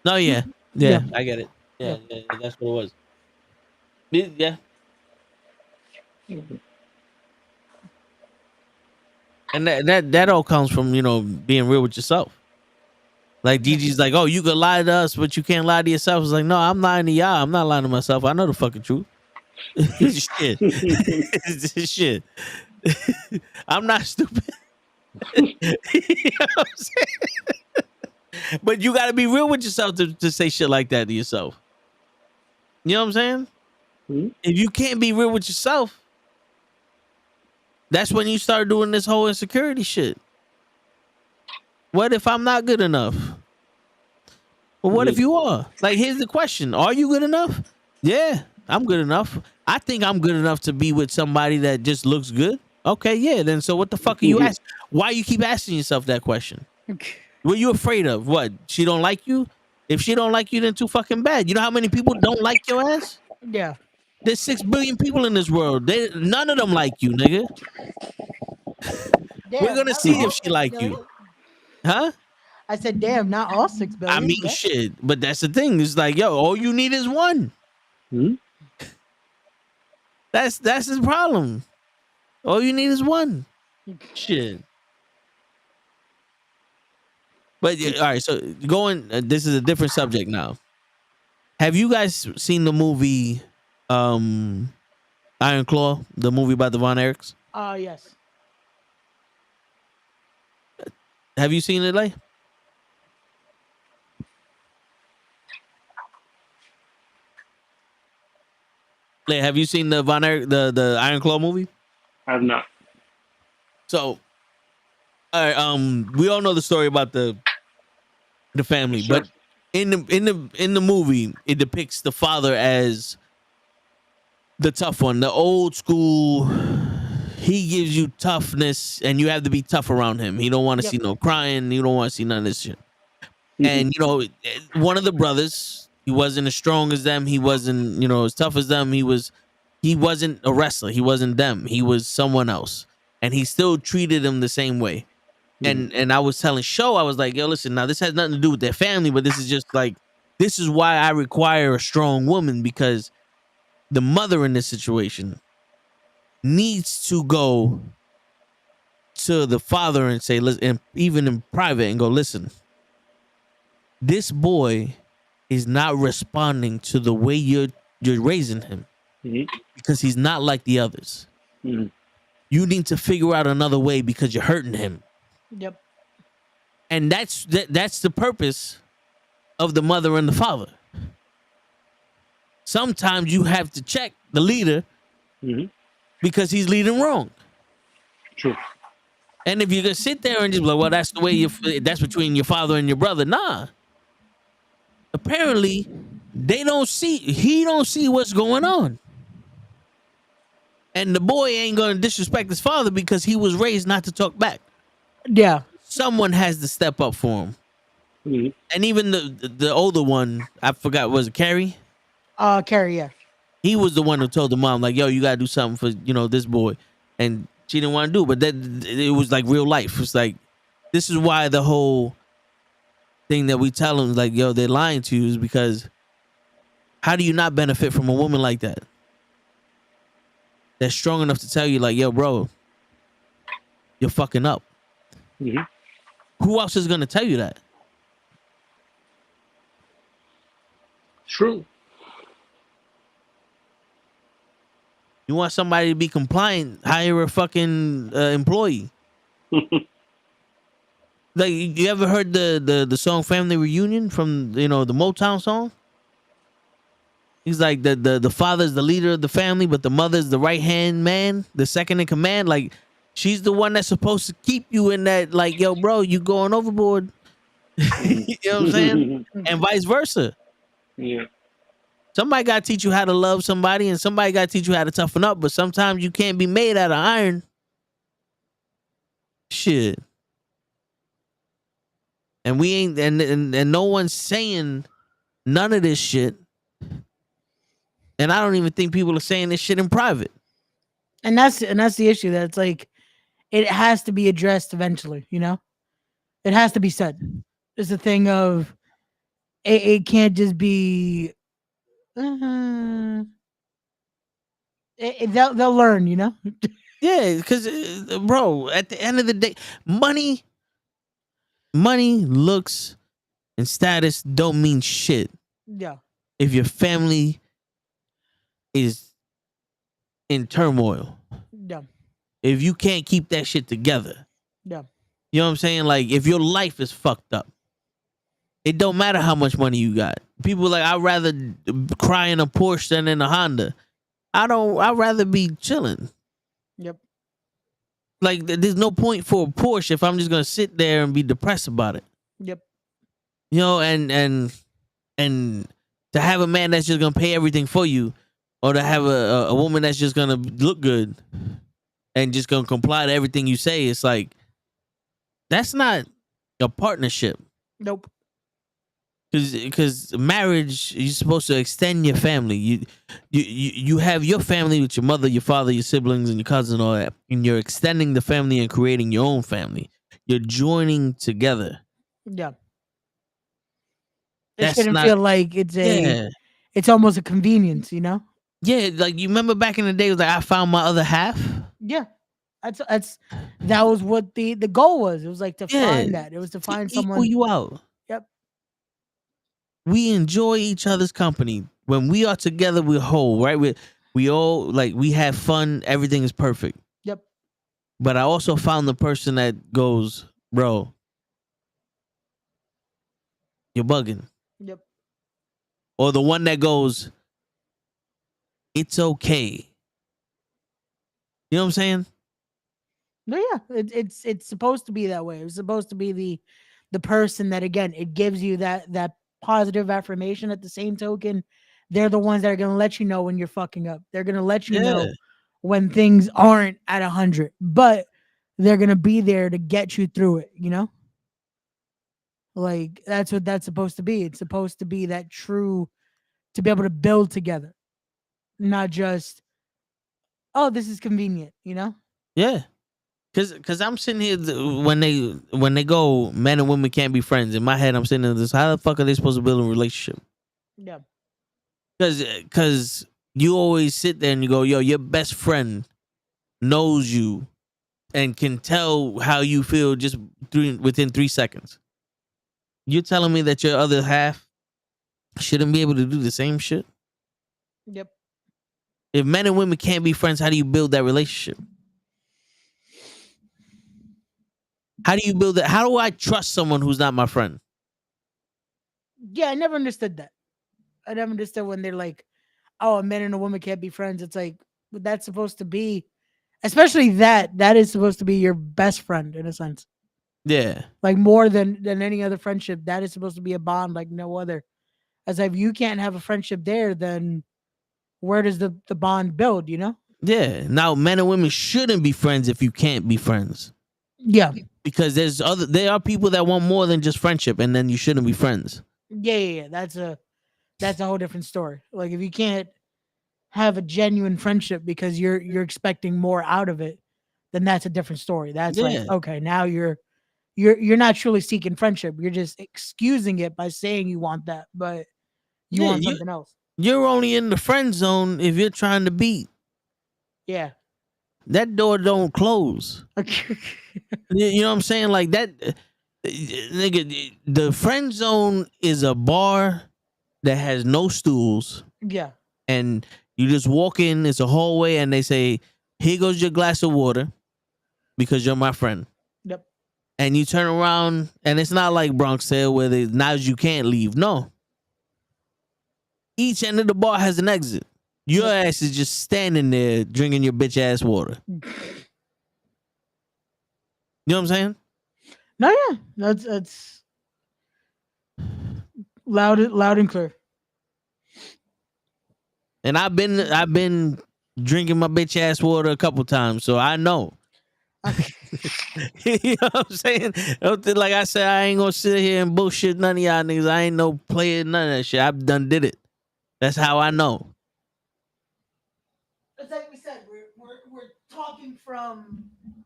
No, yeah. Yeah. I get it. Yeah, that's what it was. Yeah. And that all comes from, being real with yourself. Like Gigi's like, oh, you can lie to us, but you can't lie to yourself. It's like, no, I'm lying to y'all. I'm not lying to myself. I know the fucking truth. Shit. Shit. I'm not stupid. You know what I'm saying? But you got to be real with yourself to say shit like that to yourself. You know what I'm saying? Mm-hmm. If you can't be real with yourself, that's when you start doing this whole insecurity shit. What if I'm not good enough? Well, what if you are? Like, here's the question. Are you good enough? Yeah, I'm good enough. I think I'm good enough to be with somebody that just looks good. Okay, yeah. Then so what the fuck are you asking? Why you keep asking yourself that question? What you afraid of? What? She don't like you? If she don't like you, then too fucking bad. You know how many people don't like your ass? Yeah. There's 6 billion people in this world. None of them like you, nigga. We're gonna see if she like you. Huh? I said, damn, not all 6 billion. I mean, shit. But that's the thing. It's like, yo, all you need is one. Hmm? That's his problem. All you need is one. Shit. But all right, so this is a different subject now. Have you guys seen the movie Iron Claw, the movie by the Von Erichs? Yes. Have you seen it, like? Like, have you seen the Von Erich, the Iron Claw movie? I have not. So, all right, we all know the story about the family, Sure. but in the movie, it depicts the father as the tough one, the old school. He gives you toughness, and you have to be tough around him. He don't want to see no crying. You don't want to see none of this shit. And one of the brothers, he wasn't as strong as them. He wasn't, as tough as them. He wasn't a wrestler. He wasn't them. He was someone else, and he still treated them the same way. And I was telling Show, I was like, yo, listen, now this has nothing to do with their family, but this is just like, this is why I require a strong woman, because the mother in this situation needs to go to the father and say, listen, and even in private, and go, listen, this boy is not responding to the way you're raising him, because he's not like the others. You need to figure out another way because you're hurting him. Yep. And that's the purpose of the mother and the father. Sometimes you have to check the leader because he's leading wrong. True. And if you're gonna sit there and just be like, well, that's the way that's between your father and your brother. Nah. Apparently, he don't see what's going on. And the boy ain't gonna disrespect his father because he was raised not to talk back. Yeah. Someone has to step up for him. And even the older one, I forgot, was it Carrie? Carrie, yeah. He was the one who told the mom, like, yo, you gotta do something for, this boy. And she didn't want to do it, but it was like real life. It's like, this is why the whole thing that we tell them, like, yo, they're lying to you, is because how do you not benefit from a woman like that? That's strong enough to tell you, like, yo, bro, you're fucking up. Who else is gonna tell you that? True. You want somebody to be compliant, hire a fucking employee. Like, you ever heard the song Family Reunion from, the Motown song? He's like, the father's the leader of the family, but the mother's the right-hand man, the second in command. Like, she's the one that's supposed to keep you in that, like, yo, bro, you going overboard. You know what I'm saying? And vice versa. Yeah. Somebody got to teach you how to love somebody, and somebody got to teach you how to toughen up, but sometimes you can't be made out of iron. Shit. And we ain't, and no one's saying none of this shit. And I don't even think people are saying this shit in private. And that's the issue. That it's like it has to be addressed eventually. You know, it has to be said. It's a thing of it can't just be. Uh, they'll learn. You know. Yeah, because bro, at the end of the day, money, looks, and status don't mean shit Yeah. if your family is in turmoil. Yeah. If you can't keep that shit together. Yeah. You know what I'm saying? Like, if your life is fucked up, it don't matter how much money you got. People like, I'd rather cry in a Porsche than in a Honda. I'd rather be chilling. Yep. Like, there's no point for a Porsche if I'm just gonna sit there and be depressed about it. Yep. You know, and to have a man that's just gonna pay everything for you, or to have a woman that's just gonna look good and just gonna comply to everything you say, it's like, that's not a partnership. Nope. Because marriage, you're supposed to extend your family. You have your family with your mother, your father, your siblings, and your cousin, and all that, and you're extending the family and creating your own family. You're joining together. Yeah. It That's shouldn't not feel like it's it's almost a convenience, you know? Yeah, like, you remember back in the day, it was like, I found my other half. Yeah. That was what the goal was. It was like to Yeah, find that. It was to find equal someone. you out. Yep. We enjoy each other's company. When we are together, we're whole, right? We all, like, we have fun. Everything is perfect. Yep. But I also found the person that goes, bro, you're bugging. Yep. Or the one that goes, it's okay. You know what I'm saying? No, yeah. It's supposed to be that way. It's supposed to be the person that, again, it gives you that positive affirmation. At the same token, they're the ones that are gonna let you know when you're fucking up. They're gonna let you know when things aren't at 100, but they're gonna be there to get you through it, you know? Like, that's what that's supposed to be. It's supposed to be that true, to be able to build together, not just, oh, this is convenient, you know? Yeah. Cause I'm sitting here when they go, men and women can't be friends. In my head, I'm sitting there, this, how the fuck are they supposed to build a relationship? Yeah. Cause you always sit there and you go, yo, your best friend knows you and can tell how you feel just within 3 seconds. You're telling me that your other half shouldn't be able to do the same shit? Yep. If men and women can't be friends, how do you build that relationship? How do you build it? How do I trust someone who's not my friend? Yeah, I never understood that. I never understood when they're like, oh, a man and a woman can't be friends. It's like, that's supposed to be, especially that is supposed to be your best friend in a sense. Yeah. Like, more than any other friendship, that is supposed to be a bond like no other. As if you can't have a friendship there, then where does the bond build, you know? Yeah. Now, men and women shouldn't be friends if you can't be friends. Yeah. Because there are people that want more than just friendship, and then you shouldn't be friends. Yeah. That's a whole different story. Like, if you can't have a genuine friendship because you're expecting more out of it, then that's a different story. That's like, okay, now you're not truly seeking friendship. You're just excusing it by saying you want that, but you want something else. You're only in the friend zone if you're trying to beat. Yeah. That door don't close. You know what I'm saying? Like that, nigga, the friend zone is a bar that has no stools. Yeah. And you just walk in, it's a hallway, and they say, here goes your glass of water because you're my friend. Yep. And you turn around, and it's not like Bronx Tale where now you can't leave. No. Each end of the bar has an exit. Your ass is just standing there drinking your bitch ass water. You know what I'm saying? No, yeah. That's loud and clear. And I've been drinking my bitch ass water a couple times, so I know. You know what I'm saying? Like I said, I ain't gonna sit here and bullshit none of y'all niggas. I ain't no player, none of that shit. I've done did it. That's how I know. It's like we said, we're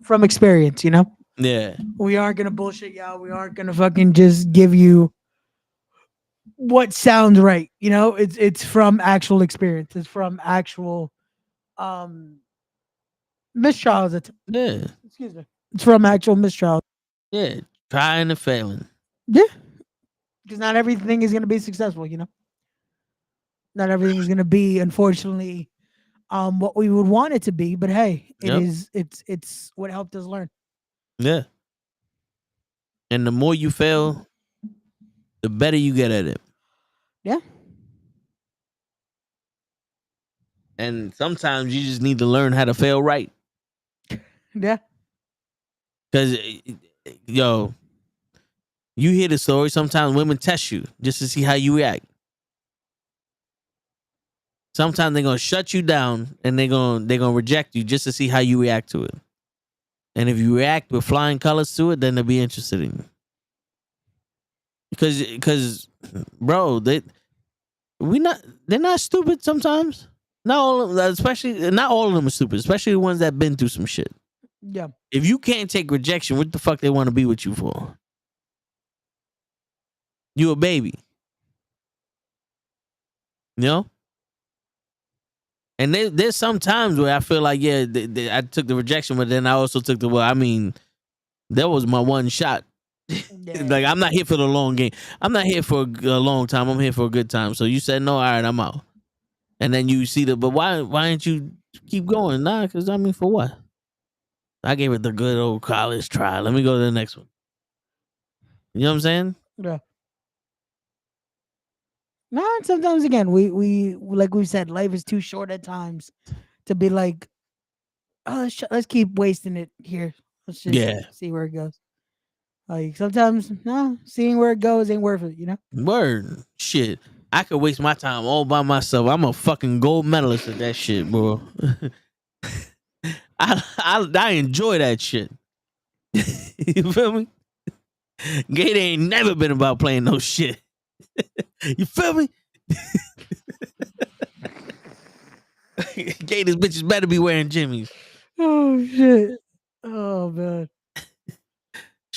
from experience, you know? Yeah. We aren't gonna bullshit y'all. We aren't gonna fucking just give you what sounds right. You know, it's from actual experience. It's from actual um mistrials. Yeah. Excuse me. It's from actual mistrials. Yeah. Trying and failing. Yeah. Because not everything is gonna be successful, you know? Not everything is gonna be, unfortunately, what we would want it to be, but hey, Yep. it's what helped us learn. Yeah. And the more you fail, the better you get at it. Yeah. And sometimes you just need to learn how to fail right. Yeah. Because, yo, you hear the story. Sometimes women test you just to see how you react. Sometimes they're gonna shut you down and they're gonna reject you just to see how you react to it. And if you react with flying colors to it, then they'll be interested in you. Because, bro, they're not stupid sometimes. Not all of them, especially not all of them are stupid, especially the ones that been through some shit. Yeah. If you can't take rejection, what the fuck they want to be with you for? You a baby. You know? And there's some times where I feel like, yeah, I took the rejection, but then I also took that was my one shot. Like, I'm not here for the long game. I'm not here for a long time. I'm here for a good time. So you said no, all right, I'm out. And then you see but why didn't you keep going? Nah, because I mean, for what? I gave it the good old college try. Let me go to the next one. You know what I'm saying? Yeah. No, and sometimes again, we like we said, life is too short at times to be like, oh, let's keep wasting it here. Let's just see where it goes. Like sometimes, no, seeing where it goes ain't worth it. You know. Word. Shit. I could waste my time all by myself. I'm a fucking gold medalist at that shit, bro. I enjoy that shit. You feel me? Gator ain't never been about playing no shit. You feel me? Gators bitches better be wearing Jimmys. Oh shit. Oh man.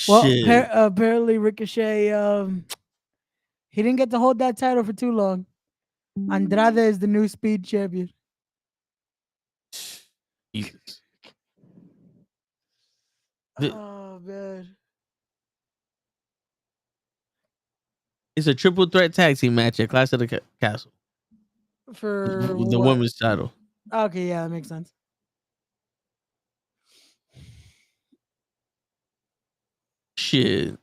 Well, Shit. apparently Ricochet, he didn't get to hold that title for too long. Andrade is the new speed champion. Jesus. Oh man. It's a triple threat tag team match at Clash of the Castle. For the women's title. Okay, yeah, that makes sense. Shit.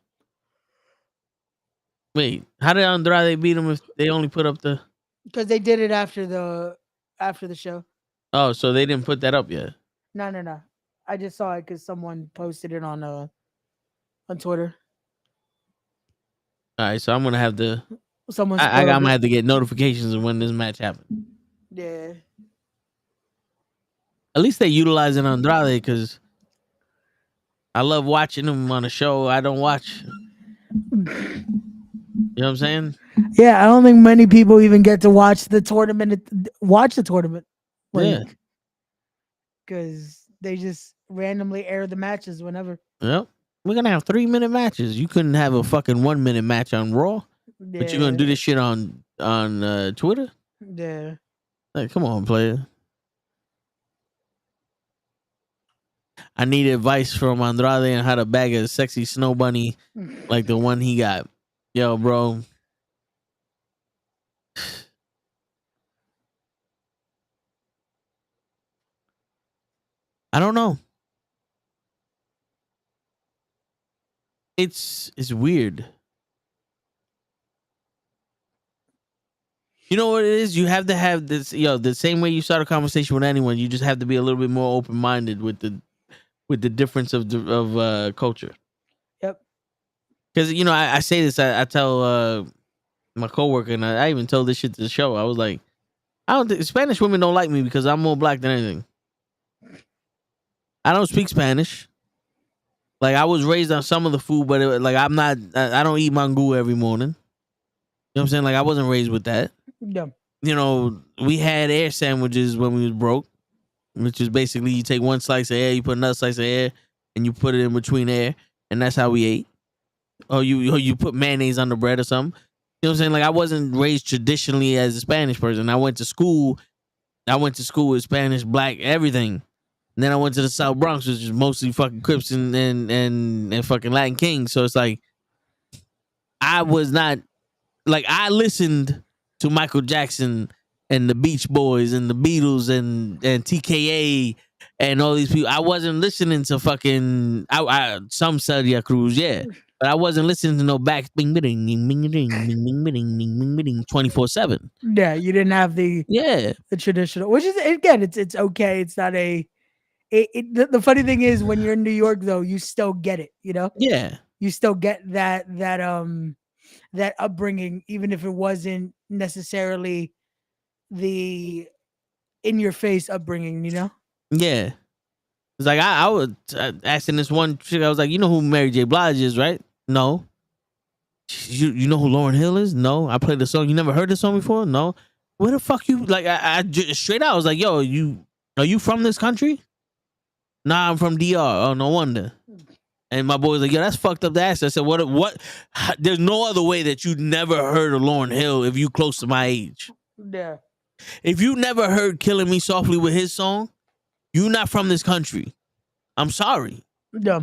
Wait, how did Andrade beat him if they only put up the? Because they did it after the show. Oh, so they didn't put that up yet. No. I just saw it because someone posted it on Twitter. All right, so I'm gonna have to. I'm gonna have to get notifications of when this match happened. Yeah. At least they utilizing Andrade because I love watching him on a show I don't watch. You know what I'm saying? Yeah, I don't think many people even get to watch the tournament. Yeah. Because they just randomly air the matches whenever. Yep. We're gonna have 3-minute matches. You couldn't have a fucking 1-minute match on Raw. Yeah. But you're gonna do this shit on Twitter? Yeah. Like, come on, player. I need advice from Andrade on how to bag a sexy snow bunny like the one he got. Yo, bro. I don't know. It's weird. You know what it is? You have to have this, the same way you start a conversation with anyone, you just have to be a little bit more open-minded with the difference of culture. Yep. Because, I say this, I tell my coworker, and I even told this shit to the show. I was like, I don't think Spanish women don't like me because I'm more black than anything. I don't speak Spanish. Like, I was raised on some of the food, but I don't eat mango every morning. You know what I'm saying? Like, I wasn't raised with that. Yeah. We had air sandwiches when we was broke. which is basically you take one slice of air, you put another slice of air, and you put it in between air, and that's how we ate. Or you put mayonnaise on the bread or something. You know what I'm saying? Like I wasn't raised traditionally as a Spanish person. I went to school with Spanish, black, everything. And then I went to the South Bronx, which is mostly fucking Crips and fucking Latin Kings. So it's like I was not like I listened to Michael Jackson and the Beach Boys and the Beatles and TKA and all these people. I wasn't listening to fucking some Celia Cruz, yeah. But I wasn't listening to no back 24/7. Yeah, you didn't have the traditional, which is again, it's okay. It's not a. The funny thing is when you're in New York though, you still get it. You know. Yeah. You still get that upbringing, even if it wasn't necessarily the in your face upbringing. You know. Yeah. It's like I was asking this one chick. I was like, you know who Mary J. Blige is, right? No. You know who Lauryn Hill is? No. I played the song. You never heard the song before? No. Where the fuck you like? I just straight out I was like, yo, are you from this country? Nah, I'm from DR. Oh, no wonder. And my boy was like, yo, that's fucked up to ask. I said, what? There's no other way that you never heard of Lauryn Hill if you close to my age. Yeah. If you never heard Killing Me Softly with his song, you're not from this country. I'm sorry. Yeah.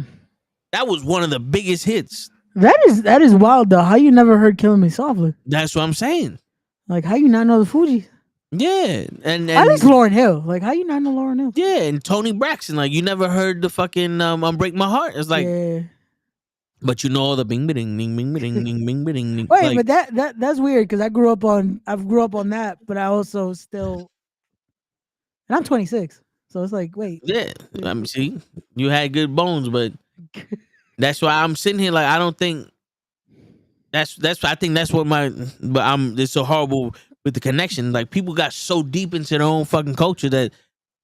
That was one of the biggest hits. That is wild though. How you never heard "Killing Me Softly"? That's what I'm saying. Like how you not know the Fugees? Yeah, and at least Lauryn Hill. Like how you not know Lauryn Hill? Yeah, and Tony Braxton. Like you never heard the fucking "Unbreak My Heart." It's like, but you know all the bing bing bing bing bing bing bing bing. Wait, but that's weird because I grew up on that, but I also still, and I'm 26, so it's like, wait. Yeah, I mean, see, you had good bones, but that's why I'm sitting here like I don't think that's I think that's what it's so horrible with the connection. Like people got so deep into their own fucking culture that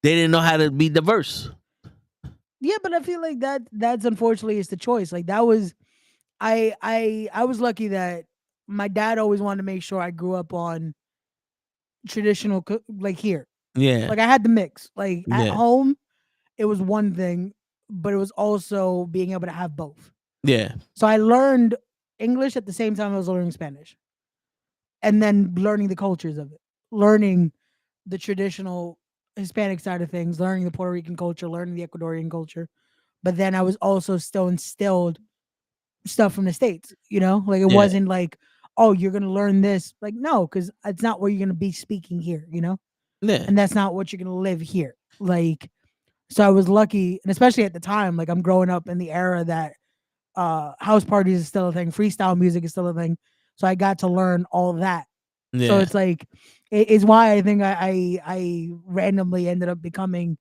they didn't know how to be diverse. Yeah, but I feel like that's unfortunately it's the choice. Like that was I was lucky that my dad always wanted to make sure I grew up on traditional like here. Yeah. Like I had the mix. Like at home it was one thing, but it was also being able to have both. Yeah. So I learned English at the same time I was learning Spanish. And then learning the cultures of it. Learning the traditional Hispanic side of things, learning the Puerto Rican culture, learning the Ecuadorian culture. But then I was also still instilled stuff from the States, you know? Like it wasn't like, oh, you're gonna learn this. Like, no, because it's not where you're gonna be speaking here, you know? Yeah. And that's not what you're gonna live here. Like, so I was lucky, and especially at the time, like I'm growing up in the era that house parties is still a thing, freestyle music is still a thing. So I got to learn all that. Yeah. So it's like it's why I think I randomly ended up becoming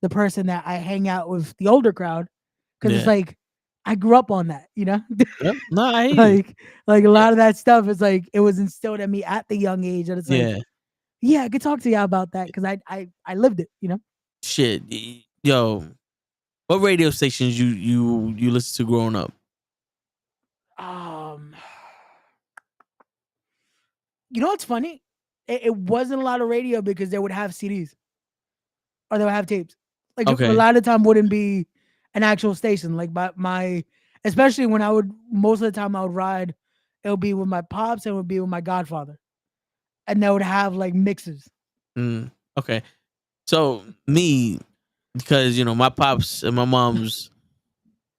the person that I hang out with the older crowd because it's like I grew up on that, you know. Yep. No, I hate like a lot of that stuff is like it was instilled in me at the young age, and it's like I could talk to you about that because I lived it, you know. Shit, yo, what radio stations you listen to growing up? You know what's funny? It wasn't a lot of radio because they would have CDs or they would have tapes. Like a lot of the time wouldn't be an actual station. Like my especially when I would most of the time I would ride, it would be with my pops and it would be with my godfather, and they would have like mixes. Okay, so me, because you know my pops and my mom's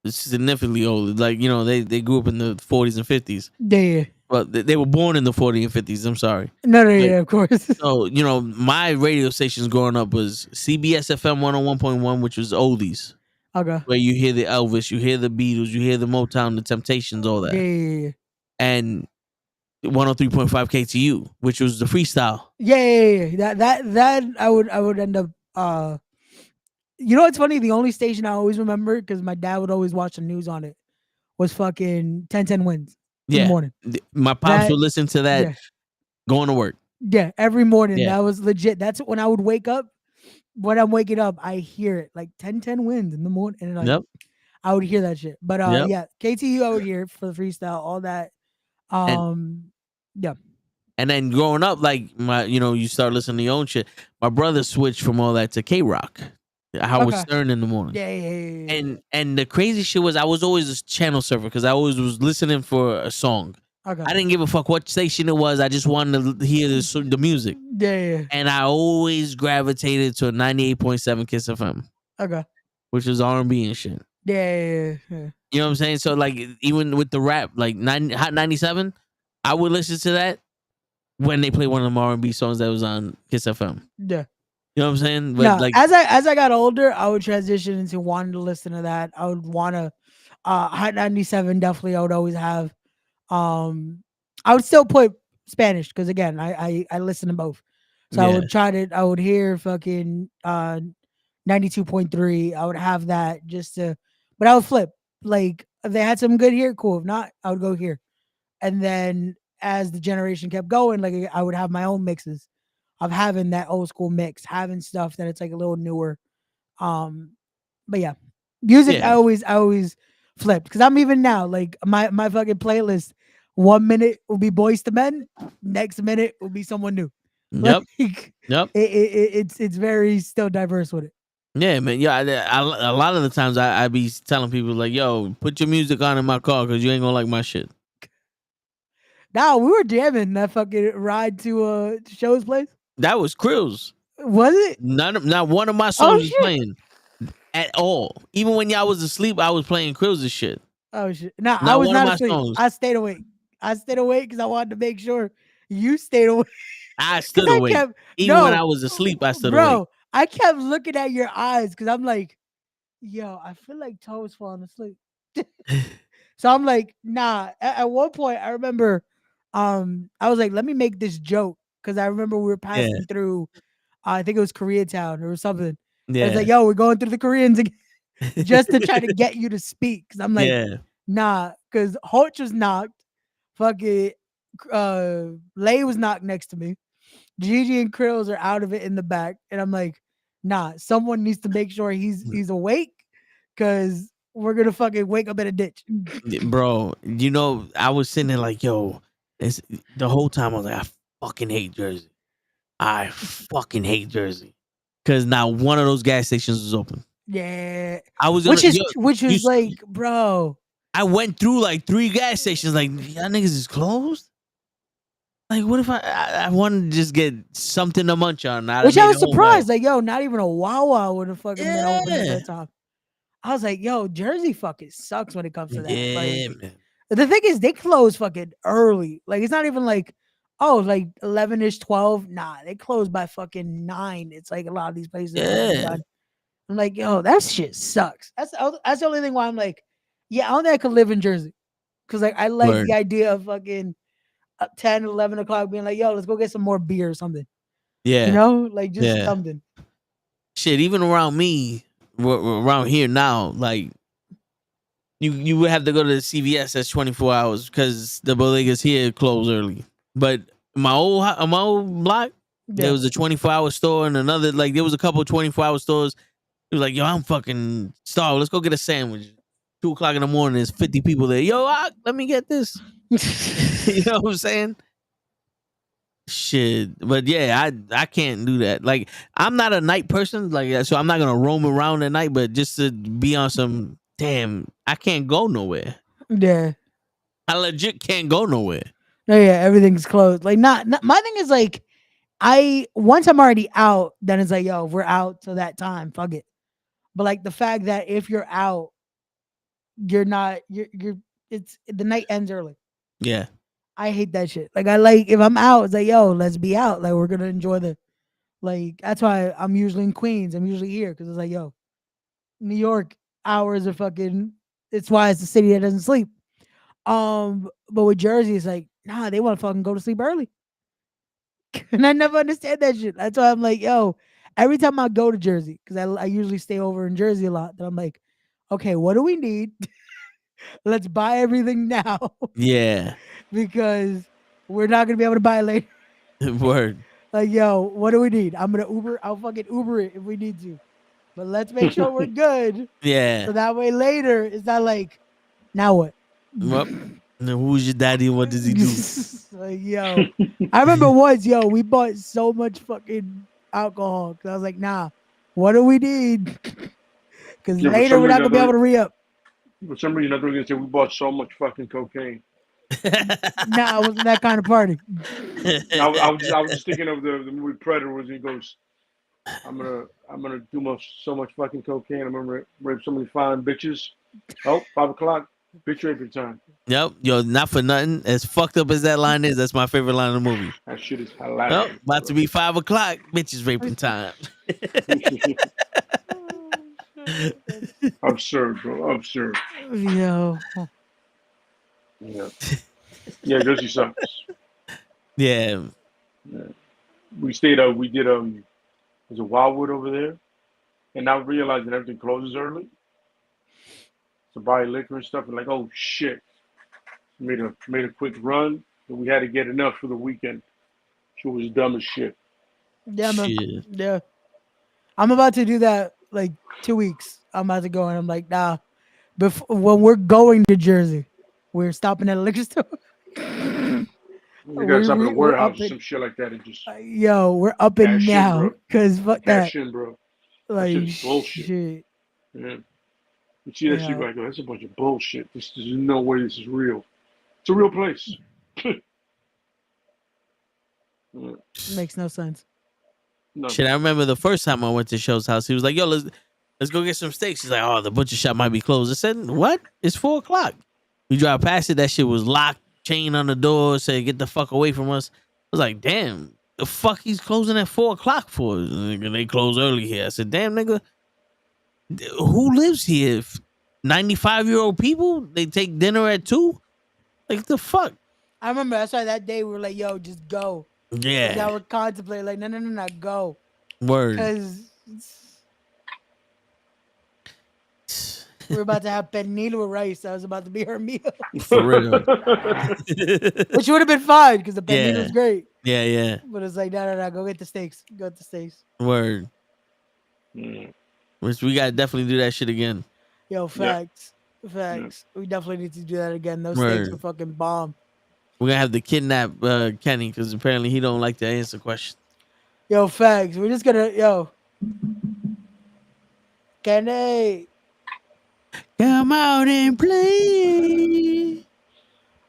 significantly older. Like you know they grew up in the 40s and 50s. Yeah. Well, they were born in the 40s and 50s. I'm sorry. No, yeah, of course. So, you know, my radio stations growing up was CBS FM 101.1, which was oldies. Okay. Where you hear the Elvis, you hear the Beatles, you hear the Motown, the Temptations, all that. Yeah. And 103.5 KTU, which was the freestyle. Yeah. That I would end up. You know what's funny? The only station I always remember because my dad would always watch the news on it was fucking 1010 Wins. In the morning. My pops would listen to that going to work. Yeah, every morning. Yeah. That was legit. That's when I would wake up. When I'm waking up, I hear it like 1010 Wins in the morning. And like, I would hear that shit. But KTU I would hear for the freestyle, all that. And then growing up, like you start listening to your own shit. My brother switched from all that to K-Rock, Howard Okay. Stern in the morning. Yeah. And the crazy shit was I was always a channel surfer because I always was listening for a song. Okay. I didn't give a fuck what station it was. I just wanted to hear the music. Yeah. And I always gravitated to a 98.7 Kiss FM. Okay. Which is R&B and shit. Yeah. You know what I'm saying? So like even with the rap, like Hot 97, I would listen to that when they play one of them R&B songs that was on Kiss FM. Yeah. You know what I'm saying? But No, like as I got older, I would transition into wanting to listen to that. I would want to Hot 97 definitely I would always have. I would still put Spanish because again, I listen to both. So I would hear fucking 92.3. I would have that just to, but I would flip. Like if they had some good here, cool. If not, I would go here. And then as the generation kept going, like I would have my own mixes of having that old school mix, having stuff that it's like a little newer. But yeah, music I always flipped because I'm even now like my fucking playlist. 1 minute will be Boys to Men, next minute will be someone new. Yep. Like, yep. It's very still diverse with it. Yeah, man. Yeah, a lot of the times I be telling people like, "Yo, put your music on in my car because you ain't gonna like my shit." Now we were jamming that fucking ride to Show's place. That was Krills. Was it? Not one of my songs was playing at all. Even when y'all was asleep, I was playing Krills' shit. Oh shit! No, I was one not of my asleep. songs. I stayed awake. I stayed awake because I wanted to make sure you stayed awake. I stood awake. Even when I was asleep, I stood awake. I kept looking at your eyes because I'm like, yo, I feel like Toe's falling asleep. So I'm like, nah. At one point, I remember, I was like, let me make this joke because I remember we were passing through, I think it was Koreatown or something. Yeah. It's like, yo, we're going through the Koreans again just to try to get you to speak. Because I'm like, nah, because Hoch was knocked. Fucking Lay was knocked next to me. Gigi and Krills are out of it in the back. And I'm like, nah, someone needs to make sure he's awake because we're gonna fucking wake up in a ditch. Bro, I was sitting there like, yo, the whole time I was like, I fucking hate Jersey. I fucking hate Jersey. Cause now one of those gas stations was open. Yeah. I was which was like, bro. I went through like 3 gas stations, like y'all niggas is closed. Like, what if I wanted to just get something to munch on? Which I was surprised. Like, yo, not even a Wawa would have fucking been open at that time. I was like, yo, Jersey fucking sucks when it comes to that. Yeah, like, man. The thing is, they close fucking early. Like, it's not even like, oh, like 11-ish, 12. Nah, they close by fucking 9. It's like a lot of these places. Yeah. I'm like, yo, that shit sucks. That's the only thing why I'm like, yeah, I don't think I could live in Jersey. Because, like, I like the idea of fucking 10, 11 o'clock being like, yo, let's go get some more beer or something. Yeah. You know? Like, just something. Shit, even around me, around here now, like, you would have to go to the CVS that's 24 hours because the bodegas here close early. But my old block, there was a 24-hour store and another, like, there was a couple of 24-hour stores. It was like, yo, I'm fucking starved. Let's go get a sandwich. 2 o'clock in the morning, there's 50 people there. Yo, let me get this. You know what I'm saying? Shit. But yeah, I can't do that. Like, I'm not a night person, like, so I'm not gonna roam around at night, but just to be on some I can't go nowhere. Yeah. I legit can't go nowhere. No, yeah, everything's closed. Like, not my thing is like, once I'm already out, then it's like, yo, we're out till that time. Fuck it. But like the fact that if you're out, you're it's the night ends early. Yeah. I hate that shit. Like, I like if I'm out, it's like, yo, let's be out. Like, we're gonna enjoy that's why I'm usually in Queens. I'm usually here because it's like, yo, New York hours are fucking. It's why it's the city that doesn't sleep. But with Jersey, it's like, nah, they want to fucking go to sleep early. And I never understand that shit. That's why I'm like, yo, every time I go to Jersey, because I usually stay over in Jersey a lot, then I'm like, okay, what do we need? Let's buy everything now. Yeah. Because we're not gonna be able to buy it later. Word. Like, yo, what do we need? I'm gonna Uber. I'll fucking Uber it if we need to. But let's make sure we're good. Yeah. So that way later, it's not like, now what? Well, Who's your daddy and what does he do? Like, yo, I remember once, yo, we bought so much fucking alcohol because I was like, nah, what do we need? Because Yeah, for later some we're not reason, gonna be able to re up. for some reason, I thought you were gonna say we bought so much fucking cocaine. Nah, it wasn't that kind of party. I was just thinking of the movie Predator, where he goes, I'm gonna do so much fucking cocaine. I'm gonna rape so many fine bitches. Oh, 5 o'clock, bitch raping time. Yep, yo, not for nothing. As fucked up as that line is, that's my favorite line of the movie. That shit is Oh, hilarious. about to be 5 o'clock. Bitches raping time. Absurd, bro. Absurd. Yo. Yeah. Yeah, Jersey sucks. Yeah. Yeah. We stayed we did there's a Wildwood over there. And now realizing everything closes early. To buy liquor and stuff and like, oh shit. Made a quick run, but we had to get enough for the weekend. She was dumb as shit. Yeah, man. Shit. Yeah. I'm about to do that like 2 weeks. I'm about to go and I'm like, nah. When we're going to Jersey, we're stopping at a liquor store. We gotta stop at a We're warehouse up or in, some shit like that and just yo, we're up in cash in, now bro. because fuck that. Cash in, bro. That Like shit's bullshit. shit. Yeah. You see that shit, Yeah. like, oh, that's a bunch of bullshit. There's no way this is real. It's a real place. Yeah. Makes no sense. No. Shit, I remember the first time I went to Show's house. He was like, yo, let's go get some steaks. He's like, oh, the butcher shop might be closed. I said, what? It's 4 o'clock. We drive past it. That shit was locked, chain on the door, said, get the fuck away from us. I was like, damn, the fuck he's closing at 4 o'clock for? And they close early here. I said, damn, nigga, who lives here? 95-year-old people? They take dinner at 2? Like, the fuck? I remember that's why that day we were like, yo, just go. Yeah. Now we're contemplating, like, no, go. Word. Because we're about to have pernil with rice. That was about to be her meal. For real. Which would have been fine because the pernil was great. Yeah, yeah. But it's like, no, go get the steaks. Go get the steaks. Word. Mm. Which we gotta definitely do that shit again. Yo, facts. Facts. We definitely need to do that again. Those Word. steaks are fucking bomb. We're gonna have to kidnap Kenny because apparently he don't like to answer questions. Yo, facts. We're just gonna, Kenny, come out and play.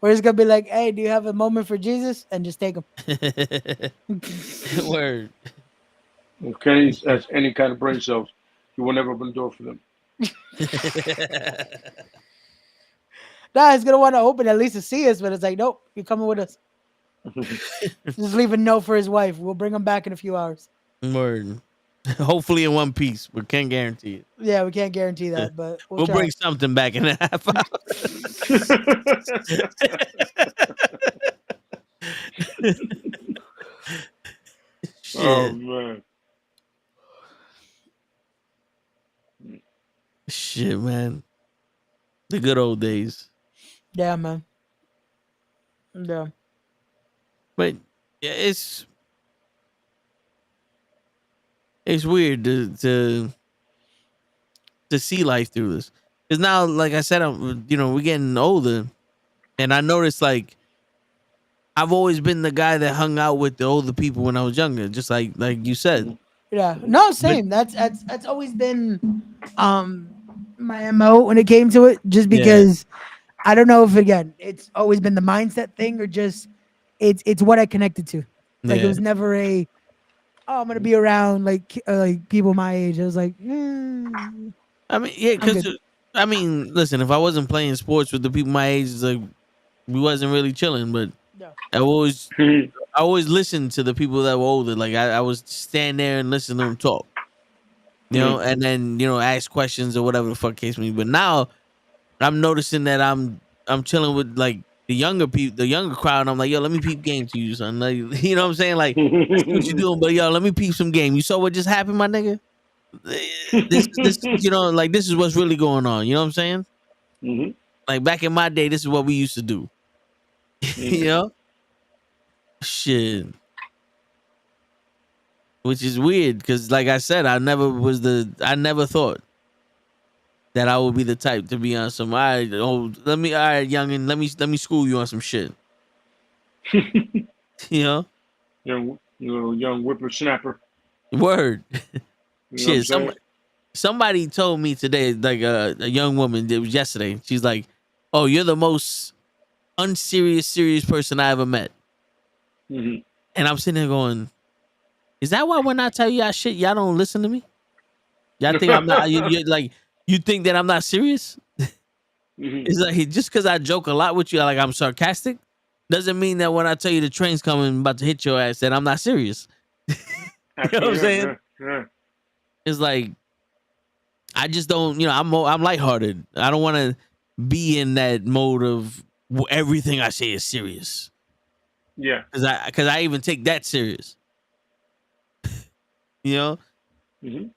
We're just gonna be like, hey, do you have a moment for Jesus? And just take him. Word. If Kenny has any kind of brain cells, you will never open the door for them. Nah, he's gonna want to open at least to see us, but it's like, nope, you're coming with us. Just leave a note for his wife. We'll bring him back in a few hours. Word. Hopefully in one piece, but can't guarantee it. Yeah, we can't guarantee that, but we'll bring something back in a half hour. Oh man. Shit, man. The good old days. Yeah, man. Yeah. But yeah, it's weird to see life through this. Because now, like I said, we're getting older, and I noticed like I've always been the guy that hung out with the older people when I was younger, just like you said. Yeah. No, same. That's always been my MO when it came to it, just because I don't know if again it's always been the mindset thing or just it's what I connected to. Like it was never I'm gonna be around like people my age. I was like, I mean, yeah, because listen, if I wasn't playing sports with the people my age, it's like we wasn't really chilling. But I always listened to the people that were older. Like I was stand there and listen to them talk, and then ask questions or whatever the fuck case may be. But now I'm noticing that I'm chilling with like the younger people, the younger crowd. And I'm like, yo, let me peep game to you, son. Like, you know what I'm saying? Like, I see what you doing, but yo, let me peep some game. You saw what just happened, my nigga? This like this is what's really going on. You know what I'm saying? Mm-hmm. Like back in my day, this is what we used to do. Shit. Which is weird because, like I said, I never thought that I would be the type to be on some. All right, youngin, let me school you on some shit. You know, young whippersnapper. Word. You know what I'm Shit. Somebody told me today, like a young woman. It was yesterday. She's like, "Oh, you're the most serious person I ever met." Mm-hmm. And I'm sitting there going, "Is that why when I tell y'all shit, y'all don't listen to me? Y'all think I'm not? You think that I'm not serious? Mm-hmm. It's like just because I joke a lot with you, like I'm sarcastic, doesn't mean that when I tell you the train's coming, about to hit your ass, that I'm not serious." You know what I'm saying? Yeah. It's like I just don't, I'm lighthearted. I don't want to be in that mode of everything I say is serious. Yeah. Because I even take that serious. You know? Mm-hmm.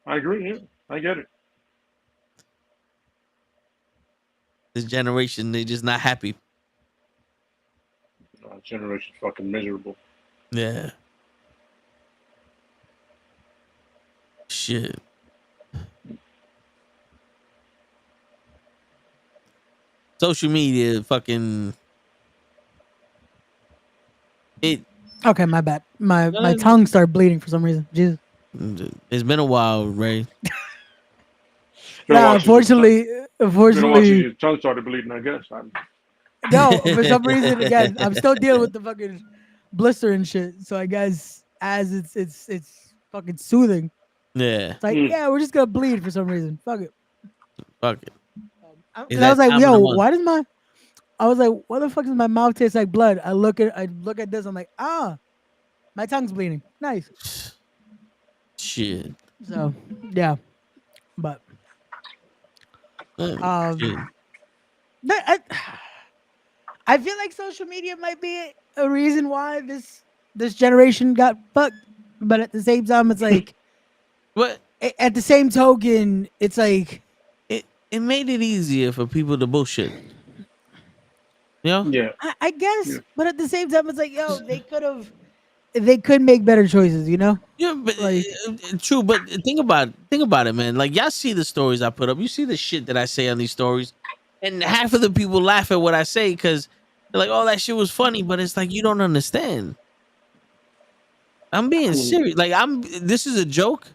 I agree. Yeah, I get it. This generation, they're just not happy. Generation's fucking miserable. Yeah. Shit. Social media, fucking. Okay, my bad. My tongue started bleeding for some reason. Jesus. It's been a while, Ray. Nah, unfortunately, your tongue started bleeding. I guess. No, for some reason, again, I'm still dealing with the fucking blister and shit. So I guess as it's fucking soothing. Yeah. It's like, yeah, we're just gonna bleed for some reason. Fuck it. Fuck it. And I was like, yo, why does my? I was like, what the fuck does my mouth taste like blood? I look at this. I'm like, my tongue's bleeding. Nice. Shit. So yeah, but I feel like social media might be a reason why this generation got fucked. But at the same time, it's like, what? At the same token, it's like it made it easier for people to bullshit. You know? Yeah. I guess, but at the same time, it's like, yo, they could make better choices, you know? Yeah, but true. But think about it, man. Like y'all see the stories I put up. You see the shit that I say on these stories, and half of the people laugh at what I say because they're like, "Oh, that shit was funny," but it's like you don't understand. I'm being serious. Like This is a joke,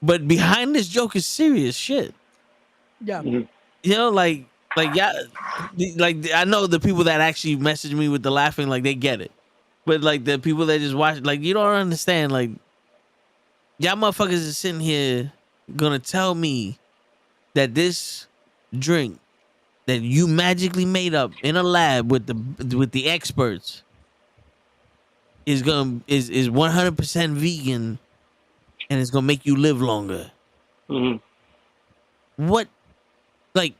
but behind this joke is serious shit. Yeah. You know, like yeah, like I know the people that actually message me with the laughing, like they get it. But like the people that just watch, like you don't understand. Like y'all motherfuckers is sitting here gonna tell me that this drink that you magically made up in a lab with the experts is 100% vegan and it's gonna make you live longer. Mm-hmm. What? Like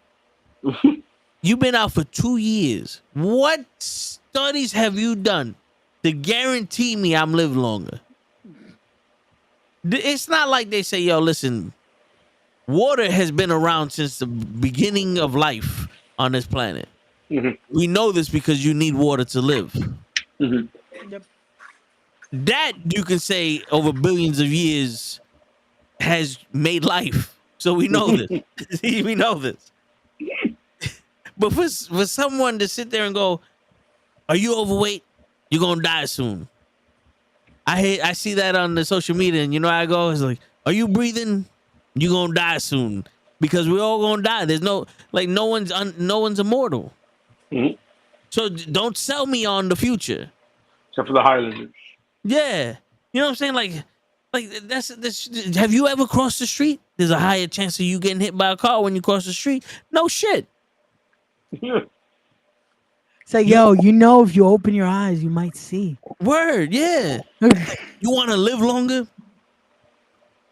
you've been out for 2 years. What studies have you done to guarantee me I'm live longer? It's not like they say, yo, listen, water has been around since the beginning of life on this planet. Mm-hmm. We know this because you need water to live. Mm-hmm. Yep. That you can say over billions of years has made life. So we know this. We know this. But for someone to sit there and go, are you overweight? You're going to die soon. I see that on the social media, and you know how I go? It's like, are you breathing? You're going to die soon. Because we're all going to die. There's no one's immortal. Mm-hmm. So don't sell me on the future. Except for the Highlanders. Yeah. You know what I'm saying? Like that's have you ever crossed the street? There's a higher chance of you getting hit by a car when you cross the street. No shit. Yeah. It's like, yo, you know, if you open your eyes, you might see. Word, yeah. You want to live longer?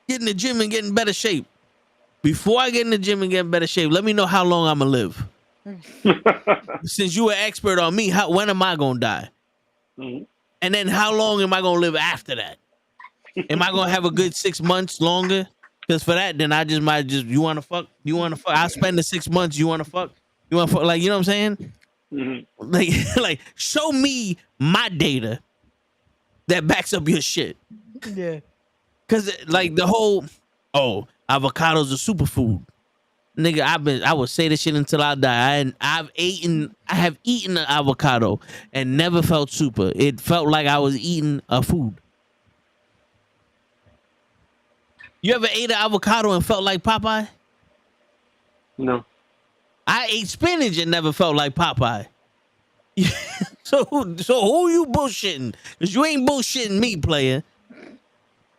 Get in the gym and get in better shape. Before I get in the gym and get in better shape, let me know how long I'm going to live. Since you an expert on me, when am I going to die? Mm-hmm. And then how long am I going to live after that? Am I going to have a good 6 months longer? Because for that, then I just might you want to fuck? You want to fuck? I'll spend the 6 months. You want to fuck? You want to fuck? Like, you know what I'm saying? Mm-hmm. Like, show me my data that backs up your shit. Yeah. Because, like, the whole, avocado's a superfood. Nigga, I would say this shit until I die. I have eaten an avocado and never felt super. It felt like I was eating a food. You ever ate an avocado and felt like Popeye? No. I ate spinach and never felt like Popeye. so who you bullshitting? Because you ain't bullshitting me, player.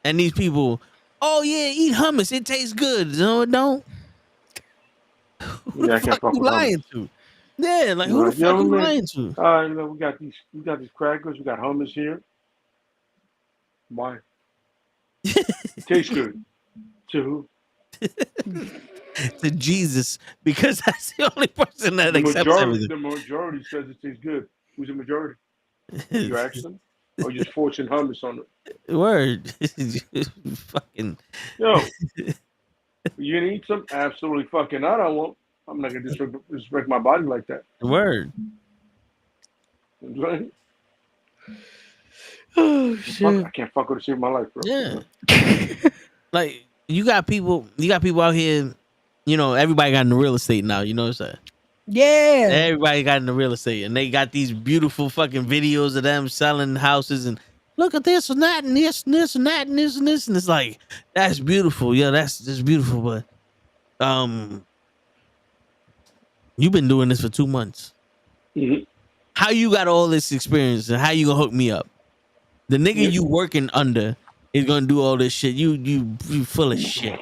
And these people, oh yeah, eat hummus. It tastes good. No, it don't. Who Yeah, I the can't fuck fuck you with lying hummus. to? Yeah, like who the fuck you lying to? You know, we got these crackers. We got hummus here. Why? It tastes good. To who? To Jesus, because that's the only person that The accepts majority, everything. the majority says it tastes good. Who's the majority? You ask them, or you just forcing hummus on it? Word. Fucking. Yo, you gonna eat some? Absolutely fucking not. I won't. I'm not gonna disrespect my body like that. Word. Right? Oh shit! I can't fuck with the shit in my life, bro. Yeah. Like you got people out here. You know, everybody got into real estate now. You know what I'm saying? Yeah. Everybody got into real estate, and they got these beautiful fucking videos of them selling houses and look at this and that and this and this and that and this and this, and it's like that's beautiful. Yeah, that's beautiful, but you've been doing this for 2 months. Mm-hmm. How you got all this experience and how you gonna hook me up? The nigga you working under is gonna do all this shit. You full of shit.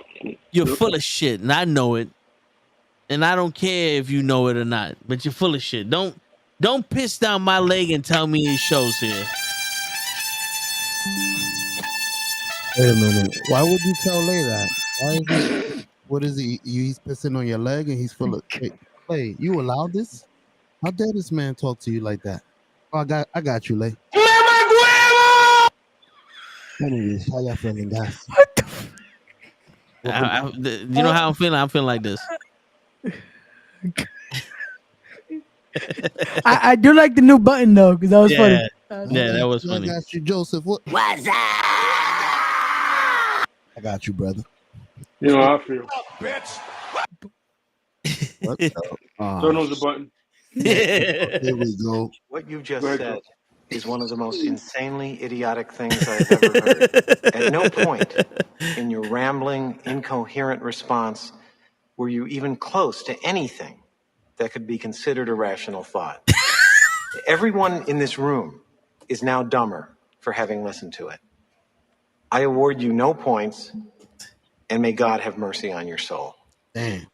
You're full of shit, and I know it. And I don't care if you know it or not, but you're full of shit. Don't piss down my leg and tell me it shows here. Wait a minute. Why would you tell Lay that? Why is he? What is he? He's pissing on your leg and he's full of. Wait, Lay, you allowed this? How dare this man talk to you like that? Oh, I got you, Lay. Anyways, how y'all feeling, guys? You know how I'm feeling? I'm feeling like this. I do like the new button though, because that was funny. Yeah, that was funny. I got you, Joseph. What's up? I got you, brother. You know how I feel. What the? Turn on the button. Here we go. What you just said is one of the most insanely idiotic things I've ever heard. At no point in your rambling, incoherent response were you even close to anything that could be considered a rational thought. Everyone in this room is now dumber for having listened to it. I award you no points, and may God have mercy on your soul. Damn.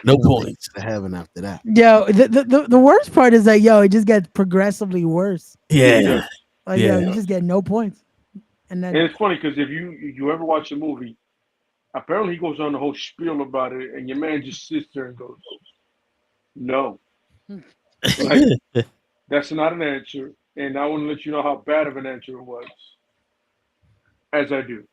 No points to heaven after that. Yo, the worst part is that it just gets progressively worse. Yeah. Like yo, you just get no points. And then it's funny because if you ever watch a movie, apparently he goes on the whole spiel about it, and your man just sits there and goes, "No, like, that's not an answer." And I want to let you know how bad of an answer it was, as I do.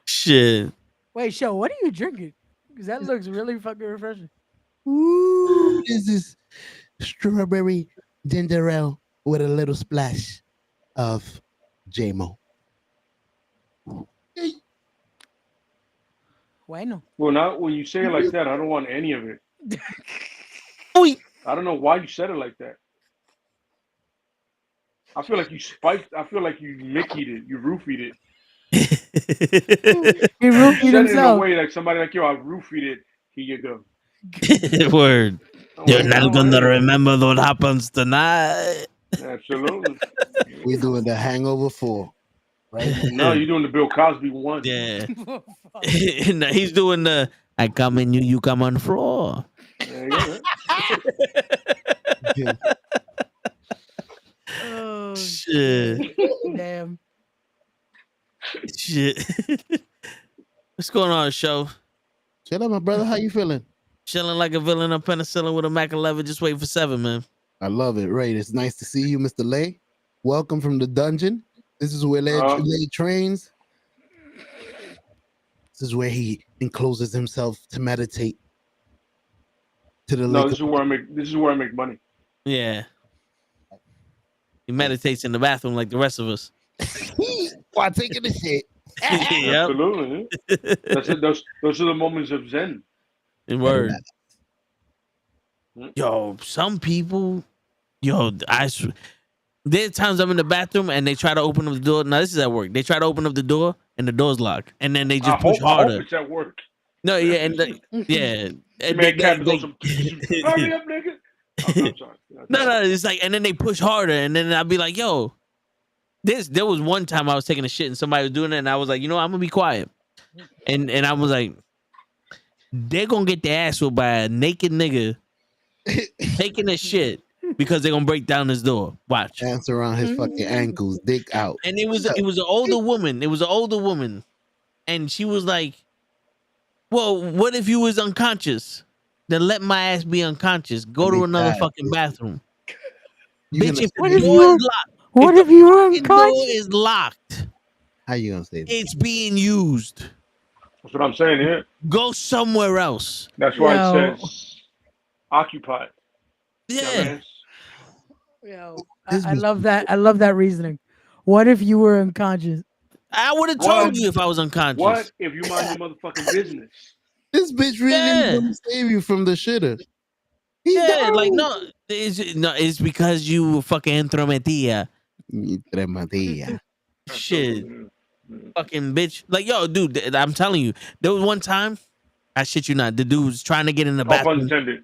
Shit. Wait, show, what are you drinking? Because that looks really fucking refreshing. Ooh, this is strawberry ginger ale with a little splash of JMO. Bueno. Well, now when you say it like that, I don't want any of it. I don't know why you said it like that. I feel like you spiked. I feel like you Mickey'd it. You roofied it. He roofied You said it in a himself. way like somebody like, yo, I roofied it. Here you go. Word. You're not no, gonna I- remember what happens tonight. Absolutely. We're doing the Hangover 4, right? No, you're doing the Bill Cosby one. Yeah. No, he's doing the I come in you come on the floor. Yeah. Oh Shit. Damn. Shit. What's going on, show? Shut up, my brother. How you feeling? Chilling like a villain on penicillin with a Mac 11. Just waiting for 7, man. I love it. Right. It's nice to see you, Mr. Lay. Welcome from the dungeon. This is where Lay trains. This is where he encloses himself to meditate. To the No, lake. this is where I make money. Yeah. He meditates in the bathroom like the rest of us. While taking a shit. Yep. Absolutely. Yeah. That's it. Those are the moments of zen. Word. Yo, some people, there's times I'm in the bathroom and they try to open up the door. Now this is at work. They try to open up the door and the door's locked, and then they just push I harder. hope it's at work. No, yeah, and yeah, and Man, Cap is they- on some. Hurry up, nigga. I'm sorry. no, it's like, and then they push harder, and then I'll be like, yo, there was one time I was taking a shit and somebody was doing it, and I was like, I'm gonna be quiet, and I was like, they're gonna get their ass whooped by a naked nigga taking a shit because they're gonna break down this door. Watch. Dance around his fucking ankles, dick out. And it was an older woman. It was an older woman, and she was like, "Well, what if you was unconscious? Then let my ass be unconscious. Go to another fucking bathroom, bitch. If the door is locked, what if you were the door is locked? How you gonna say that? It's being used. That's what I'm saying here. Go somewhere else. That's why it says occupied. Yeah. I love that. I love that reasoning. What if you were unconscious? I would have told you if I was unconscious. What if you mind your motherfucking business? This bitch really gonna save you from the shitter. Yeah, like no, it's because you were fucking entrometida. Shit. Fucking bitch. Like, yo, dude, I'm telling you, there was one time, I shit you not, the dude was trying to get in the bathroom. Intended.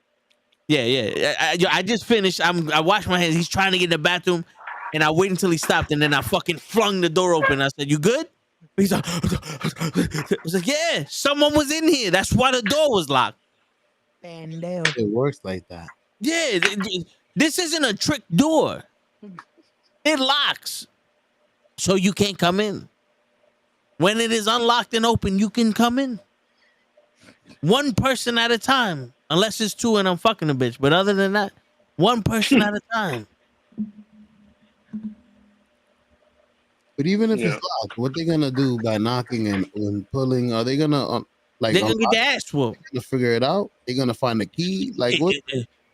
Yeah. I just finished. I washed my hands. He's trying to get in the bathroom, and I waited until he stopped, and then I fucking flung the door open. I said, "You good?" He's like, I was like, "Yeah, someone was in here. That's why the door was locked." It works like that. Yeah, this isn't a trick door. It locks, so you can't come in. When it is unlocked and open, you can come in. One person at a time, unless it's two and I'm fucking a bitch. But other than that, one person at a time. But even if it's locked, what they gonna do by knocking and pulling? Are they gonna They're gonna get their ass whooped. To figure it out? They're gonna find the key? Like what?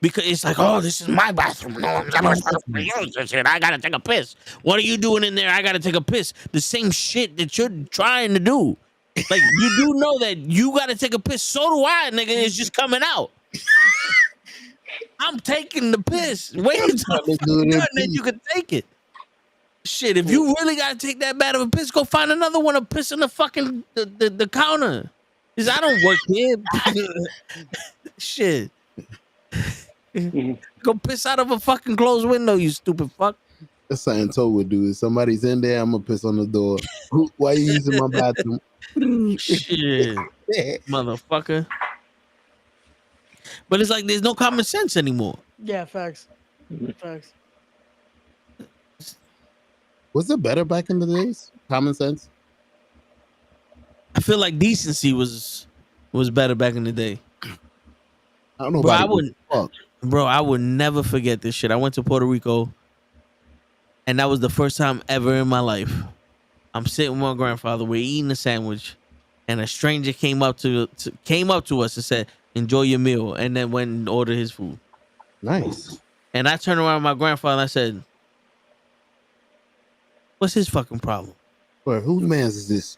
Because it's like, oh, this is my bathroom. No, I'm not responsible for your shit. I gotta take a piss. What are you doing in there? I gotta take a piss. The same shit that you're trying to do. Like, you do know that you gotta take a piss. So do I, nigga. It's just coming out. I'm taking the piss. Wait until it's done, then you can take it. Shit, if you really gotta take that bad of a piss, go find another one to piss in the fucking the counter. Because I don't work here. Shit. Go piss out of a fucking closed window, you stupid fuck. That's something Toe would do. If somebody's in there, I'm gonna piss on the door. Why you using my bathroom? Shit. Motherfucker. But it's like there's no common sense anymore. Yeah, facts. Facts. Was it better back in the days? Common sense? I feel like decency was better back in the day. I don't know. Bro, I would never forget this shit. I went to Puerto Rico, and that was the first time ever in my life. I'm sitting with my grandfather. We're eating a sandwich, and a stranger came up to us and said, "Enjoy your meal," and then went and ordered his food. Nice. And I turned around to my grandfather and I said, "What's his fucking problem? Bro, whose man's is this?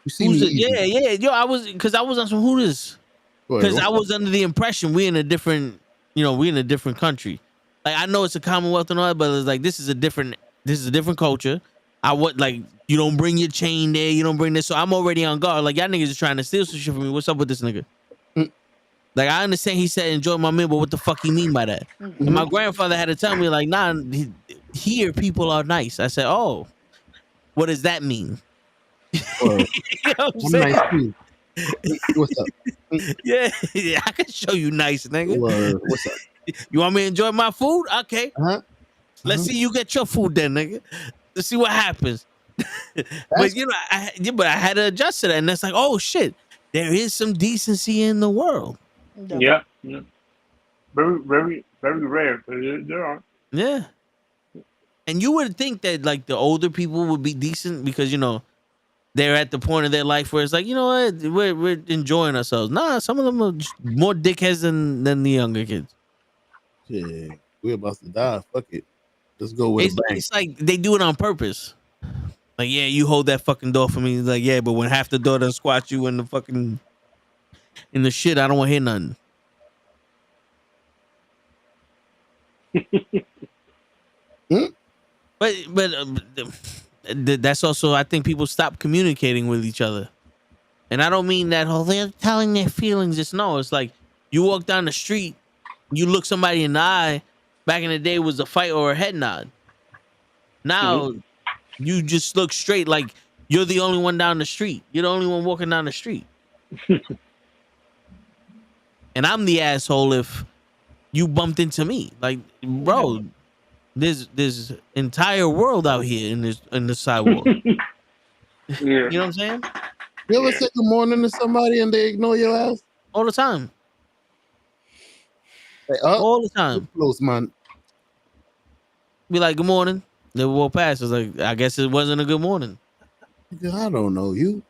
You see me? Yeah. Yo, I was on some Hooters. Because I was under the impression we in a different country. Like, I know it's a Commonwealth and all that, but it's like this is a different culture. You don't bring your chain there, you don't bring this. So I'm already on guard. Like, y'all niggas is trying to steal some shit from me. What's up with this nigga? Like, I understand he said enjoy my meal, but what the fuck he mean by that? And my grandfather had to tell me, like, nah, here people are nice. I said, oh, what does that mean? You know what I'm saying? Nice too. What's up? Yeah, I can show you nice, nigga. What's up? You want me to enjoy my food? Okay. Let's see you get your food then, nigga. Let's see what happens. But I had to adjust to that, and that's like, oh shit, there is some decency in the world. Yeah. Very, very, very rare, but there are. Yeah. And you would think that like the older people would be decent because they're at the point of their life where it's like, you know what, we're enjoying ourselves. Nah, some of them are just more dickheads than the younger kids. Yeah, we're about to die. Fuck it. Let's go with It's like they do it on purpose. Like, yeah, you hold that fucking door for me. He's like, yeah, but when half the door done squat you in the fucking in the shit, I don't want to hear nothing. But that's also, I think people stop communicating with each other. And I don't mean that whole they're telling their feelings. Just no, it's like you walk down the street, you look somebody in the eye. Back in the day was a fight or a head nod. Now you just look straight like you're the only one down the street. You're the only one walking down the street. And I'm the asshole if you bumped into me. Like, bro, there's entire world out here in the sidewalk. You know what I'm saying? You ever say good morning to somebody and they ignore your ass? All the time. Like, all the time. Close, man. Be like, good morning. They walk past. It's like, I guess it wasn't a good morning. I don't know you.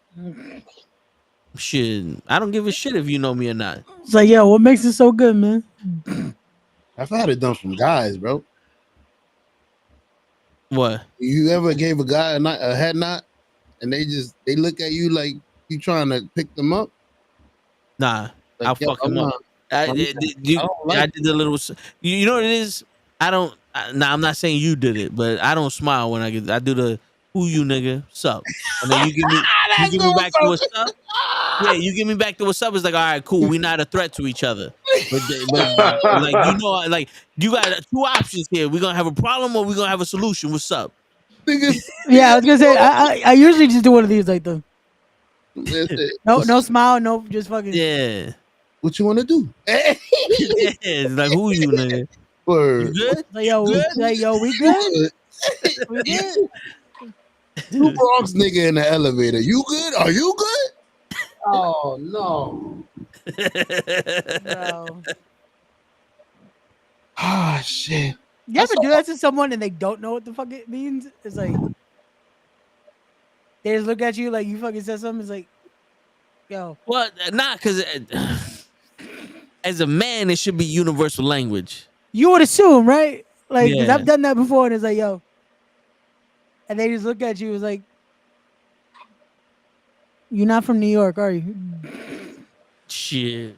Shit. I don't give a shit if you know me or not. It's like, yo, what makes it so good, man? I've had it done from guys, bro. What? You ever gave a guy a head nod and they look at you like you trying to pick them up? Nah, like, I'll fuck him up. I did the little. You know what it is? I'm not saying you did it, but I don't smile when I do the who you nigga sup, and then you give me back to what's up. Yeah, you give me back to what's up. It's like, all right, cool. We're not a threat to each other, but like like you got two options here. We're gonna have a problem or we're gonna have a solution. What's up? Yeah, I was gonna say I usually just do one of these like the no smile, no just fucking What you want to do? It's like who you nigga? You good? Like, yo, we good? We good? Two Bronx nigga in the elevator. You good? Are you good? Oh no. Bro. Ah shit. You ever do that to someone and they don't know what the fuck it means? It's like they just look at you like you fucking said something. It's like, yo. Well, not because as a man, it should be universal language. You would assume, right? Like, 'cause Yeah. I've done that before, and it's like, yo, and they just look at you. It's like, you're not from New York, are you? Shit.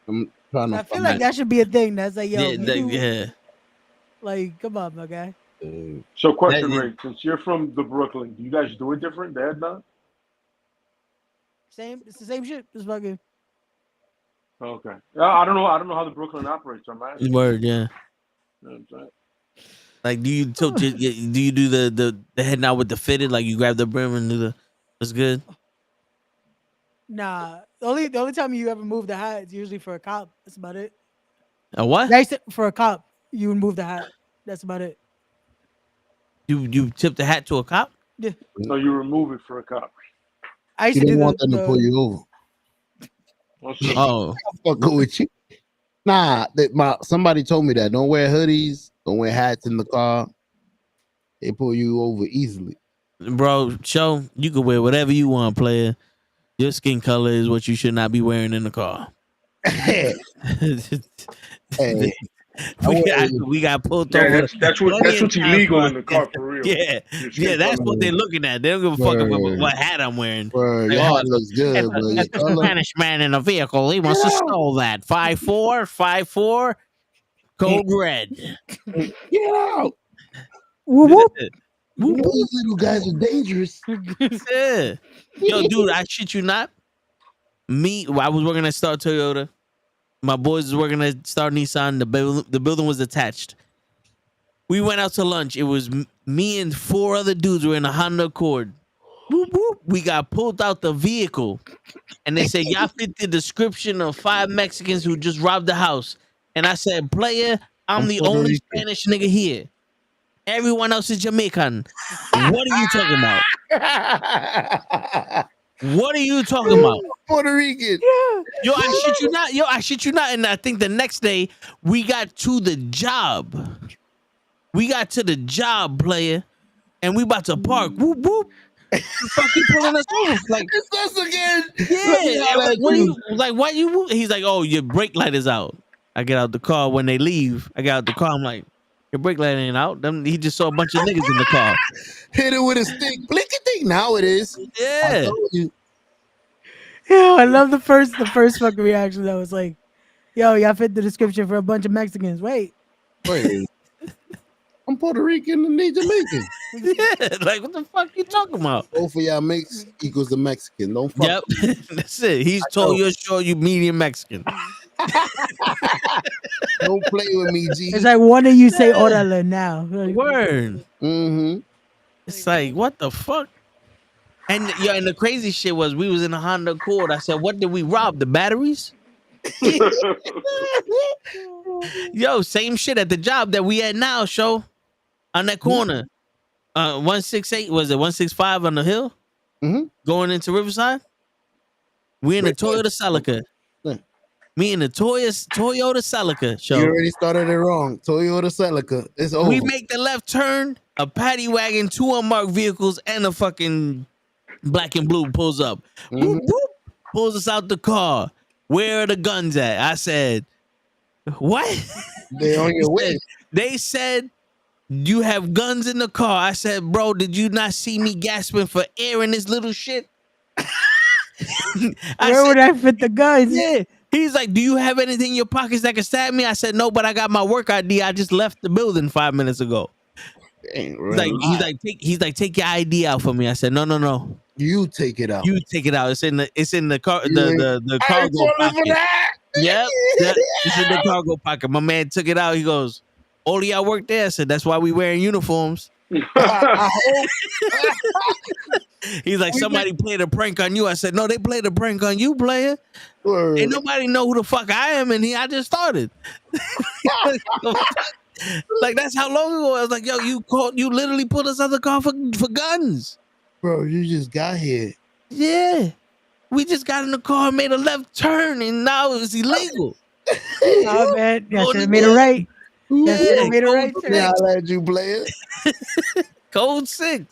I'm trying to. I feel like that should be a thing. That's like, yo, yeah. Like, come on, my guy. So, question, Ray, since you're from the Brooklyn, do you guys do it different? The head nod? It's the same shit. Just fucking. Okay. I don't know how the Brooklyn operates. I'm asking. Word, yeah. You know what I'm saying? Like, do you tilt? Do you do the head nod with the fitted? Like, you grab the brim and do the. That's good. Nah, the only time you ever move the hat is usually for a cop. That's about it. A what? For a cop, you would move the hat. That's about it. You tip the hat to a cop? Yeah. No, you remove it for a cop. I used You to don't do want them to pull you over. Oh, I'm fucking with you. Nah, somebody told me that. Don't wear hoodies. Don't wear hats in the car. They pull you over easily. Bro, show you can wear whatever you want, player. Your skin color is what you should not be wearing in the car. Hey. We got pulled Yeah, over. that's what's illegal in the car for real. Yeah, that's what they're looking at. They don't give a fuck about what hat I'm wearing. Your hat looks good, but your That's the color. Spanish man in a vehicle. He must have stole that. 5454, code red. Get out. Whoop. These little guys are dangerous. Yeah. Yo, dude, I shit you not. I was working at Star Toyota. My boys was working at Star Nissan. The building was attached. We went out to lunch. It was me and 4 other dudes were in a Honda Accord. Whoop, whoop. We got pulled out the vehicle. And they said, y'all fit the description of 5 Mexicans who just robbed the house. And I said, player, I'm the Puerto only Rican. Spanish nigga here. Everyone else is Jamaican. What are you talking about? What are you talking about? Puerto Rican. Yo, I shit you not. I shit you not. And I think the next day we got to the job. Player, and we about to park. Whoop whoop. Fucking pulling us over. Like, it's us again. Yeah. Why you? He's like, oh, your brake light is out. I get out the car when they leave. I get out the car. I'm like, Your brake light ain't out. He just saw a bunch of niggas in the car. Hit it with a stick. Blinkety. Now it is. I Yeah. told you. Yeah, I love the first fucking reaction that was like, yo, y'all fit the description for a bunch of Mexicans. Wait. I'm Puerto Rican and they Jamaican. Yeah, like what the fuck you talking about? Both of y'all mix equals the Mexican. Don't fuck. Yep. That's it. He's tall, you're short, you medium Mexican. Don't play with me, G. It's like one of you say orale now. Like, Word. Mm-hmm. It's like, what the fuck? And yeah, and the crazy shit was we was in a Honda Accord. I said, what did we rob? The batteries? Yo, same shit at the job that we at now, show. On that corner. 168, was it 165 on the hill? Mm-hmm. Going into Riverside? We in the Toyota Celica. Me in the Toyota Celica show. You already started it wrong. Toyota Celica. It's over. We make the left turn, a paddy wagon, 2 unmarked vehicles, and a fucking black and blue pulls up. Boop, boop, pulls us out the car. Where are the guns at? I said, what? They're on your way. They said, you have guns in the car. I said, bro, did you not see me gasping for air in this little shit? Where would I fit the guns? Yeah. He's like, do you have anything in your pockets that can stab me? I said, no, but I got my work ID. I just left the building 5 minutes ago. He's like, take your ID out for me. I said, no. You take it out. You take it out. It's in the car, the cargo pocket. Yep. It's in the cargo pocket. My man took it out. He goes, all of y'all work there. I said, that's why we wearing uniforms. He's like, somebody played a prank on you. I said, no, they played a prank on you, player. Ain't nobody know who the fuck I am in here. I just started. Like, that's how long ago. I was like, yo, you literally put us out the car for guns. Bro, you just got here. Yeah. We just got in the car and made a left turn, and now it's illegal. Oh, man. I should have made it right. Yeah, made it right. Yeah, I'll let you play it. Code 6.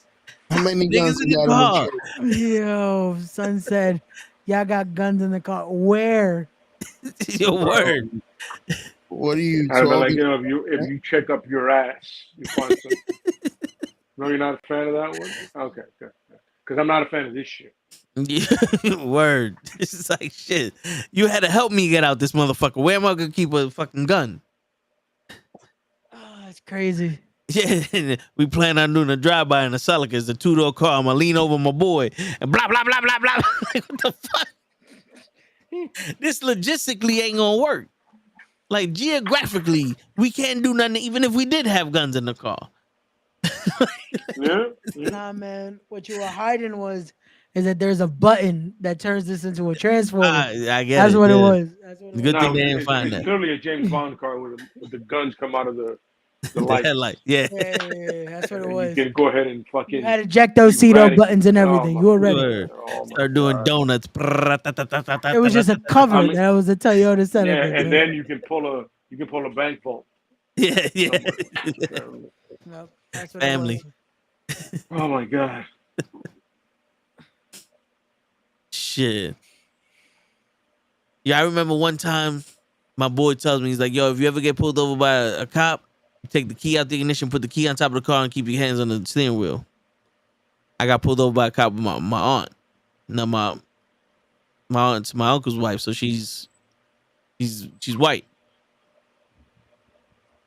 How many guns in the you car? Yo, son said, y'all got guns in the car. Where? Your word. What are you I'd be talking? like, you know, if you check up your ass, you find something. No, you're not a fan of that one? Okay, good. Because I'm not a fan of this shit. Word. This is like shit. You had to help me get out this motherfucker. Where am I gonna keep a fucking gun? Oh, it's crazy. Yeah, we plan on doing a drive-by in the Celica. It's a 2-door car. I'm gonna lean over my boy and blah blah blah blah blah. Like, what the fuck? This logistically ain't gonna work. Like, geographically, we can't do nothing even if we did have guns in the car. Nah, man. What you were hiding is that there's a button that turns this into a transformer. I get That's it. what Yeah. it was. Good thing they didn't find it's that. clearly a James Bond car with the guns come out of the The light. headlight. Yeah. That's what it was. You can go ahead and fucking. You had ejecto seat buttons and everything. You were ready. Start doing donuts. It was just a cover that was a Toyota setup. Yeah, and then you can pull a bank vault. Yeah. Nope, that's what Family. Oh my god. Shit. Yeah, I remember one time my boy tells me, he's like, yo, if you ever get pulled over by a cop, take the key out the ignition, put the key on top of the car, and keep your hands on the steering wheel. I got pulled over by a cop with my aunt. No, my aunt's my uncle's wife, so she's white.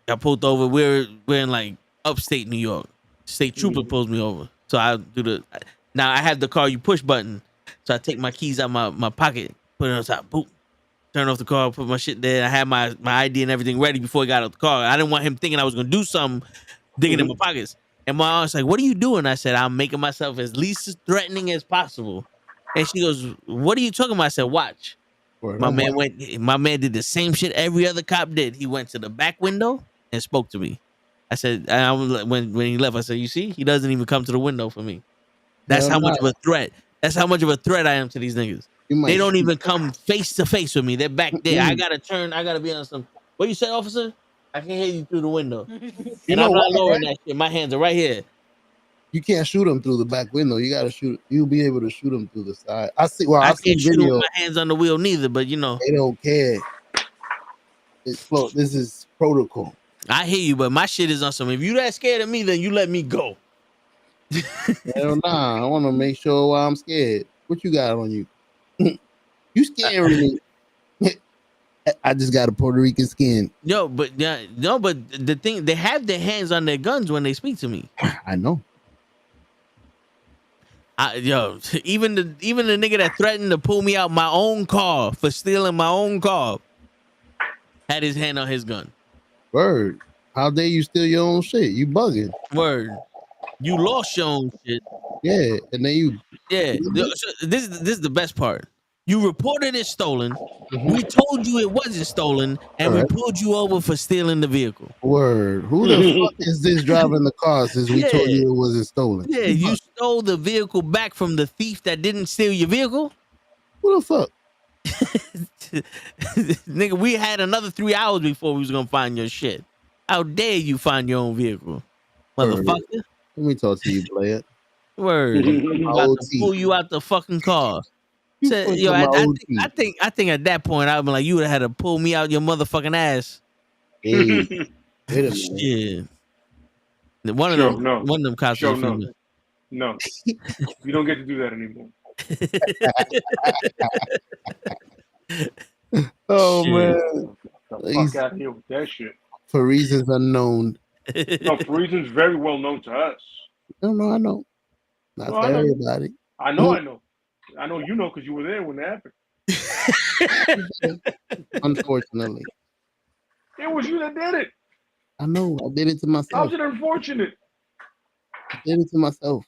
Got pulled over. We're in like upstate New York. State trooper pulls me over. So I do now I have the car, you push button. So I take my keys out my pocket, put it on top, boop. Turn off the car, put my shit there. I had my ID and everything ready before he got out the car. I didn't want him thinking I was gonna do something, digging in my pockets. And my aunt's like, what are you doing? I said, I'm making myself as least threatening as possible. And she goes, what are you talking about? I said, watch. My man did the same shit every other cop did. He went to the back window and spoke to me. I said, when he left, I said, you see, he doesn't even come to the window for me. That's how much of a threat. That's how much of a threat I am to these niggas. They don't even come face to face with me. They're back there. I gotta turn. I gotta be on some. What you say, officer? I can hear you through the window. And I'm not lowering that shit. My hands are right here. You can't shoot them through the back window. You gotta shoot. You'll be able to shoot them through the side. I see can't shoot video. with my hands on the wheel neither. But you know, they don't care. This is protocol. I hear you, but my shit is on some. If you that scared of me, then you let me go. Hell nah, I want to make sure why I'm scared. What you got on you? You scaring me. I just got a Puerto Rican skin. But the thing, they have their hands on their guns when they speak to me. I know. Even the nigga that threatened to pull me out my own car for stealing my own car had his hand on his gun. Word. How dare you steal your own shit? You bugging. Word. You lost your own shit. Yeah, and then you. Yeah. This is the best part. You reported it stolen. We told you it wasn't stolen, and we pulled you over for stealing the vehicle. Word. Who the fuck is this driving the car since we told you it wasn't stolen? Yeah, you stole the vehicle back from the thief that didn't steal your vehicle? Who the fuck? Nigga, we had another 3 hours before we was gonna find your shit. How dare you find your own vehicle, motherfucker? Let me talk to you, player. Word. About to pull you out the fucking car. I think at that point I'd be like, you would have had to pull me out your motherfucking ass. Hey, wait a minute. Shit. One of them cops. No, you don't get to do that anymore. Oh Shit. man, the fuck out of here with that shit. For reasons unknown. No, for reasons very well known to us. No, I know. Not to everybody. I know. I know you know because you were there when it happened. Unfortunately. It was you that did it. I know. I did it to myself. How's it unfortunate? I did it to myself.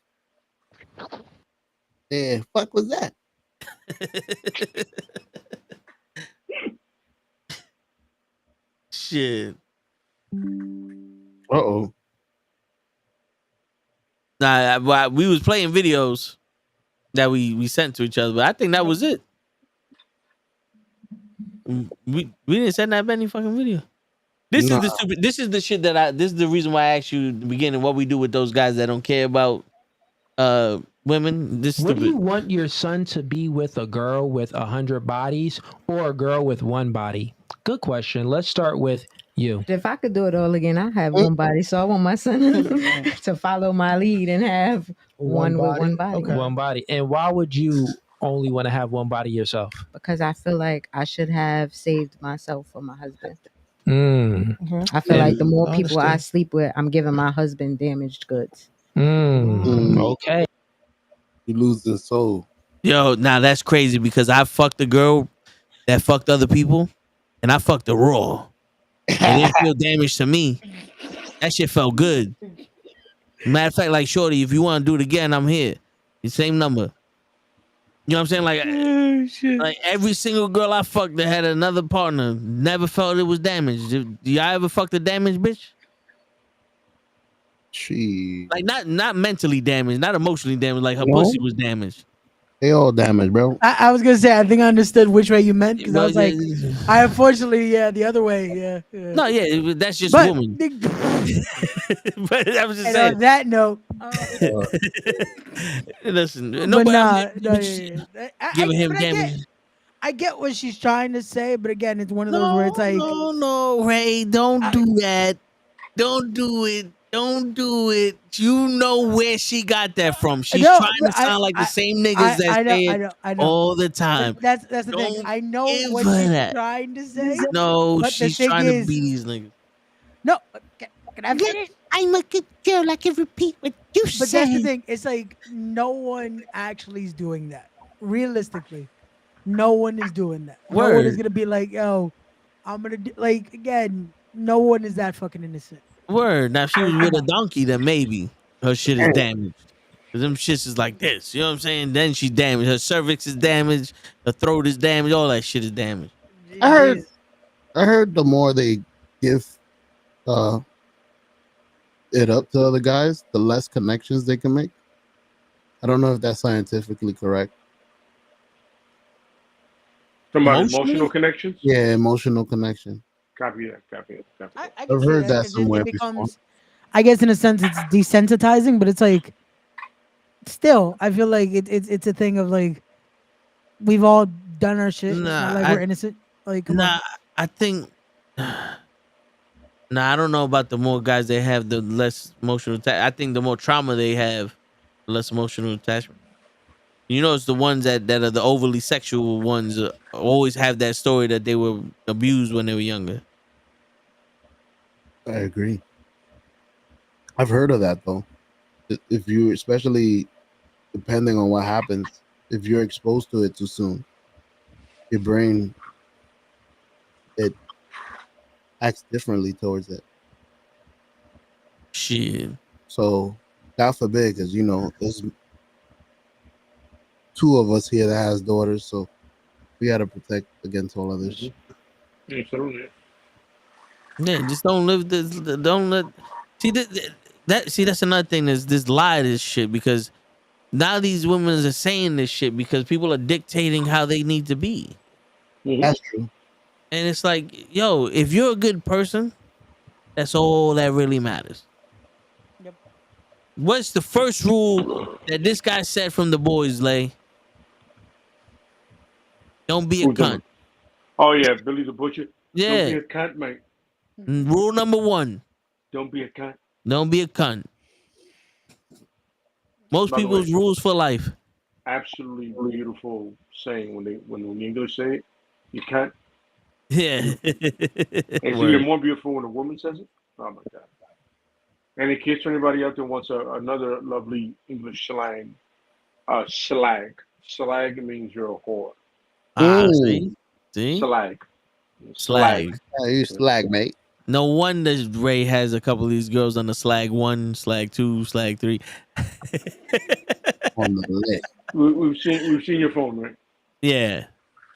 Yeah, fuck was that? Shit. Uh-oh. Nah, we was playing videos that we sent to each other, but I think that was it. We didn't send that many fucking video. This is the shit that this is the reason why I asked you at the beginning what we do with those guys that don't care about women. What do you want your son to be with, a girl with 100 bodies or a girl with one body? Good question. Let's start with you. If I could do it all again, I have one body. So I want my son to follow my lead and have one with one body. Okay. One body. And why would you only want to have one body yourself? Because I feel like I should have saved myself for my husband. Mm. I feel like the more people I sleep with, I'm giving my husband damaged goods. Okay. You lose the soul. Yo, now that's crazy because I fucked a girl that fucked other people and I fucked her raw. It didn't feel damage to me. That shit felt good. Matter of fact, like, shorty, if you want to do it again, I'm here. The same number. You know what I'm saying? Like every single girl I fucked that had another partner never felt it was damaged. Do y'all ever fucked a damaged bitch? Like not mentally damaged, not emotionally damaged. Like her pussy was damaged. They all damaged, bro. I was gonna say I think I understood which way you meant because I was like, I unfortunately the other way. Yeah. No, that's just woman. But I was just saying. On that note, listen, giving him damage. I get what she's trying to say, but again, it's one of those where it's like, no, Ray, don't do that. Don't do it. Don't do it. You know where she got that from. She's trying to sound like the same niggas that say it all the time. That's the thing. I know what she's trying to say. No, she's trying to be these niggas. No, can I finish? I'm a good girl. I can repeat what you said. But that's the thing. It's like no one actually is doing that. Realistically, no one is doing that. No one is gonna be like, yo, I'm gonna do, like, again. No one is that fucking innocent. Word. Now, if she was with a donkey, then maybe her shit is damaged. Because them shits is like this. You know what I'm saying? Then she's damaged. Her cervix is damaged. Her throat is damaged. All that shit is damaged. I heard the more they give it up to other guys, the less connections they can make. I don't know if that's scientifically correct. Talking about emotional connections? Yeah, emotional connection. Copy that. I've heard that somewhere before. I guess in a sense it's desensitizing, but it's like still, I feel like it's a thing of like we've all done our shit. It's not like we're innocent. Like, I think Nah, I don't know about the more guys they have, the less emotional I think the more trauma they have, the less emotional attachment. You know, it's the ones that are the overly sexual ones always have that story that they were abused when they were younger. I agree. I've heard of that though. If you, especially depending on what happens, if you're exposed to it too soon, your brain it acts differently towards it. Shit. So God forbid, because there's two of us here that has daughters, so we got to protect against all of this. Mm-hmm. Absolutely. Yeah, just don't live this. Don't let. See that's another thing. Is this lie, this shit, because now these women are saying this shit because people are dictating how they need to be. That's true. And it's like, yo, if you're a good person, that's all that really matters. Yep. What's the first rule that this guy said from the boys, Lay? Don't be a cunt. Oh yeah, Billy the Butcher. Yeah. Don't be a cunt, mate. Rule number 1. Don't be a cunt. Don't be a cunt. Most people's rules for life. Absolutely beautiful saying when the English say it. You can't. Yeah. It's even more beautiful when a woman says it. Oh my god. Any kids or anybody out there wants another lovely English slang? Slag. Slag means you're a whore. See? Slag. Slag. Yeah, you slag, mate. No wonder Ray has a couple of these girls on the slag 1, slag 2, slag 3. On the list. We've seen your phone, right? They Yeah.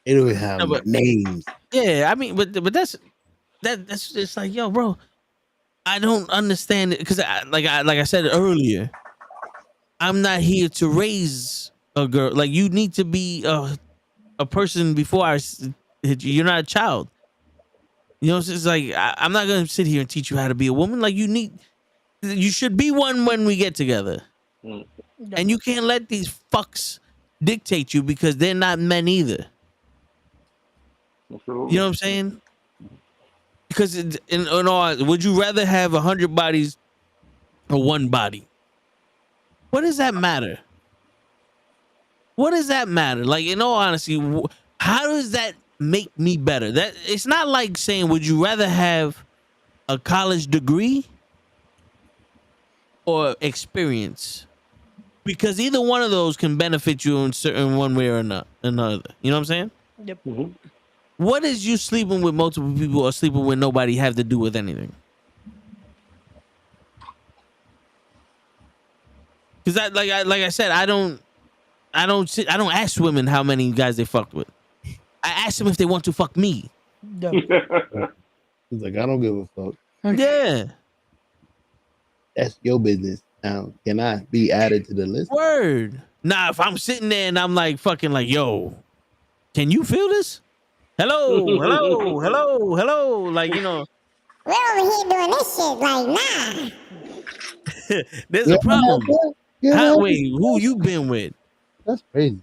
don't have names. Yeah, I mean, but that's just like, yo, bro, I don't understand it because like I said earlier, I'm not here to raise a girl. Like, you need to be a person before I hit you. You're not a child. You know, it's like I'm not gonna sit here and teach you how to be a woman. Like, you should be one when we get together, and you can't let these fucks dictate you because they're not men either. Absolutely. You know what I'm saying? Because in all, would you rather have 100 bodies or one body? What does that matter? What does that matter? Like, in all honesty, how does that make me better? That it's not like saying, would you rather have a college degree or experience? Because either one of those can benefit you in certain one way or another. You know what I'm saying? Yep. Mm-hmm. What is you sleeping with multiple people or sleeping with nobody have to do with anything? Because like I said, I don't ask women how many guys they fucked with. I ask them if they want to fuck me. He's like, I don't give a fuck. Yeah. That's your business. Now, can I be added to the list? Word. Nah, if I'm sitting there and I'm like fucking like, yo, can you feel this? Hello, hello, hello, hello. Like, you know. We're over here doing this shit. Like, nah. There's a problem. Wait, who you been with? That's crazy.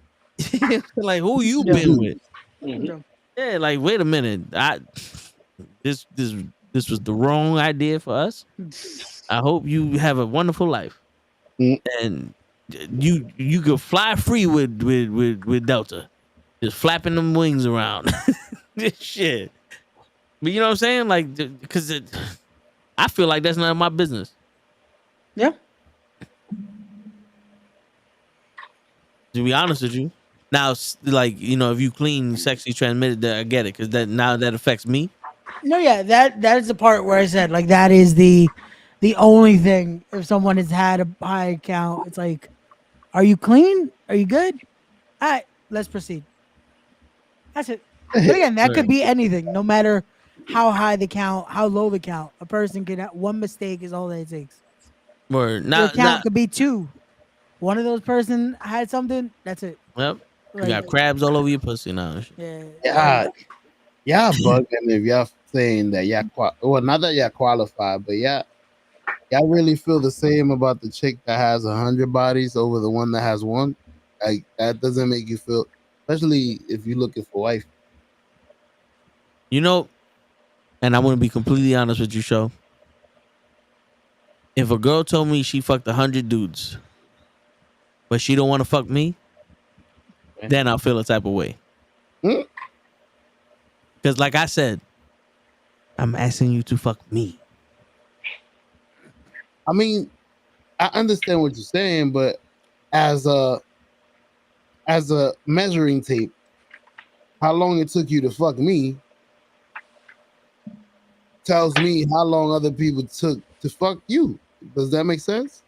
Like, who you been with? Mm-hmm. Yeah, like, wait a minute. This was the wrong idea for us. I hope you have a wonderful life. And you could fly free with Delta. Just flapping them wings around. This shit. But you know what I'm saying? Like, because I feel like that's none of my business. Yeah. To be honest with you. Now, like, you know, if you clean sexually transmitted, I get it, because that affects me. No, yeah, that is the part where I said, like, that is the only thing. If someone has had a high count, it's like, are you clean? Are you good? All right, let's proceed. That's it. But again, that could be anything, no matter how high the count, how low the count. A person could have one mistake is all that it takes. Word. Your count could be 2. One of those person had something. That's it. Yep. Like, you got crabs all over your pussy now. Yeah. Y'all bugging if y'all saying that y'all not that y'all qualified, but y'all really feel the same about the chick that has 100 bodies over the one that has 1. Like, that doesn't make you feel, especially if you're looking for wife. You know, and I'm gonna be completely honest with you, Show. If a girl told me she fucked 100 dudes, but she don't want to fuck me, then I'll feel a type of way. Because like I said, I'm asking you to fuck me. I mean, I understand what you're saying, but as a measuring tape, how long it took you to fuck me tells me how long other people took to fuck you. Does that make sense?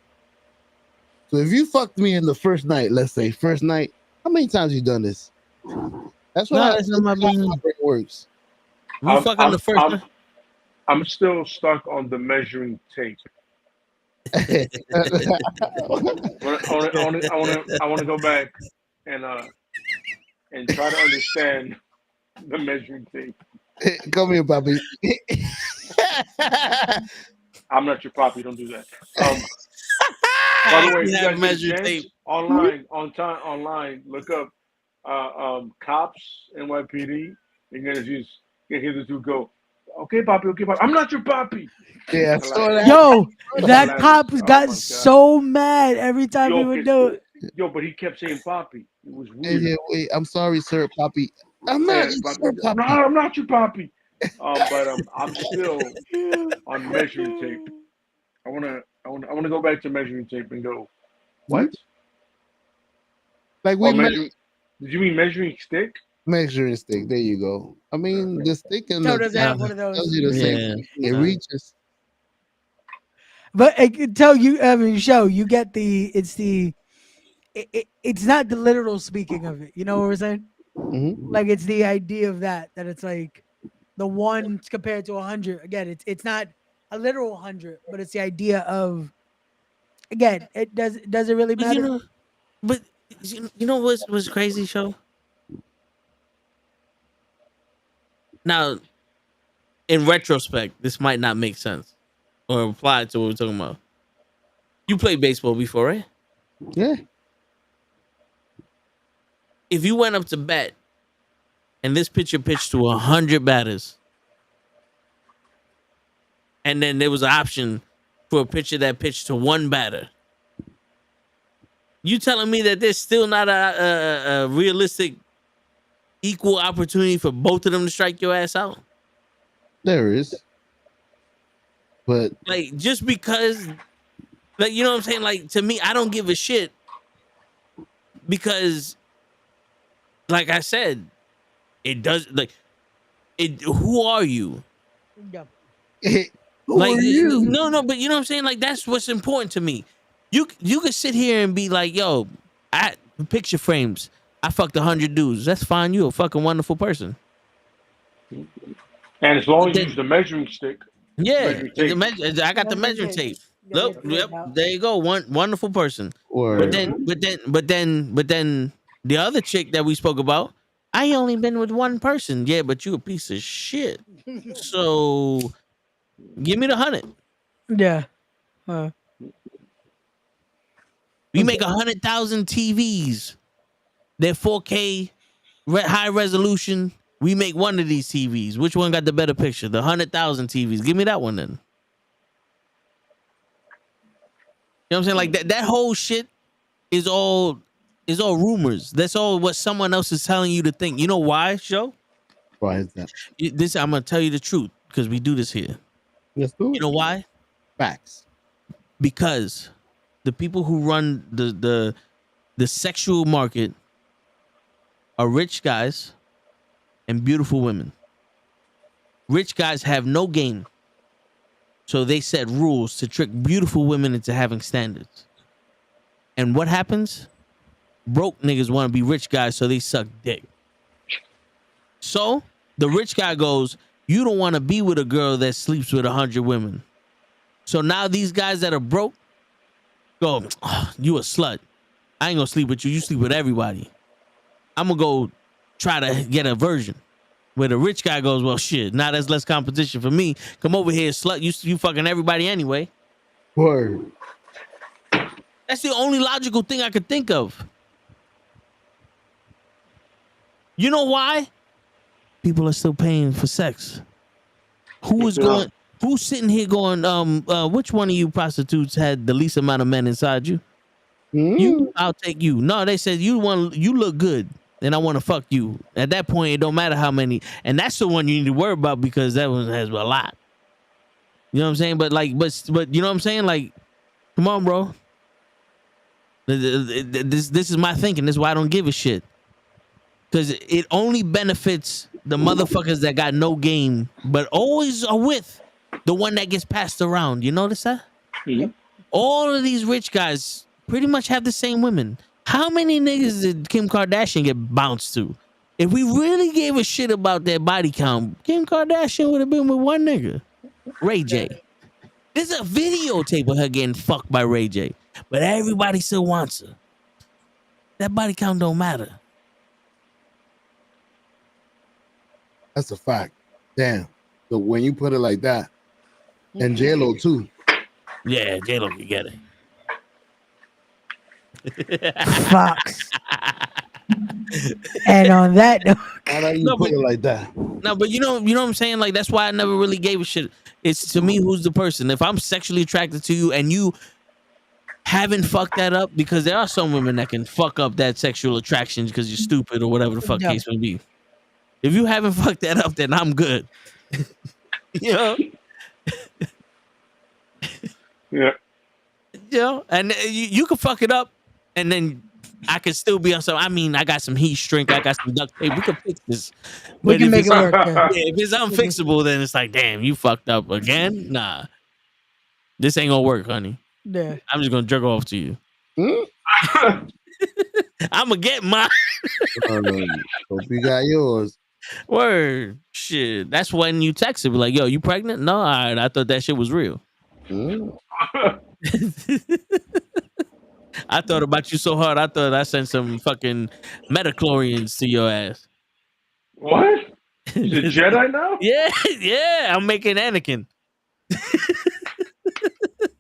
So if you fucked me in the first night, let's say first night, how many times you done this? That's what that's not my business. brain works. We fucking the first night. I'm still stuck on the measuring tape. I want to go back and try to understand the measuring tape. Come here, Bobby. I'm not your poppy. Don't do that. By the way, if you guys get a chance, online, look up cops NYPD. You're gonna just hear the two go. Okay, Poppy. Okay, Poppy. I'm not your Poppy. Yeah, Yo, that cop got so mad every time he would do it. Yo, but he kept saying Poppy. It was weird. Yeah, wait, I'm sorry, sir, Poppy. I'm not your Poppy. No, I'm not your Poppy. But I'm still on measuring tape. I wanna go back to measuring tape and go. What? Like did you mean measuring stick? Measuring stick. There you go. I mean, the stick and Joe doesn't have one of those. tells you the same thing. It reaches. But I can tell you, I mean, show you get it's not the literal speaking of it. You know what we're saying? Mm-hmm. Like it's the idea of that it's like the one compared to 100. Again, it's not a literal 100, but it's the idea of, again, does it really matter? But you know what's crazy, show? Now, in retrospect, this might not make sense or apply to what we're talking about. You played baseball before, right? Yeah. If you went up to bat and this pitcher pitched to 100 batters, and then there was an option for a pitcher that pitched to one batter, you telling me that there's still not a realistic equal opportunity for both of them to strike your ass out? There is. But like, just because, like, you know what I'm saying? Like, to me, I don't give a shit because, like I said, it does, like, who are you? Who are you? No, but you know what I'm saying? Like, that's what's important to me. You can sit here and be like, yo, picture frames. I fucked 100 dudes. That's fine. You a fucking wonderful person. And as long as you use the measuring stick. Yeah, I got the measuring tape. Yep, there you go. One wonderful person. But then the other chick that we spoke about, I only been with one person. Yeah, but you a piece of shit. So give me the 100. Yeah. We make 100,000 TVs. They're 4K, high resolution. We make one of these TVs. Which one got the better picture? The 100,000 TVs. Give me that one then. You know what I'm saying? Like that whole shit is all rumors. That's all what someone else is telling you to think. You know why, Show? Why is that? I'm gonna tell you the truth because we do this here. Let's do it. You know why? Facts. Because the people who run the sexual market are rich guys and beautiful women. Rich guys have no game. So they set rules to trick beautiful women into having standards. And what happens? Broke niggas want to be rich guys, so they suck dick. So the rich guy goes, you don't want to be with a girl that sleeps with 100 women. So now these guys that are broke go, oh, you a slut. I ain't gonna sleep with you. You sleep with everybody. I'm gonna go try to get a version. Where the rich guy goes, well, shit, now there's less competition for me. Come over here, slut. You fucking everybody anyway. Word. That's the only logical thing I could think of. You know why? People are still paying for sex. Who is Who's sitting here going, which one of you prostitutes had the least amount of men inside you? You, I'll take you. No, they said you look good, and I want to fuck you. At that point, it don't matter how many, and that's the one you need to worry about because that one has a lot. You know what I'm saying? But you know what I'm saying? Like, come on, bro. This is my thinking. This is why I don't give a shit. Because it only benefits the motherfuckers that got no game, but always are with the one that gets passed around. You notice that? Mm-hmm. All of these rich guys pretty much have the same women. How many niggas did Kim Kardashian get bounced to? If we really gave a shit about their body count, Kim Kardashian would have been with one nigga, Ray J. There's a videotape of her getting fucked by Ray J, but everybody still wants her. That body count don't matter. That's a fact. Damn. So when you put it like that, and J-Lo too. Yeah, J-Lo can get it. Fox. And on that note, how do you put it like that? No, but you know what I'm saying? Like, that's why I never really gave a shit. It's to me, who's the person? If I'm sexually attracted to you and you haven't fucked that up, because there are some women that can fuck up that sexual attraction because you're stupid or whatever the fuck case may be. If you haven't fucked that up, then I'm good. You know? Yeah. You know? And you can fuck it up, and then I can still be on some. I mean, I got some heat shrink, I got some duct tape. We can fix this. We can make it work. Yeah, if it's unfixable, then it's like, damn, you fucked up again. Nah, this ain't gonna work, honey. Yeah. I'm just gonna jerk off to you. I'm gonna get mine. Hope you got yours. Word. Shit. That's when you text it, be like, yo, you pregnant? No, all right. I thought that shit was real. I thought about you so hard. I thought I sent some fucking metachlorians to your ass. What? He's a Jedi now? Yeah. I'm making Anakin.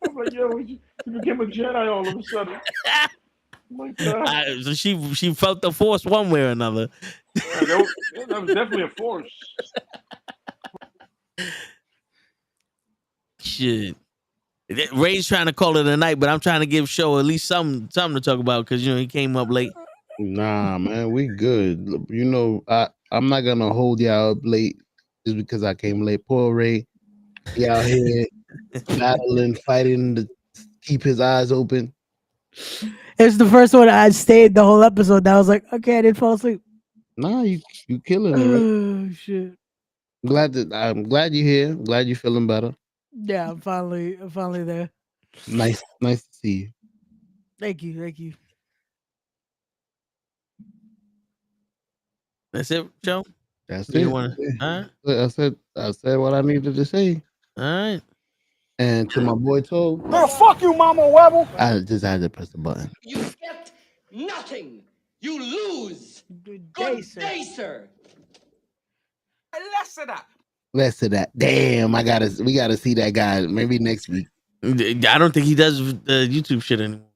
I'm like, yo, you became a Jedi all of a sudden. Oh my God. So she felt the force one way or another. That was definitely a force. Shit. Ray's trying to call it a night, but I'm trying to give Show at least something to talk about because he came up late. Nah, man, we good. You know, I'm not gonna hold y'all up late just because I came late. Poor Ray, he out here battling, fighting to keep his eyes open. It's the first one I stayed the whole episode. I was like, okay, I didn't fall asleep. Nah, you killing it, right? Oh shit. I'm glad you're here. I'm glad you're feeling better. Yeah, I'm finally there. Nice to see you. Thank you. That's it, Joe. That's you it. All right. I said what I needed to say. All right. And to my boy Toe, Girl, fuck you, Mama Webble. I just had to press the button. You get nothing. You lose. Good day, sir. Less of that. Damn, we gotta see that guy maybe next week. I don't think he does the YouTube shit anymore.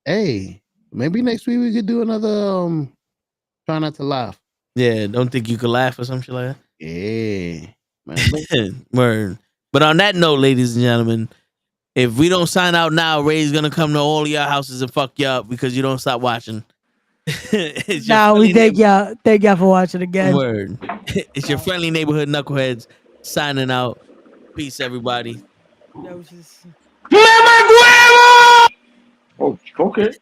Hey, maybe next week we could do another try not to laugh. Yeah, don't think you could laugh or some shit like that. Yeah. Man, Word. But on that note, ladies and gentlemen, if we don't sign out now, Ray's gonna come to all of your houses and fuck you up because you don't stop watching. We thank y'all for watching again. Word. It's your friendly neighborhood knuckleheads signing out. Peace, everybody. That was just... Oh, okay.